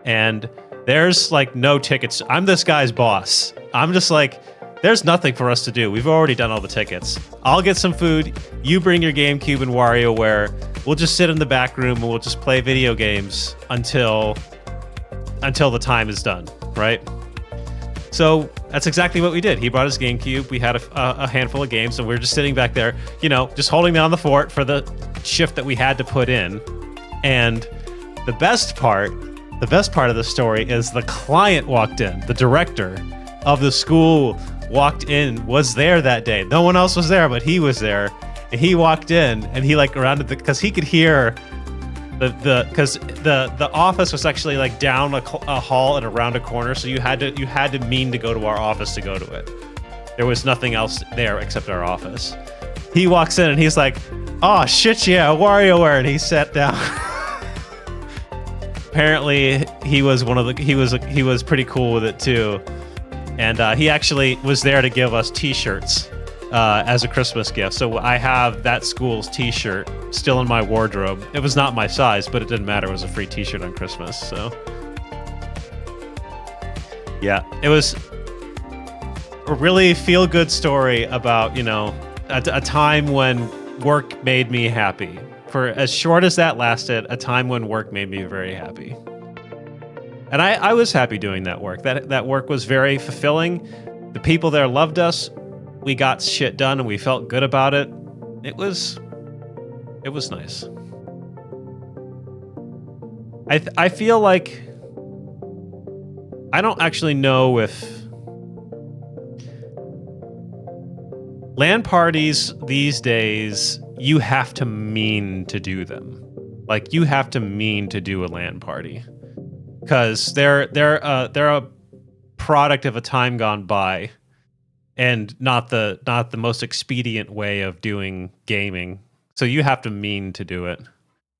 And there's like no tickets. I'm this guy's boss. I'm just like, there's nothing for us to do. We've already done all the tickets. I'll get some food. You bring your GameCube and WarioWare. We'll just sit in the back room and we'll just play video games until the time is done, right? So that's exactly what we did. He brought his GameCube. We had a handful of games, and we were just sitting back there, you know, just holding down the fort for the shift that we had to put in. And the best part of the story is the client walked in. The director of the school walked in, was there that day. No one else was there, but he was there. And he walked in, and he like rounded because he could hear because the office was actually like down a hall and around a corner, so you had to mean to go to our office to go to it. There was nothing else there except our office. He walks in and he's like, "Oh shit, yeah, WarioWare," and he sat down. Apparently, he was he was pretty cool with it too, and he actually was there to give us T-shirts as a Christmas gift. So I have that school's T-shirt still in my wardrobe. It was not my size, but it didn't matter. It was a free T-shirt on Christmas. So yeah, it was a really feel-good story about, you know, a time when work made me happy. For as short as that lasted, a time when work made me very happy. And I was happy doing that work. That work was very fulfilling. The people there loved us. We got shit done and we felt good about it. It was nice. I feel like I don't actually know if LAN parties these days, you have to mean to do them. Like, you have to mean to do a LAN party. Because they're a product of a time gone by, and not the most expedient way of doing gaming. So you have to mean to do it,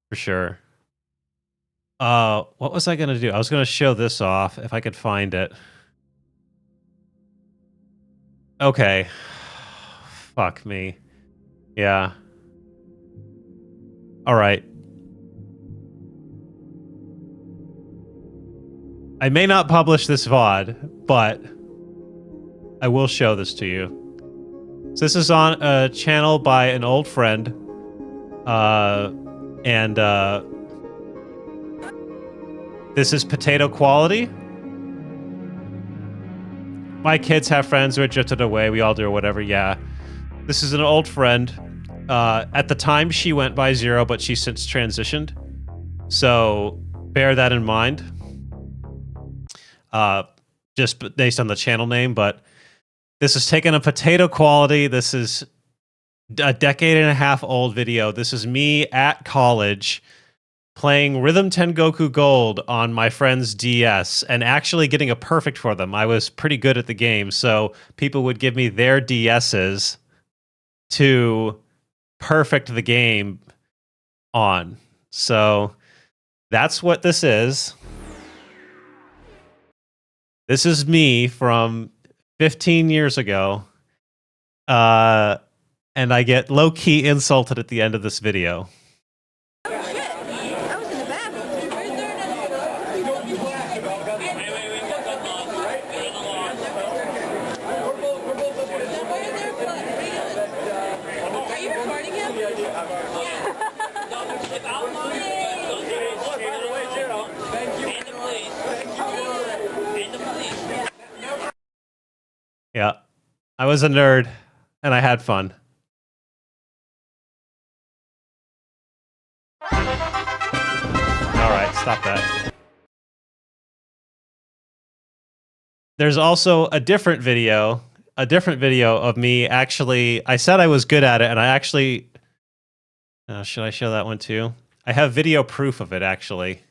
for sure. What was I gonna do? I was gonna show this off if I could find it. Okay. Fuck me. Yeah. All right. I may not publish this VOD, but I will show this to you. So this is on a channel by an old friend. This is Potato Quality. My kids have friends who are drifted away. We all do or whatever. Yeah. This is an old friend. At the time, she went by Zero, but she's since transitioned. So bear that in mind. Just based on the channel name, but this is taken a Potato Quality. This is a decade and a half old video. This is me at college playing Rhythm Tengoku Gold on my friend's DS and actually getting a perfect for them. I was pretty good at the game, so people would give me their DSs to perfect the game on. So that's what this is. This is me from 15 years ago. And I get low-key insulted at the end of this video. Yeah, I was a nerd, and I had fun. All right, stop that. There's also a different video of me actually. I said I was good at it, and I actually. Should I show that one too? I have video proof of it, actually.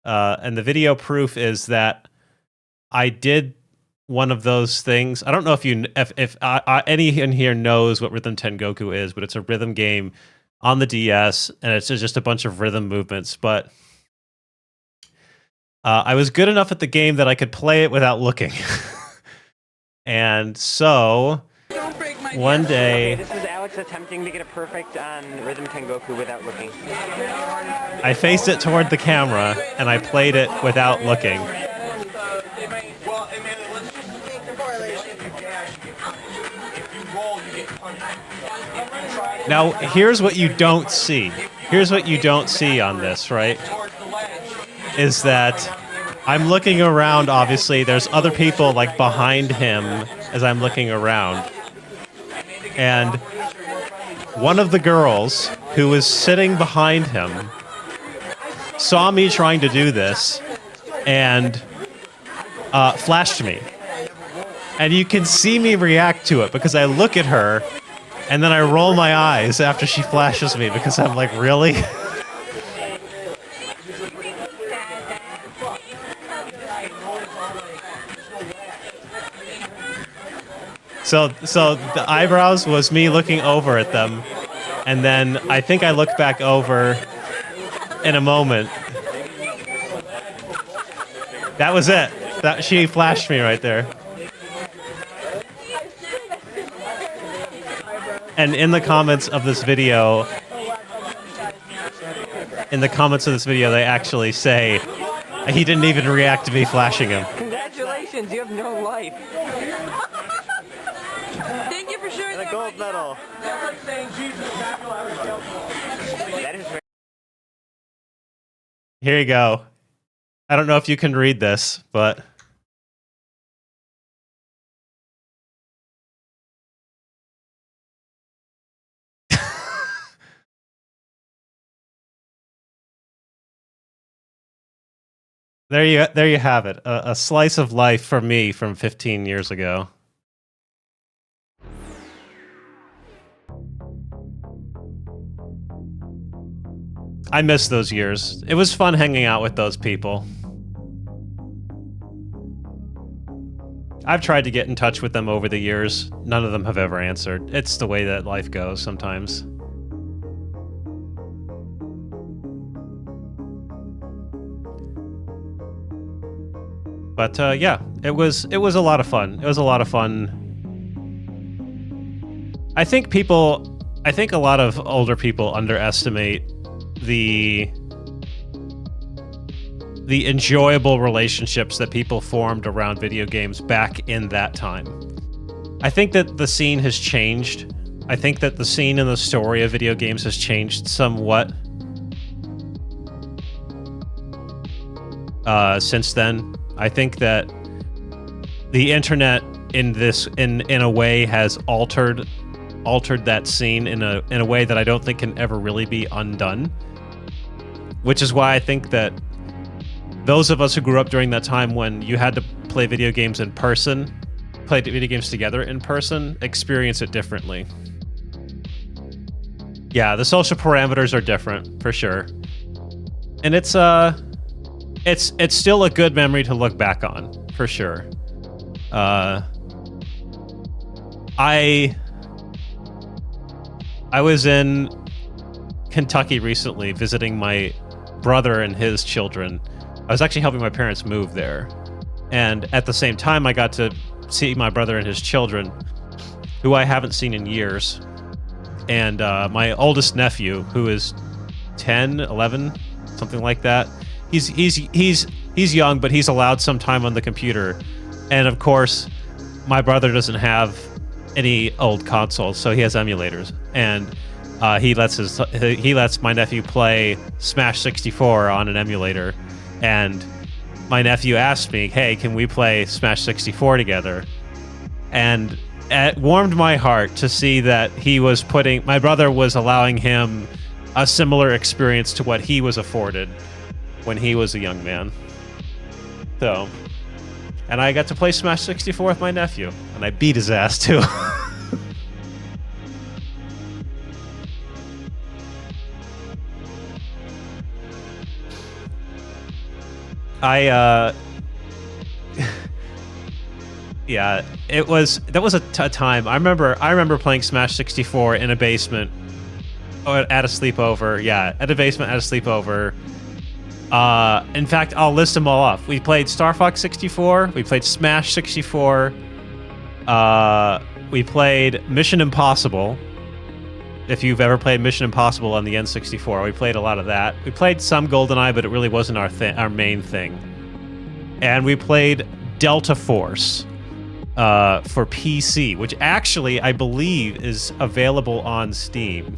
And the video proof is that I did one of those things. I don't know if any in here knows what Rhythm Tengoku is, but it's a rhythm game on the DS, and it's just a bunch of rhythm movements. But I was good enough at the game that I could play it without looking. And so, one day, This is Alex attempting to get it perfect on Rhythm Tengoku without looking. I faced it toward the camera, and I played it without looking. Now, here's what you don't see. Here's what you don't see on this, right? Is that I'm looking around, obviously. There's other people, like, behind him as I'm looking around. And one of the girls who was sitting behind him saw me trying to do this and flashed me. And you can see me react to it because I look at her and then I roll my eyes after she flashes me because I'm like, really? So the eyebrows was me looking over at them, and then I think I looked back over in a moment. That was it. That she flashed me right there. And in the comments of this video, they actually say he didn't even react to me flashing him. Congratulations, you have no life. Thank you for sharing the gold medal. That is very Here you go. I don't know if you can read this, but there you have it. A slice of life for me from 15 years ago. I miss those years. It was fun hanging out with those people. I've tried to get in touch with them over the years. None of them have ever answered. It's the way that life goes sometimes. But yeah, it was a lot of fun. It was a lot of fun. I think a lot of older people underestimate the enjoyable relationships that people formed around video games back in that time. I think that the scene has changed. I think that the scene and the story of video games has changed somewhat since then. I think that the internet in a way has altered that scene in a way that I don't think can ever really be undone. Which is why I think that those of us who grew up during that time when you had to play video games in person, play video games together in person, experience it differently. Yeah, the social parameters are different, for sure. And it's still a good memory to look back on, for sure. I was in Kentucky recently visiting my brother and his children. I was actually helping my parents move there. And at the same time, I got to see my brother and his children, who I haven't seen in years. And my oldest nephew, who is 10, 11, something like that. He's young, but he's allowed some time on the computer. And of course, my brother doesn't have any old consoles, so he has emulators. And he lets my nephew play Smash 64 on an emulator. And my nephew asked me, "Hey, can we play Smash 64 together?" And it warmed my heart to see that my brother was allowing him a similar experience to what he was afforded when he was a young man. So, and I got to play Smash 64 with my nephew, and I beat his ass too. Yeah, that was a time. I remember playing Smash 64 in a basement, or at a sleepover. Yeah, at a basement at a sleepover, In fact, I'll list them all off. We played Star Fox 64. We played Smash 64. We played Mission Impossible. If you've ever played Mission Impossible on the N64, we played a lot of that. We played some GoldenEye, but it really wasn't our main thing. And we played Delta Force for PC, which actually I believe is available on Steam.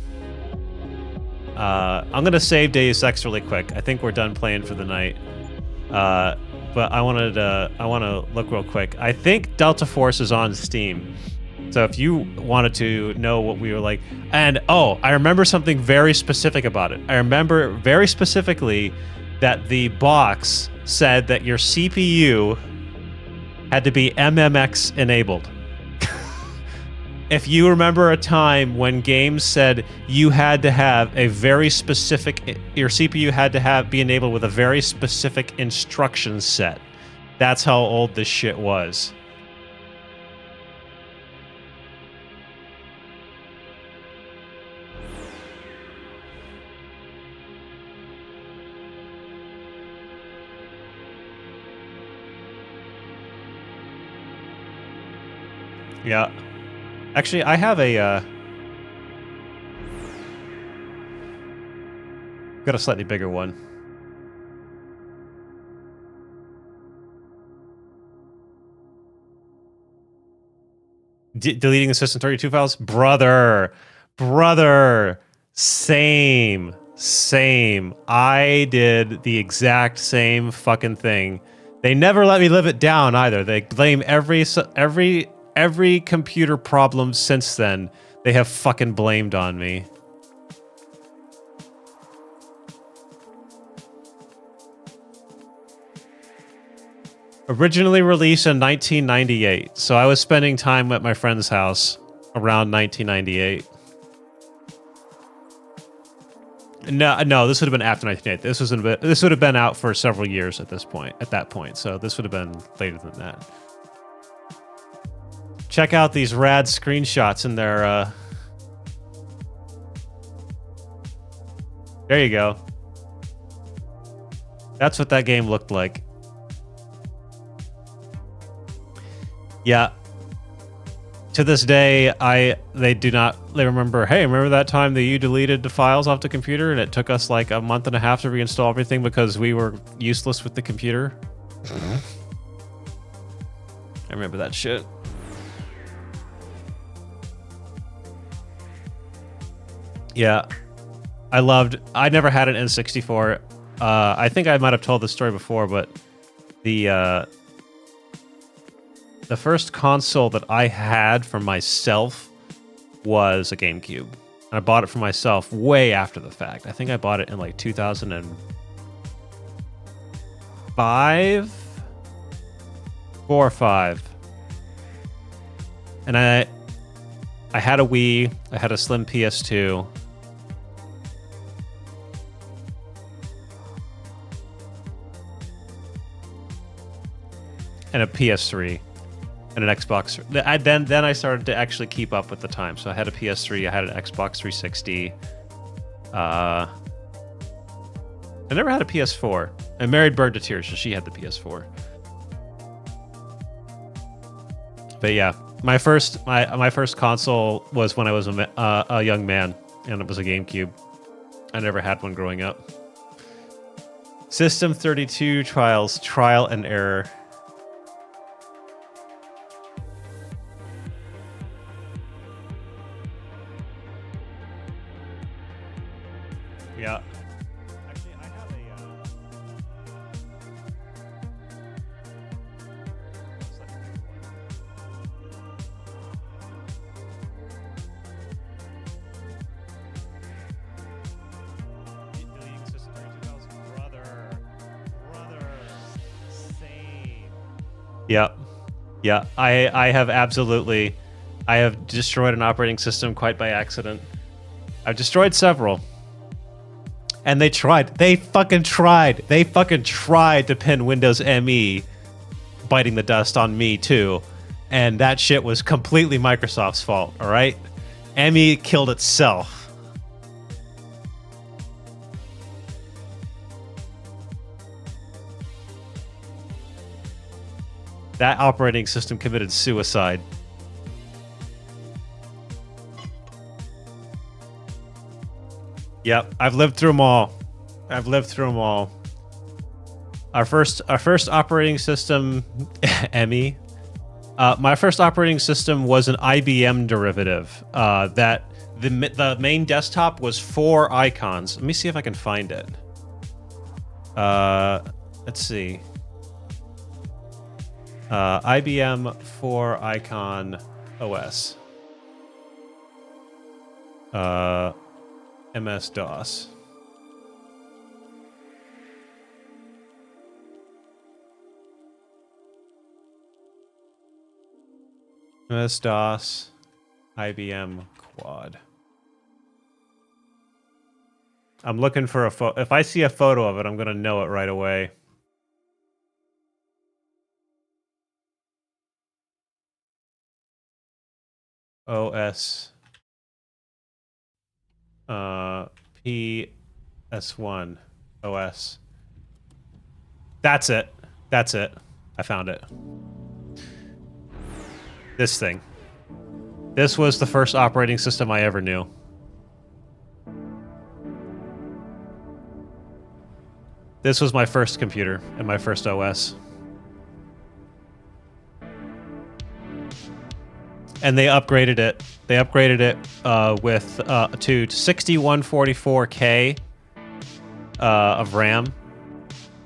I'm gonna save Deus Ex really quick. I think we're done playing for the night. But I want to look real quick. I think Delta Force is on Steam. So if you wanted to know what we were like, and oh, I remember something very specific about it. I remember very specifically that the box said that your CPU had to be MMX enabled. If you remember a time when games said you had to have a very specific, your CPU had to be enabled with a very specific instruction set. That's how old this shit was. Yeah. Actually, I have a got a slightly bigger one. Deleting the System32 files? Brother. Same. I did the exact same fucking thing. They never let me live it down either. They blame every computer problem since then. They have fucking blamed on me. Originally released in 1998, so I was spending time at my friend's house around 1998. No, this would have been after 1998. This would have been out for several years at that point. So this would have been later than that. Check out these rad screenshots in their there you go. That's what that game looked like. Yeah. To this day, they remember, hey, remember that time that you deleted the files off the computer and it took us like a month and a half to reinstall everything because we were useless with the computer? I remember that shit. Yeah. I never had an N64. I think I might have told this story before, but the first console that I had for myself was a GameCube. And I bought it for myself way after the fact. I think I bought it in like 2005? 4 or 5. And I had a Wii, I had a slim PS2. And a PS3. And an Xbox. Then I started to actually keep up with the time. So I had a PS3, I had an Xbox 360. I never had a PS4. I married Bird to Tears, so she had the PS4. But yeah, my first console was when I was a young man, and it was a GameCube. I never had one growing up. System32 trials, trial and error. Yeah. Actually, I have Yeah. I have absolutely. I have destroyed an operating system quite by accident. I've destroyed several. And they fucking tried to pin Windows ME, biting the dust on me too. And that shit was completely Microsoft's fault, all right? ME killed itself. That operating system committed suicide. Yep, I've lived through them all. I've lived through them all. Our first operating system, Emmy. My first operating system was an IBM derivative. That the main desktop was 4 icons. Let me see if I can find it. Let's see. IBM 4 icon OS. MS-DOS. MS-DOS, IBM Quad. I'm looking for a photo. If I see a photo of it, I'm going to know it right away. OS. PS1 OS. That's it. That's it. I found it. This thing. This was the first operating system I ever knew. This was my first computer and my first OS. And they upgraded it. They upgraded it with to 6144K of RAM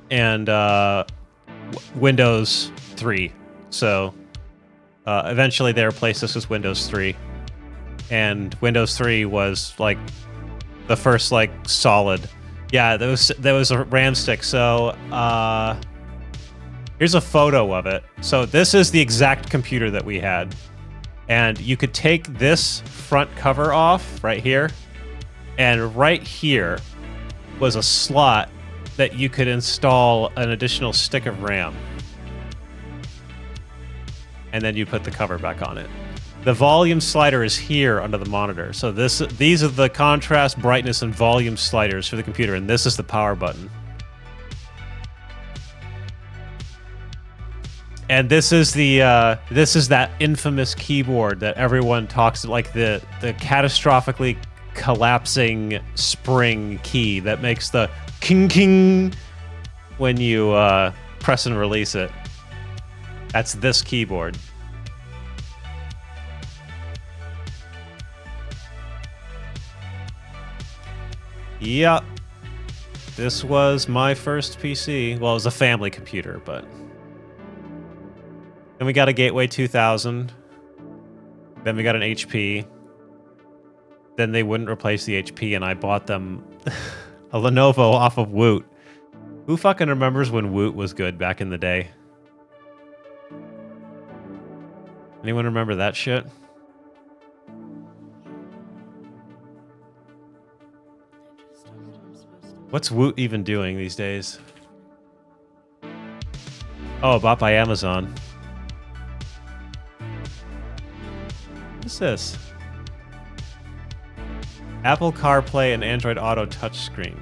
and Windows 3. So eventually they replaced this with Windows 3. And Windows 3 was like the first like solid. Yeah, there was a RAM stick. So here's a photo of it. So this is the exact computer that we had. And you could take this front cover off right here, and right here was a slot that you could install an additional stick of RAM. And then you put the cover back on it. The volume slider is here under the monitor. So these are the contrast, brightness, and volume sliders for the computer, and this is the power button. And this is that infamous keyboard that everyone talks like the catastrophically collapsing spring key that makes the king king when you press and release it. That's this keyboard. Yep. This was my first PC. Well, it was a family computer, but... Then we got a Gateway 2000. Then we got an HP. Then they wouldn't replace the HP, and I bought them a Lenovo off of Woot. Who fucking remembers when Woot was good back in the day? Anyone remember that shit? What's Woot even doing these days? Oh, bought by Amazon. What's this? Apple CarPlay and Android Auto touchscreen.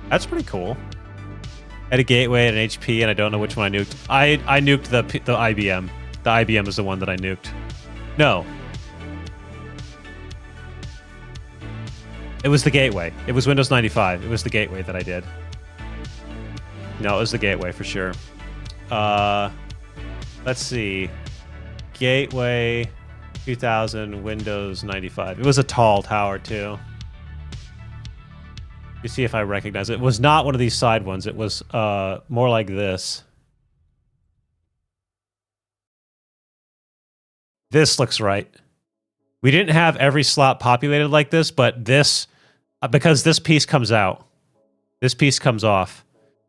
That's pretty cool. I had a Gateway and an HP, and I don't know which one I nuked. I nuked the IBM. The IBM is the one that I nuked. No. It was the Gateway. It was Windows 95. It was the Gateway that I did. No, it was the Gateway for sure. Let's see. Gateway 2000, Windows 95. It was a tall tower, too. You see if I recognize it. It was not one of these side ones. It was more like this. This looks right. We didn't have every slot populated like this, but this, because this piece comes out. This piece comes off.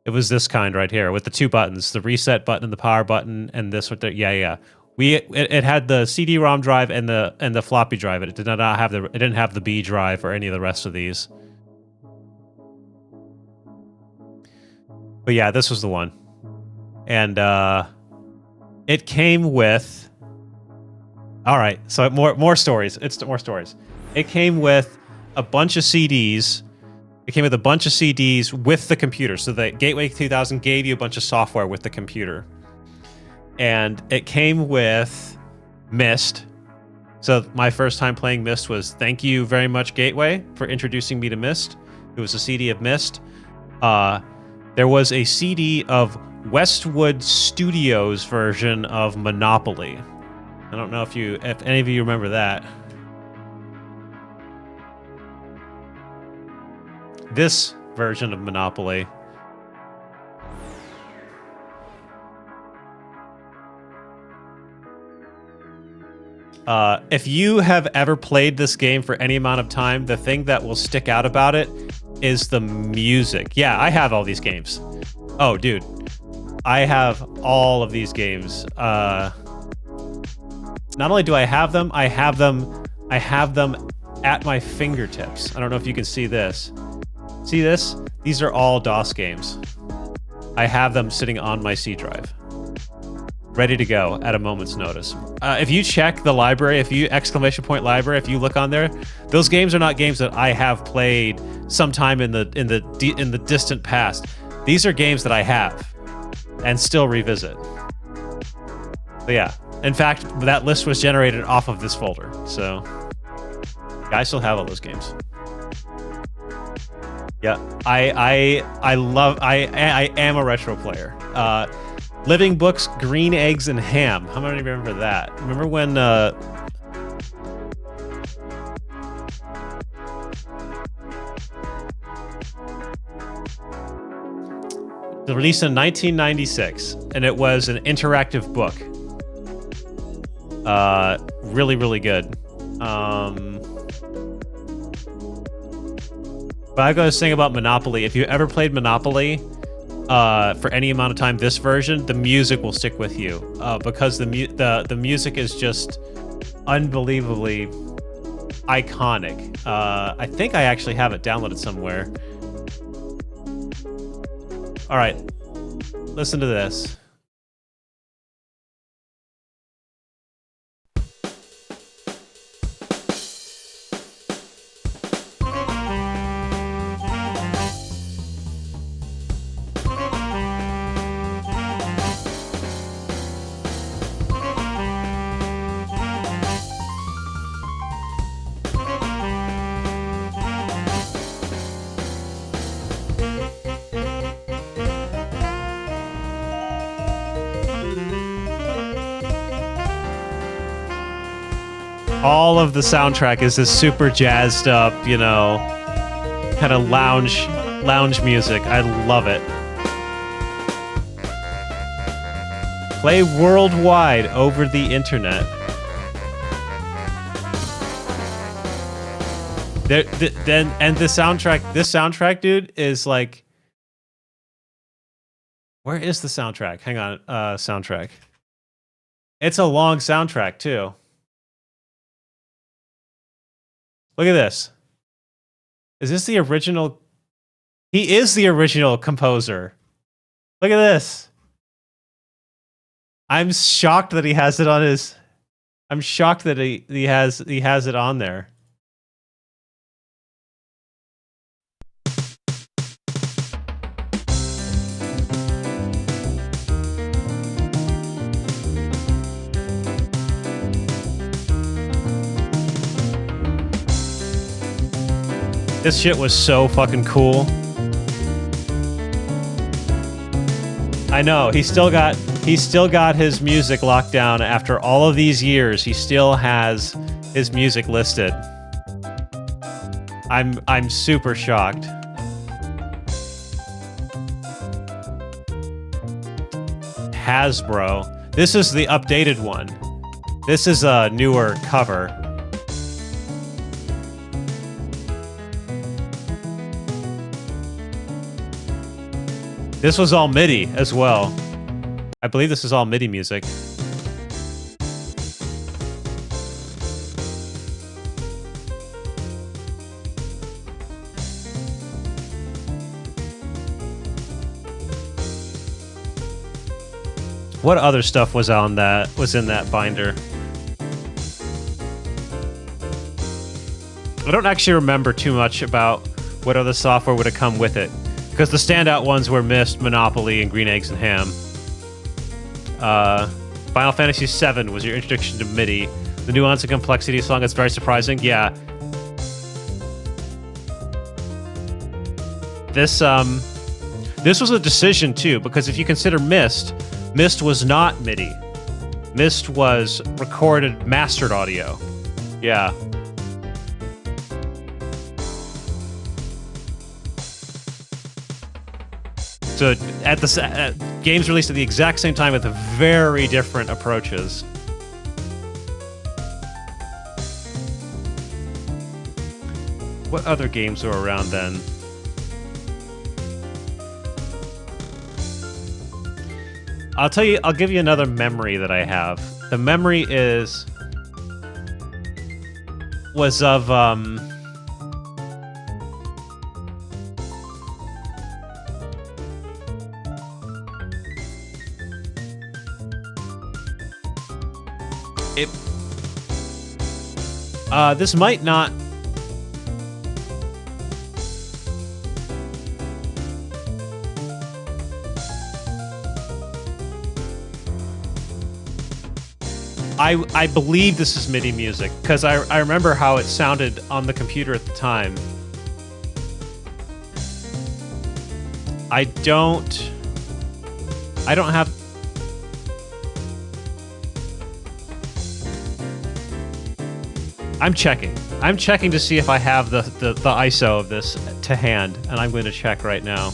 It was this kind right here with the 2 buttons, the reset button and the power button, and this right there. Yeah. It had the CD-ROM drive and the floppy drive. It did not have it didn't have the B drive or any of the rest of these. But yeah, this was the one. And it came with... All right, so more stories. It's more stories. It came with a bunch of CDs. It came with a bunch of CDs with the computer. So the Gateway 2000 gave you a bunch of software with the computer. and it came with Myst. So my first time playing Myst was thank you very much, Gateway, for introducing me to Myst. It was a CD of Myst. There was a CD of Westwood Studios version of Monopoly. I don't know if any of you remember that. This version of Monopoly. If you have ever played this game for any amount of time, the thing that will stick out about it is the music. Yeah, I have all these games. Oh, dude. I have all of these games. Not only do I have them at my fingertips. I don't know if you can see this. See this? These are all DOS games. I have them sitting on my C drive. Ready to go at a moment's notice. If you check the library, if you !library, if you look on there, those games are not games that I have played sometime in the distant past. These are games that I have and still revisit. So yeah, in fact, that list was generated off of this folder. So I still have all those games. Yeah, I am a retro player. Living Books, Green Eggs, and Ham. How many remember that? Remember when released in 1996, and it was an interactive book. Really, really good. But I gotta say about Monopoly. If you ever played Monopoly, for any amount of time, this version, the music will stick with you because the music is just unbelievably iconic. I think I actually have it downloaded somewhere. All right, listen to this. All of the soundtrack is this super jazzed up, you know, kind of lounge music. I love it. Play worldwide over the internet. The soundtrack. This soundtrack, dude, is like. Where is the soundtrack? Hang on, soundtrack. It's a long soundtrack too. Look at this. Is this the original? He is the original composer. Look at this. I'm shocked that he has it on his. I'm shocked that he has it on there. This shit was so fucking cool. I know, he still got his music locked down after all of these years. He still has his music listed. I'm super shocked. Hasbro. This is the updated one. This is a newer cover. This was all MIDI as well. I believe this is all MIDI music. What other stuff was in that binder? I don't actually remember too much about what other software would have come with it. Because the standout ones were Myst, Monopoly, and Green Eggs and Ham. Final Fantasy VII was your introduction to MIDI. The nuance and complexity of the song is very surprising. Yeah. This was a decision too, because if you consider Myst was not MIDI. Myst was recorded, mastered audio. Yeah. So at the games released at the exact same time with very different approaches. What other games were around then? I'll give you another memory that I have. The memory was of this might not. I believe this is MIDI music because I remember how it sounded on the computer at the time. I don't have. I'm checking to see if I have the ISO of this to hand, and I'm going to check right now.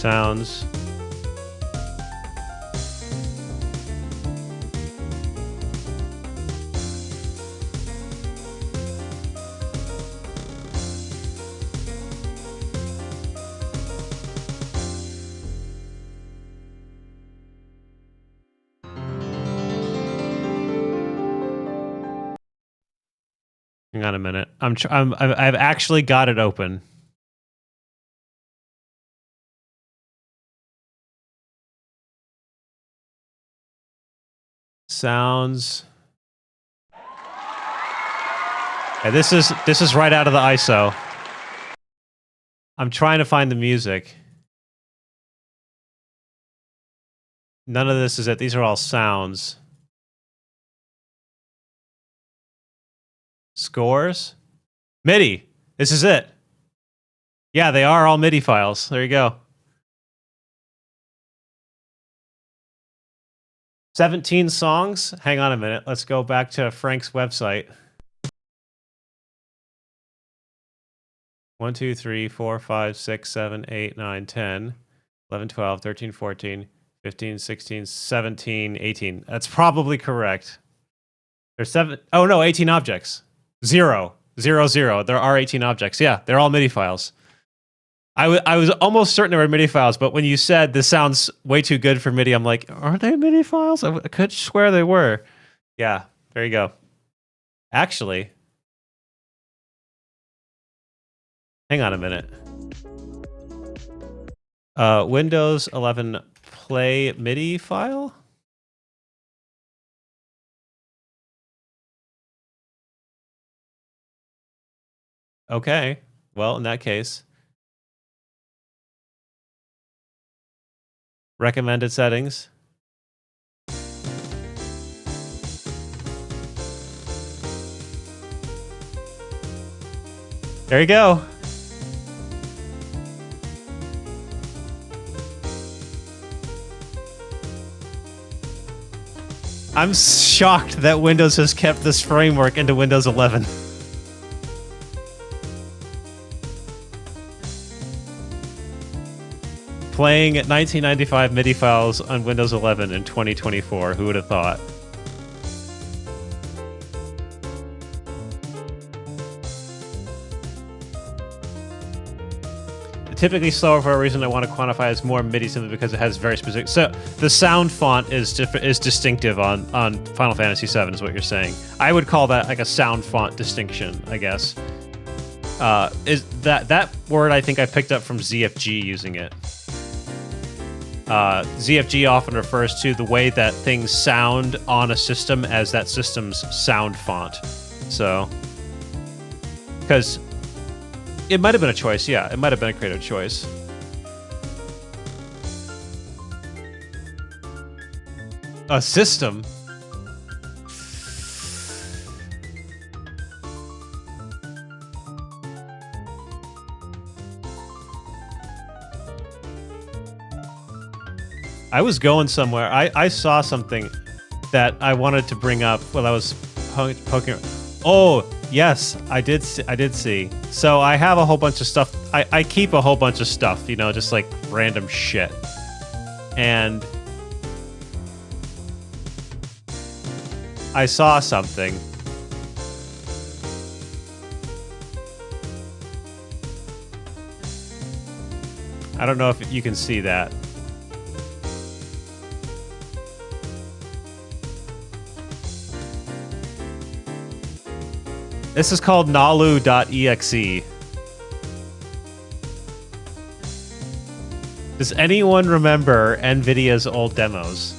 Sounds. Hang on a minute. I've actually got it open. Sounds. Yeah, this is right out of the ISO. I'm trying to find the music. None of this is it. These are all sounds. Scores? MIDI. This is it. Yeah, they are all MIDI files. There you go. 17 songs? Hang on a minute. Let's go back to Frank's website. 1, 2, 3, 4, 5, 6, 7, 8, 9, 10, 11, 12, 13, 14, 15, 16, 17, 18. That's probably correct. There's 7. Oh, no, 18 objects. 0, 0, 0. There are 18 objects. Yeah, they're all MIDI files. I was almost certain they were MIDI files, but when you said this sounds way too good for MIDI, I'm like, are they MIDI files? I could swear they were. Yeah, there you go. Actually, hang on a minute. Windows 11 play MIDI file? Okay, well, in that case. Recommended settings. There you go. I'm shocked that Windows has kept this framework into Windows 11. Playing 1995 MIDI files on Windows 11 in 2024. Who would have thought? Typically slower for a reason I want to quantify as more MIDI simply because it has very specific. So the sound font is distinctive on Final Fantasy VII is what you're saying. I would call that like a sound font distinction, I guess. Is that word I think I picked up from ZFG using it. ZFG often refers to the way that things sound on a system as that system's sound font. So, because it might have been a choice, yeah. It might have been a creative choice. A system? I was going somewhere. I saw something that I wanted to bring up while I was poking. Oh, yes, I did see. So I have a whole bunch of stuff. I keep a whole bunch of stuff, you know, just like random shit. And I saw something. I don't know if you can see that. This is called nalu.exe. Does anyone remember NVIDIA's old demos?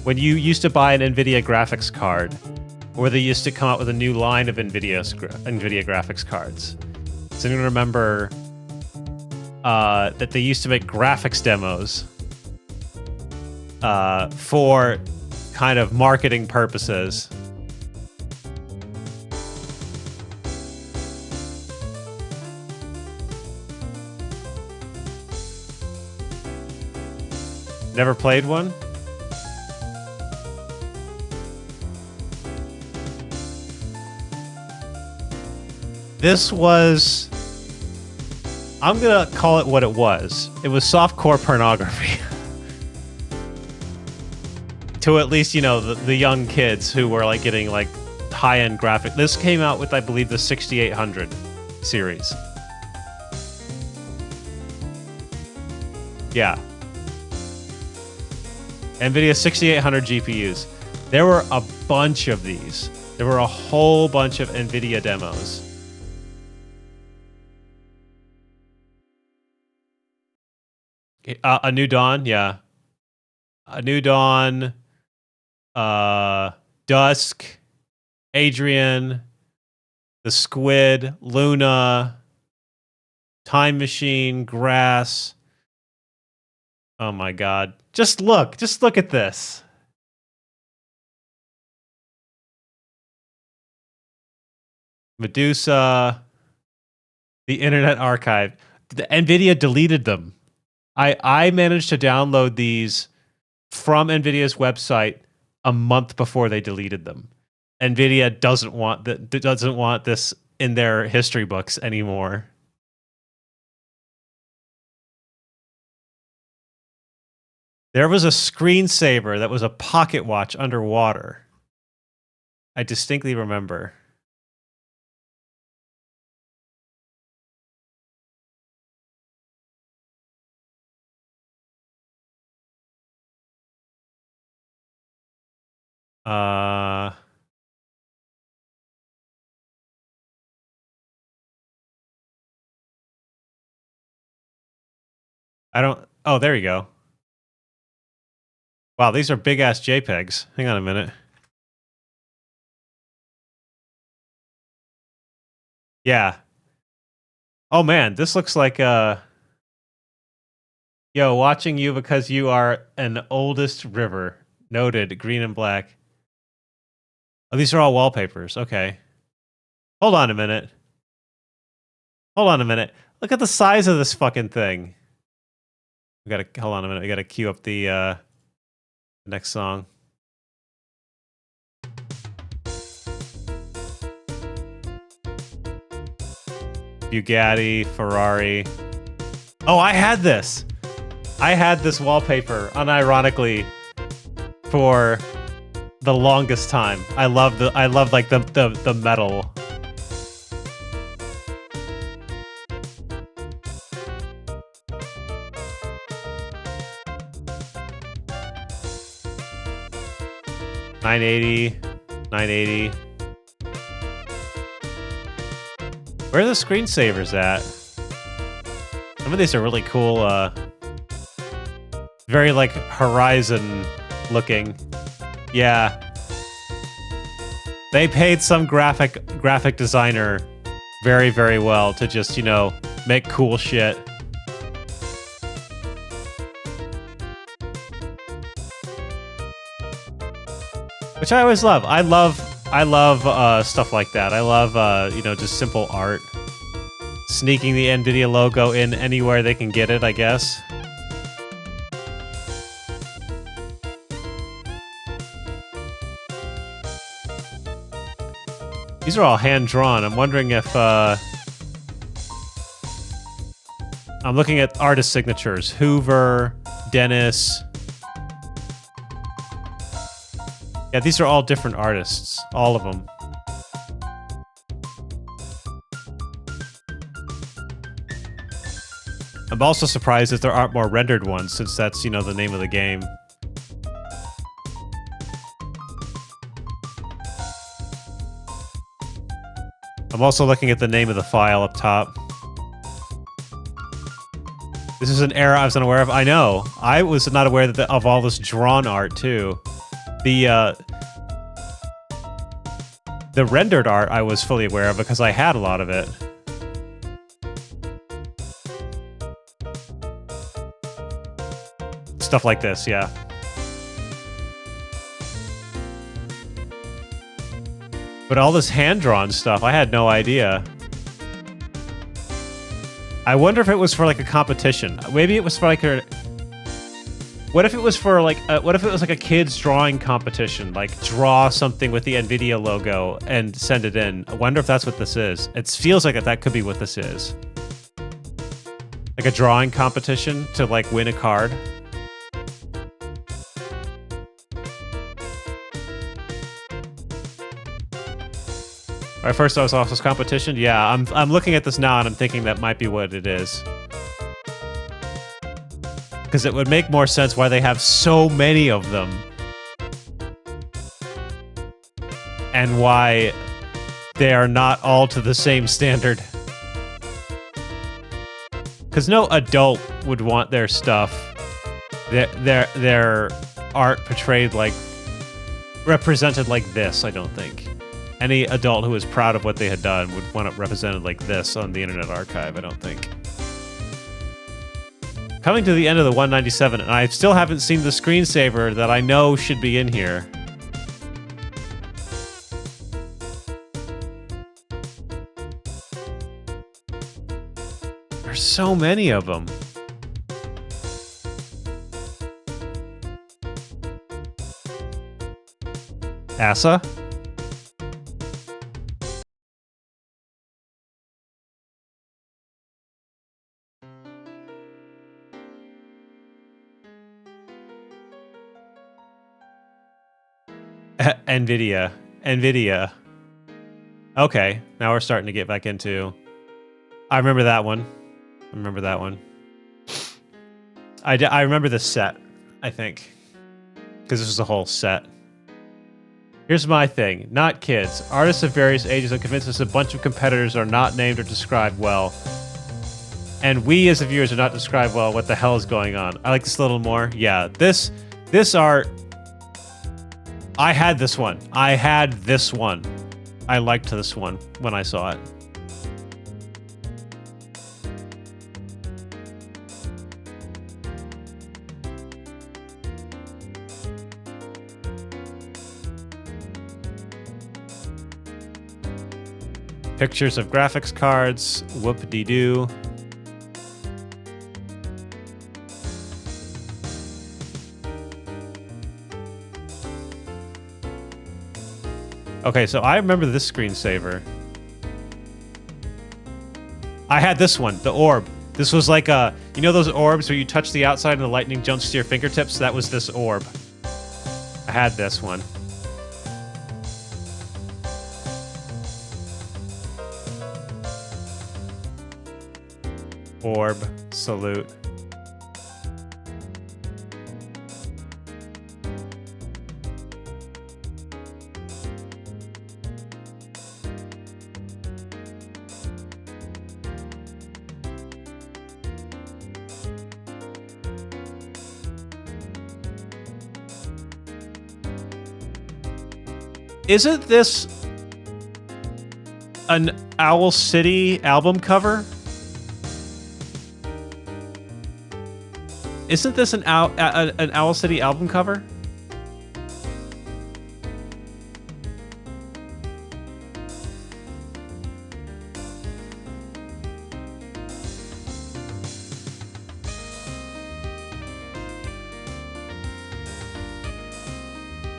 When you used to buy an NVIDIA graphics card, or they used to come out with a new line of NVIDIA graphics cards. Does anyone remember that they used to make graphics demos for kind of marketing purposes? Never played one? This was... I'm gonna call it what it was. It was softcore pornography. To at least, you know, the young kids who were like getting like high-end graphic. This came out with, I believe, the 6800 series. Yeah. NVIDIA 6800 GPUs. There were a bunch of these. There were a whole bunch of NVIDIA demos. A New Dawn, yeah. A New Dawn, Dusk, Adrian, The Squid, Luna, Time Machine, Grass. Oh my god. Just look at this. Medusa, the Internet Archive. The NVIDIA deleted them. I managed to download these from NVIDIA's website a month before they deleted them. NVIDIA doesn't want this in their history books anymore. There was a screensaver that was a pocket watch underwater. I distinctly remember. I don't... Oh, there you go. Wow, these are big-ass JPEGs. Hang on a minute. Yeah. Oh, man, this looks like... Yo, watching you because you are an oldest river. Noted, green and black. Oh, these are all wallpapers. Okay. Hold on a minute. Hold on a minute. Look at the size of this fucking thing. We gotta hold on a minute. We gotta queue up the next song. Bugatti, Ferrari. Oh, I had this. I had this wallpaper, unironically, for the longest time. I love like the metal. $980. Where are the screensavers at? Some of these are really cool, very like Horizon looking. Yeah. They paid some graphic designer very, very well to just, you know, make cool shit. Which I always love. I love stuff like that. I love, you know, just simple art. Sneaking the NVIDIA logo in anywhere they can get it, I guess. These are all hand-drawn. I'm wondering if, I'm looking at artist signatures. Hoover, Dennis. Yeah, these are all different artists. All of them. I'm also surprised that there aren't more rendered ones, since that's, you know, the name of the game. I'm also looking at the name of the file up top. This is an era I was unaware of. I know. I was not aware that of all this drawn art, too. The rendered art I was fully aware of because I had a lot of it. Stuff like this, yeah. But all this hand-drawn stuff, I had no idea. I wonder if it was for like a competition. Maybe it was for like a... What if it was for like what if it was like a kids drawing competition? Like draw something with the NVIDIA logo and send it in. I wonder if that's what this is. It feels like that could be what this is. Like a drawing competition to like win a card. Alright, first I was also competition. Yeah, I'm looking at this now and I'm thinking that might be what it is. Because it would make more sense why they have so many of them. And why they are not all to the same standard. Because no adult would want their stuff, their art portrayed like, represented like this, I don't think. Any adult who was proud of what they had done would want it represented like this on the Internet Archive, I don't think. Coming to the end of the 197, and I still haven't seen the screensaver that I know should be in here. There's so many of them. Asa? NVIDIA. Okay, now we're starting to get back into... I remember that one. I remember this set, I think. Because this was a whole set. Here's my thing. Not kids. Artists of various ages have convinced us a bunch of competitors are not named or described well. And we as the viewers are not described well. What the hell is going on? I like this a little more. Yeah, this art... I had this one. I liked this one when I saw it. Pictures of graphics cards. Whoop-de-doo. Okay, so I remember this screensaver. I had this one, the orb. This was like a, you know those orbs where you touch the outside and the lightning jumps to your fingertips? That was this orb. I had this one. Orb, salute. Isn't this an Owl City album cover? Isn't this an Owl City album cover?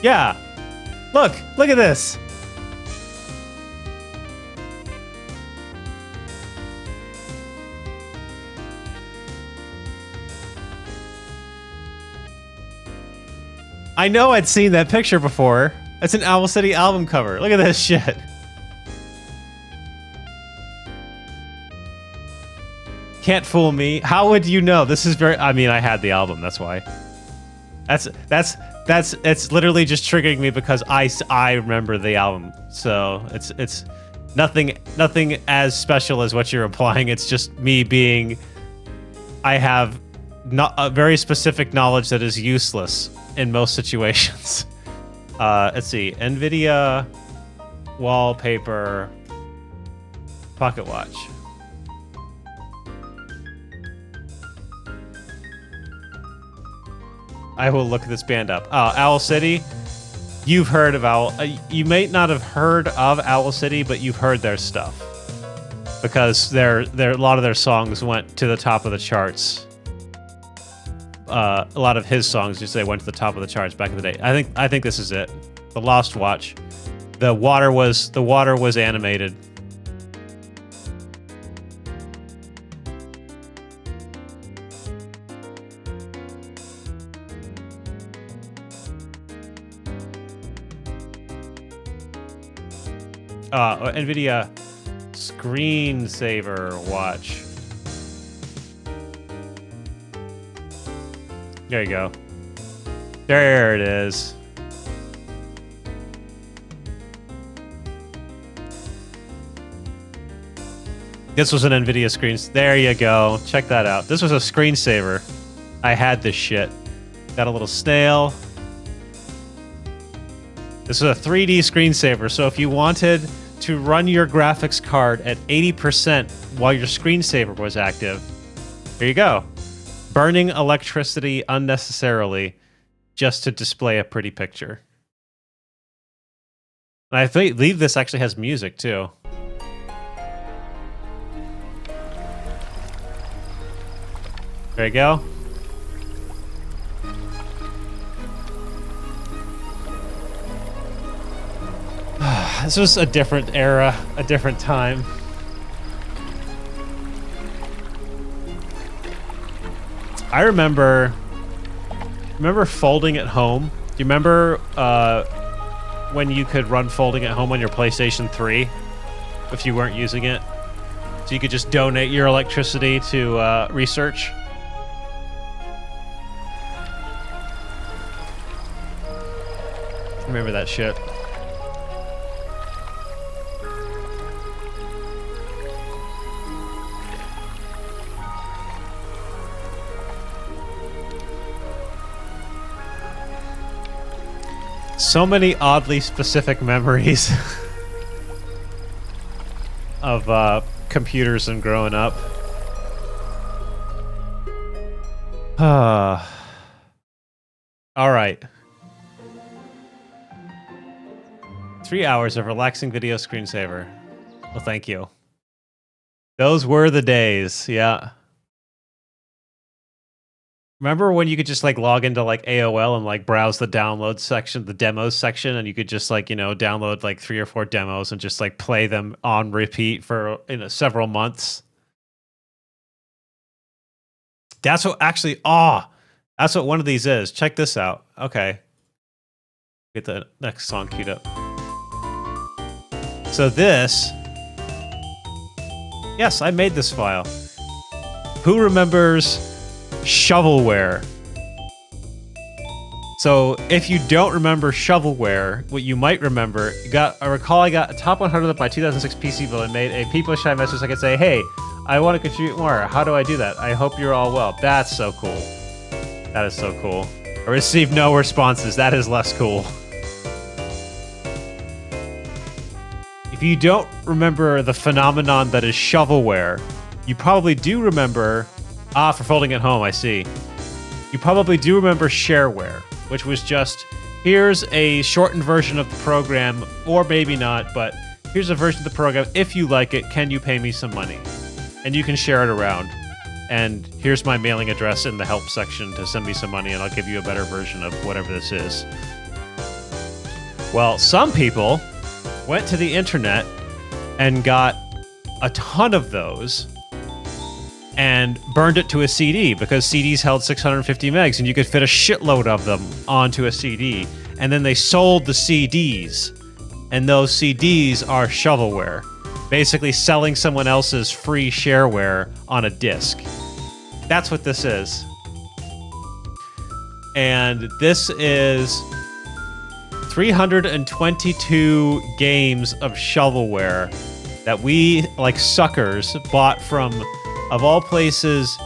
Yeah. Look at this. I know I'd seen that picture before. It's an Owl City album cover. Look at this shit. Can't fool me. How would you know? This is very, I mean, I had the album, that's why. It's literally just triggering me because I remember the album. So it's nothing as special as what you're implying. It's just me being, I have not a very specific knowledge that is useless in most situations. Let's see, NVIDIA wallpaper pocket watch. I will look this band up. Owl City. You've heard of Owl. You may not have heard of Owl City, but you've heard their stuff because a lot of their songs went to the top of the charts. A lot of his songs, just they went to the top of the charts back in the day. I think this is it. The Lost Watch. The water was animated. NVIDIA screensaver watch. There you go. There it is. This was an NVIDIA screen. There you go. Check that out. This was a screensaver. I had this shit. Got a little snail. This is a 3D screensaver, so if you wanted to run your graphics card at 80% while your screensaver was active, there you go. Burning electricity unnecessarily just to display a pretty picture. And I believe this actually has music too. There you go. This was a different era, a different time. I remember folding at home. Do you remember when you could run folding at home on your PlayStation 3 if you weren't using it? So you could just donate your electricity to research? Remember that shit. So many oddly specific memories of computers and growing up. All right. 3 hours of relaxing video screensaver. Well, thank you. Those were the days, yeah. Remember when you could just like log into like AOL and like browse the download section, the demos section, and you could just like, download like 3 or 4 demos and just like play them on repeat for several months? That's what actually, that's what one of these is. Check this out. Okay. Get the next song queued up. So this, yes, I made this file. Who remembers shovelware? So if you don't remember shovelware, what you might remember, I recall I got a top 100 of my 2006 PC build and made a people shy message so I could say, hey, I want to contribute more. How do I do that? I hope you're all well. That's so cool. That is so cool. I received no responses. That is less cool. If you don't remember the phenomenon that is shovelware, you probably do remember... for folding at home, I see. You probably do remember shareware, which was just, here's a shortened version of the program, or maybe not, but here's a version of the program. If you like it, can you pay me some money? And you can share it around. And here's my mailing address in the help section to send me some money, and I'll give you a better version of whatever this is. Well, some people went to the internet and got a ton of those and burned it to a CD because CDs held 650 megs and you could fit a shitload of them onto a CD. And then they sold the CDs, and those CDs are shovelware, basically selling someone else's free shareware on a disc. That's what this is. And this is 322 games of shovelware that we, like suckers, bought from, of all places,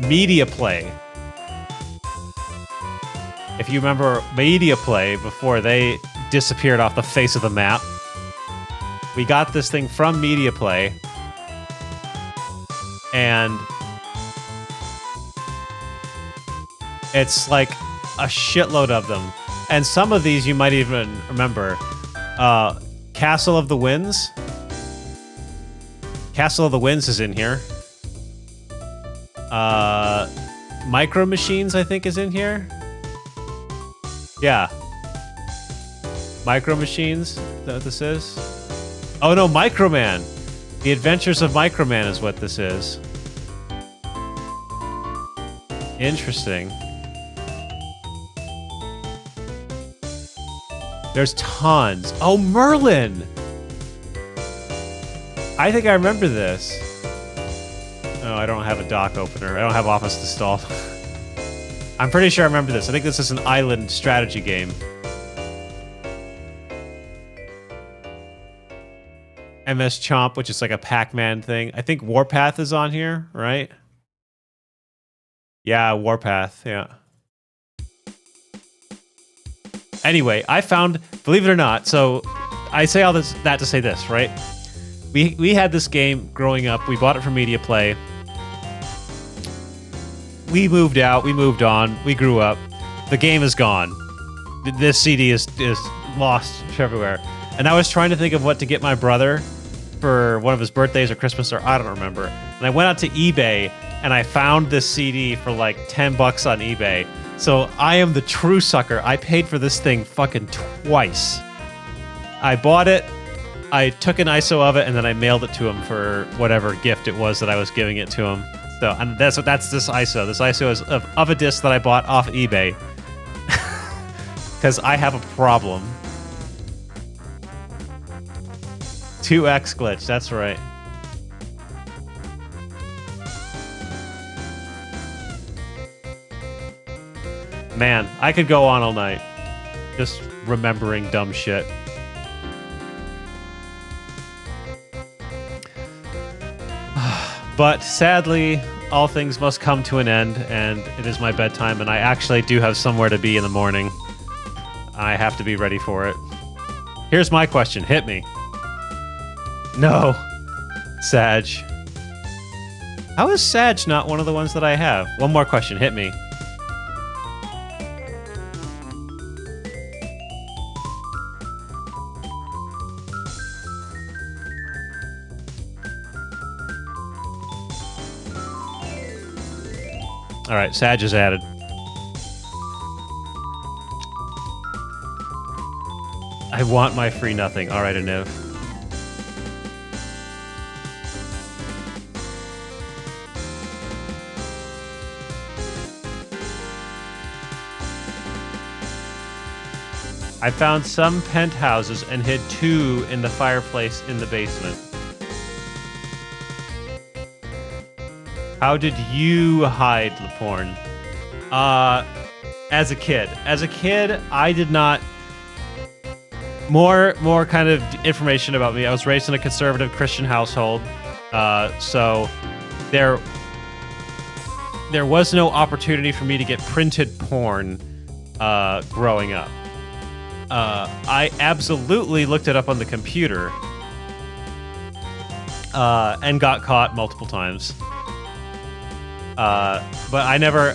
Media Play. If you remember Media Play before they disappeared off the face of the map, we got this thing from Media Play, and it's like a shitload of them. And some of these you might even remember. Castle of the Winds. Castle of the Winds is in here. Micro Machines, I think, is in here. Yeah. Micro Machines, is that what this is? Oh no, Microman! The Adventures of Microman is what this is. Interesting. There's tons. Oh, Merlin! I think I remember this. Oh, I don't have a dock opener. I don't have Office installed. I'm pretty sure I remember this. I think this is an island strategy game. MS Chomp, which is like a Pac-Man thing. I think Warpath is on here, right? Yeah, Warpath, yeah. Anyway, I found, believe it or not, so I say all this that to say this, right? We had this game growing up. We bought it from Media Play. We moved out. We moved on. We grew up. The game is gone. This CD is lost everywhere. And I was trying to think of what to get my brother for one of his birthdays or Christmas, or I don't remember. And I went out to eBay and I found this CD for like $10 on eBay. So I am the true sucker. I paid for this thing fucking twice. I bought it, I took an ISO of it, and then I mailed it to him for whatever gift it was that I was giving it to him. So, and that's this ISO. This ISO is of a disc that I bought off eBay. Because I have a problem. 2x glitch, that's right. Man, I could go on all night. Just remembering dumb shit. But sadly, all things must come to an end, and it is my bedtime, and I actually do have somewhere to be in the morning. I have to be ready for it. Here's my question. Hit me. No. Sag. How is Sag not one of the ones that I have? One more question. Hit me. All right, Sag is added. I want my free nothing. All right, Aniv. I found some penthouses and hid 2 in the fireplace in the basement. How did you hide the porn? As a kid. As a kid, I did not... More kind of information about me. I was raised in a conservative Christian household. So there was no opportunity for me to get printed porn growing up. I absolutely looked it up on the computer and got caught multiple times. But I never.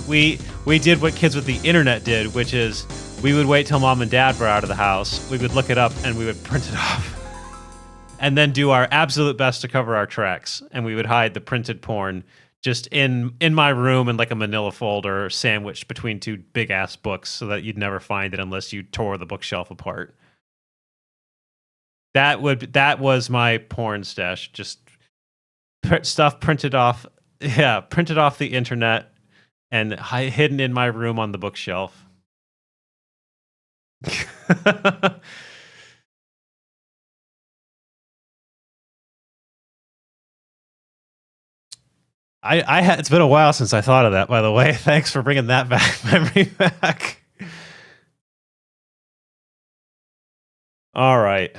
We did what kids with the internet did, which is we would wait till mom and dad were out of the house. We would look it up and we would print it off, and then do our absolute best to cover our tracks. And we would hide the printed porn just in my room in like a manila folder sandwiched between 2 big ass books so that you'd never find it unless you tore the bookshelf apart. That was my porn stash. Just stuff printed off. Yeah, printed off the internet and hidden in my room on the bookshelf. It's been a while since I thought of that, by the way. Thanks for bringing that memory back. All right.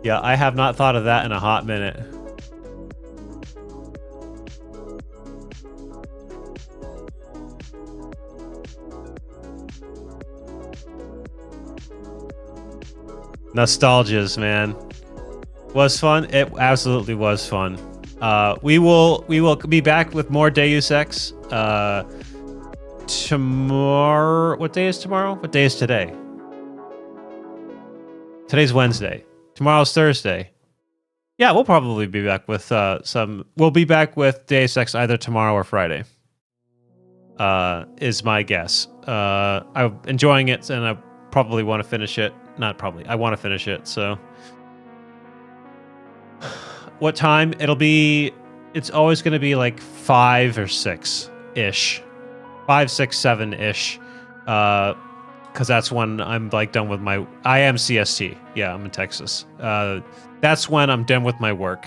Yeah, I have not thought of that in a hot minute. Nostalgias, man. Was fun? It absolutely was fun. We will be back with more Deus Ex tomorrow. What day is tomorrow? What day is today? Today's Wednesday. Tomorrow's Thursday. Yeah, we'll probably be back with We'll be back with Deus Ex either tomorrow or Friday. Is my guess. I'm enjoying it, and I probably want to finish it. Not probably. I want to finish it. So, what time? It's always going to be like 5 or 6 ish, 5, 6, 7 ish. Because that's when I'm like done with my. I am CST. Yeah, I'm in Texas. That's when I'm done with my work.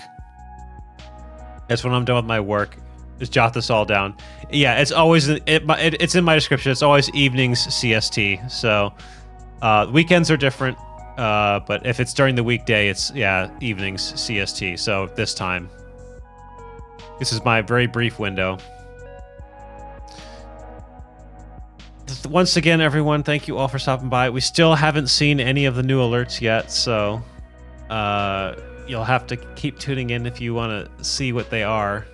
That's when I'm done with my work. Just jot this all down. Yeah, it's always it's in my description. It's always evenings CST. So weekends are different. But if it's during the weekday, it's evenings CST. So this time. This is my very brief window. Once again, everyone, thank you all for stopping by. We still haven't seen any of the new alerts yet, so you'll have to keep tuning in if you want to see what they are.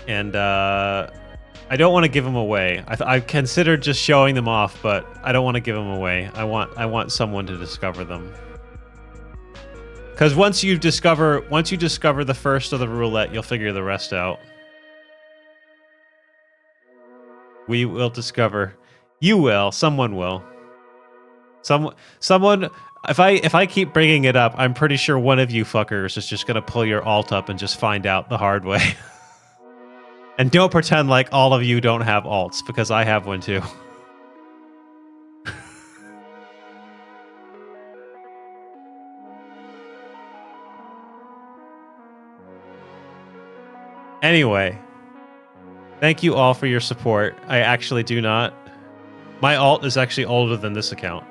And I don't want to give them away. I considered just showing them off, but I don't want to give them away. I want someone to discover them. Because once you discover the first of the roulette, you'll figure the rest out. We will discover. You will. Someone will. Someone. If I keep bringing it up, I'm pretty sure one of you fuckers is just gonna pull your alt up and just find out the hard way. And don't pretend like all of you don't have alts, because I have one too. Anyway, thank you all for your support. I actually do not. My alt is actually older than this account.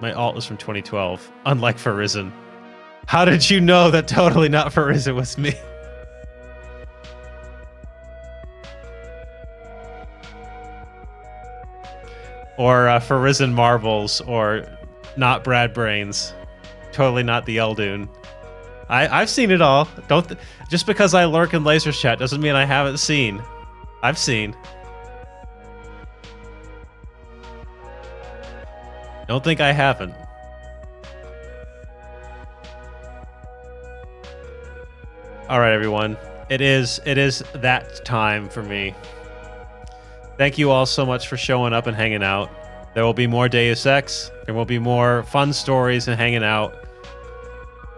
My alt is from 2012, unlike Farizan. How did you know that totally not Farizan was me? Or Farizan Marvels, or not Brad Brains. Totally not the Eldoon. I've seen it all. Just because I lurk in Lasers chat doesn't mean I haven't seen. I've seen. Don't think I haven't. All right, everyone. It is that time for me. Thank you all so much for showing up and hanging out. There will be more Deus Ex. There will be more fun stories and hanging out.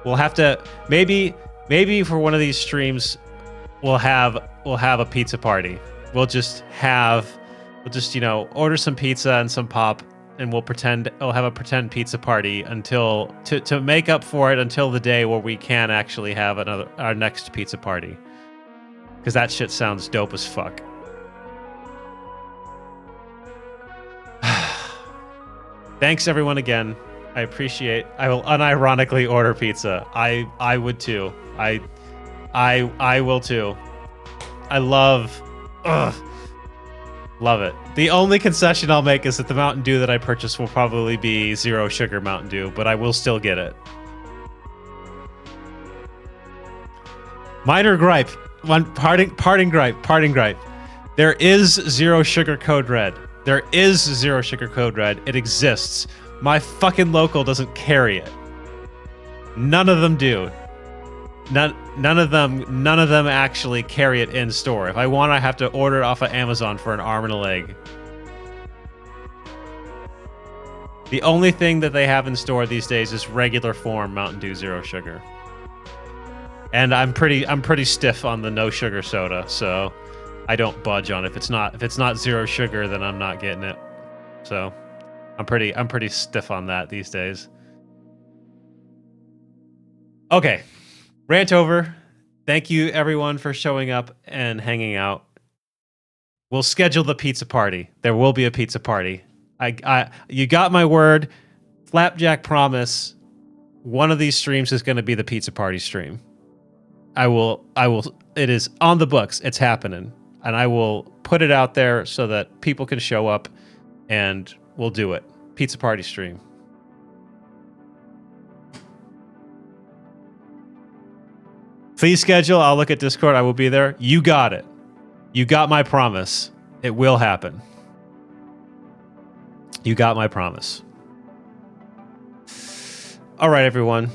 We'll have to maybe for one of these streams we'll have a pizza party. We'll just order some pizza and some pop, and we'll have a pretend pizza party until to make up for it until the day where we can actually have our next pizza party. Because that shit sounds dope as fuck. Thanks everyone again. I appreciate. I will unironically order pizza. I would too. I will too. I love it. The only concession I'll make is that the Mountain Dew that I purchased will probably be 0 sugar Mountain Dew, but I will still get it. Minor gripe. One parting gripe. There is 0 sugar Code Red. There is 0 sugar Code Red. It exists. My fucking local doesn't carry it. None of them do. None of them actually carry it in store. If I want, I have to order it off of Amazon for an arm and a leg. The only thing that they have in store these days is regular form Mountain Dew 0 sugar. And I'm pretty stiff on the no sugar soda, so I don't budge on it. If it's not 0 sugar, then I'm not getting it. So I'm pretty stiff on that these days. Okay. Rant over. Thank you everyone for showing up and hanging out. We'll schedule the pizza party. There will be a pizza party. You got my word. Flapjack promise. One of these streams is going to be the pizza party stream. I will. It is on the books. It's happening. And I will put it out there so that people can show up and we'll do it. Pizza party stream. Please schedule. I'll look at Discord. I will be there. You got it. You got my promise. It will happen. You got my promise. All right, everyone.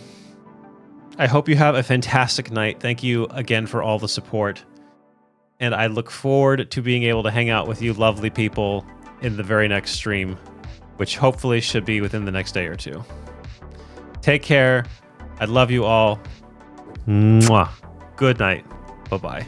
I hope you have a fantastic night. Thank you again for all the support. And I look forward to being able to hang out with you lovely people in the very next stream, which hopefully should be within the next day or two. Take care. I love you all. Mwah. Good night. Bye-bye.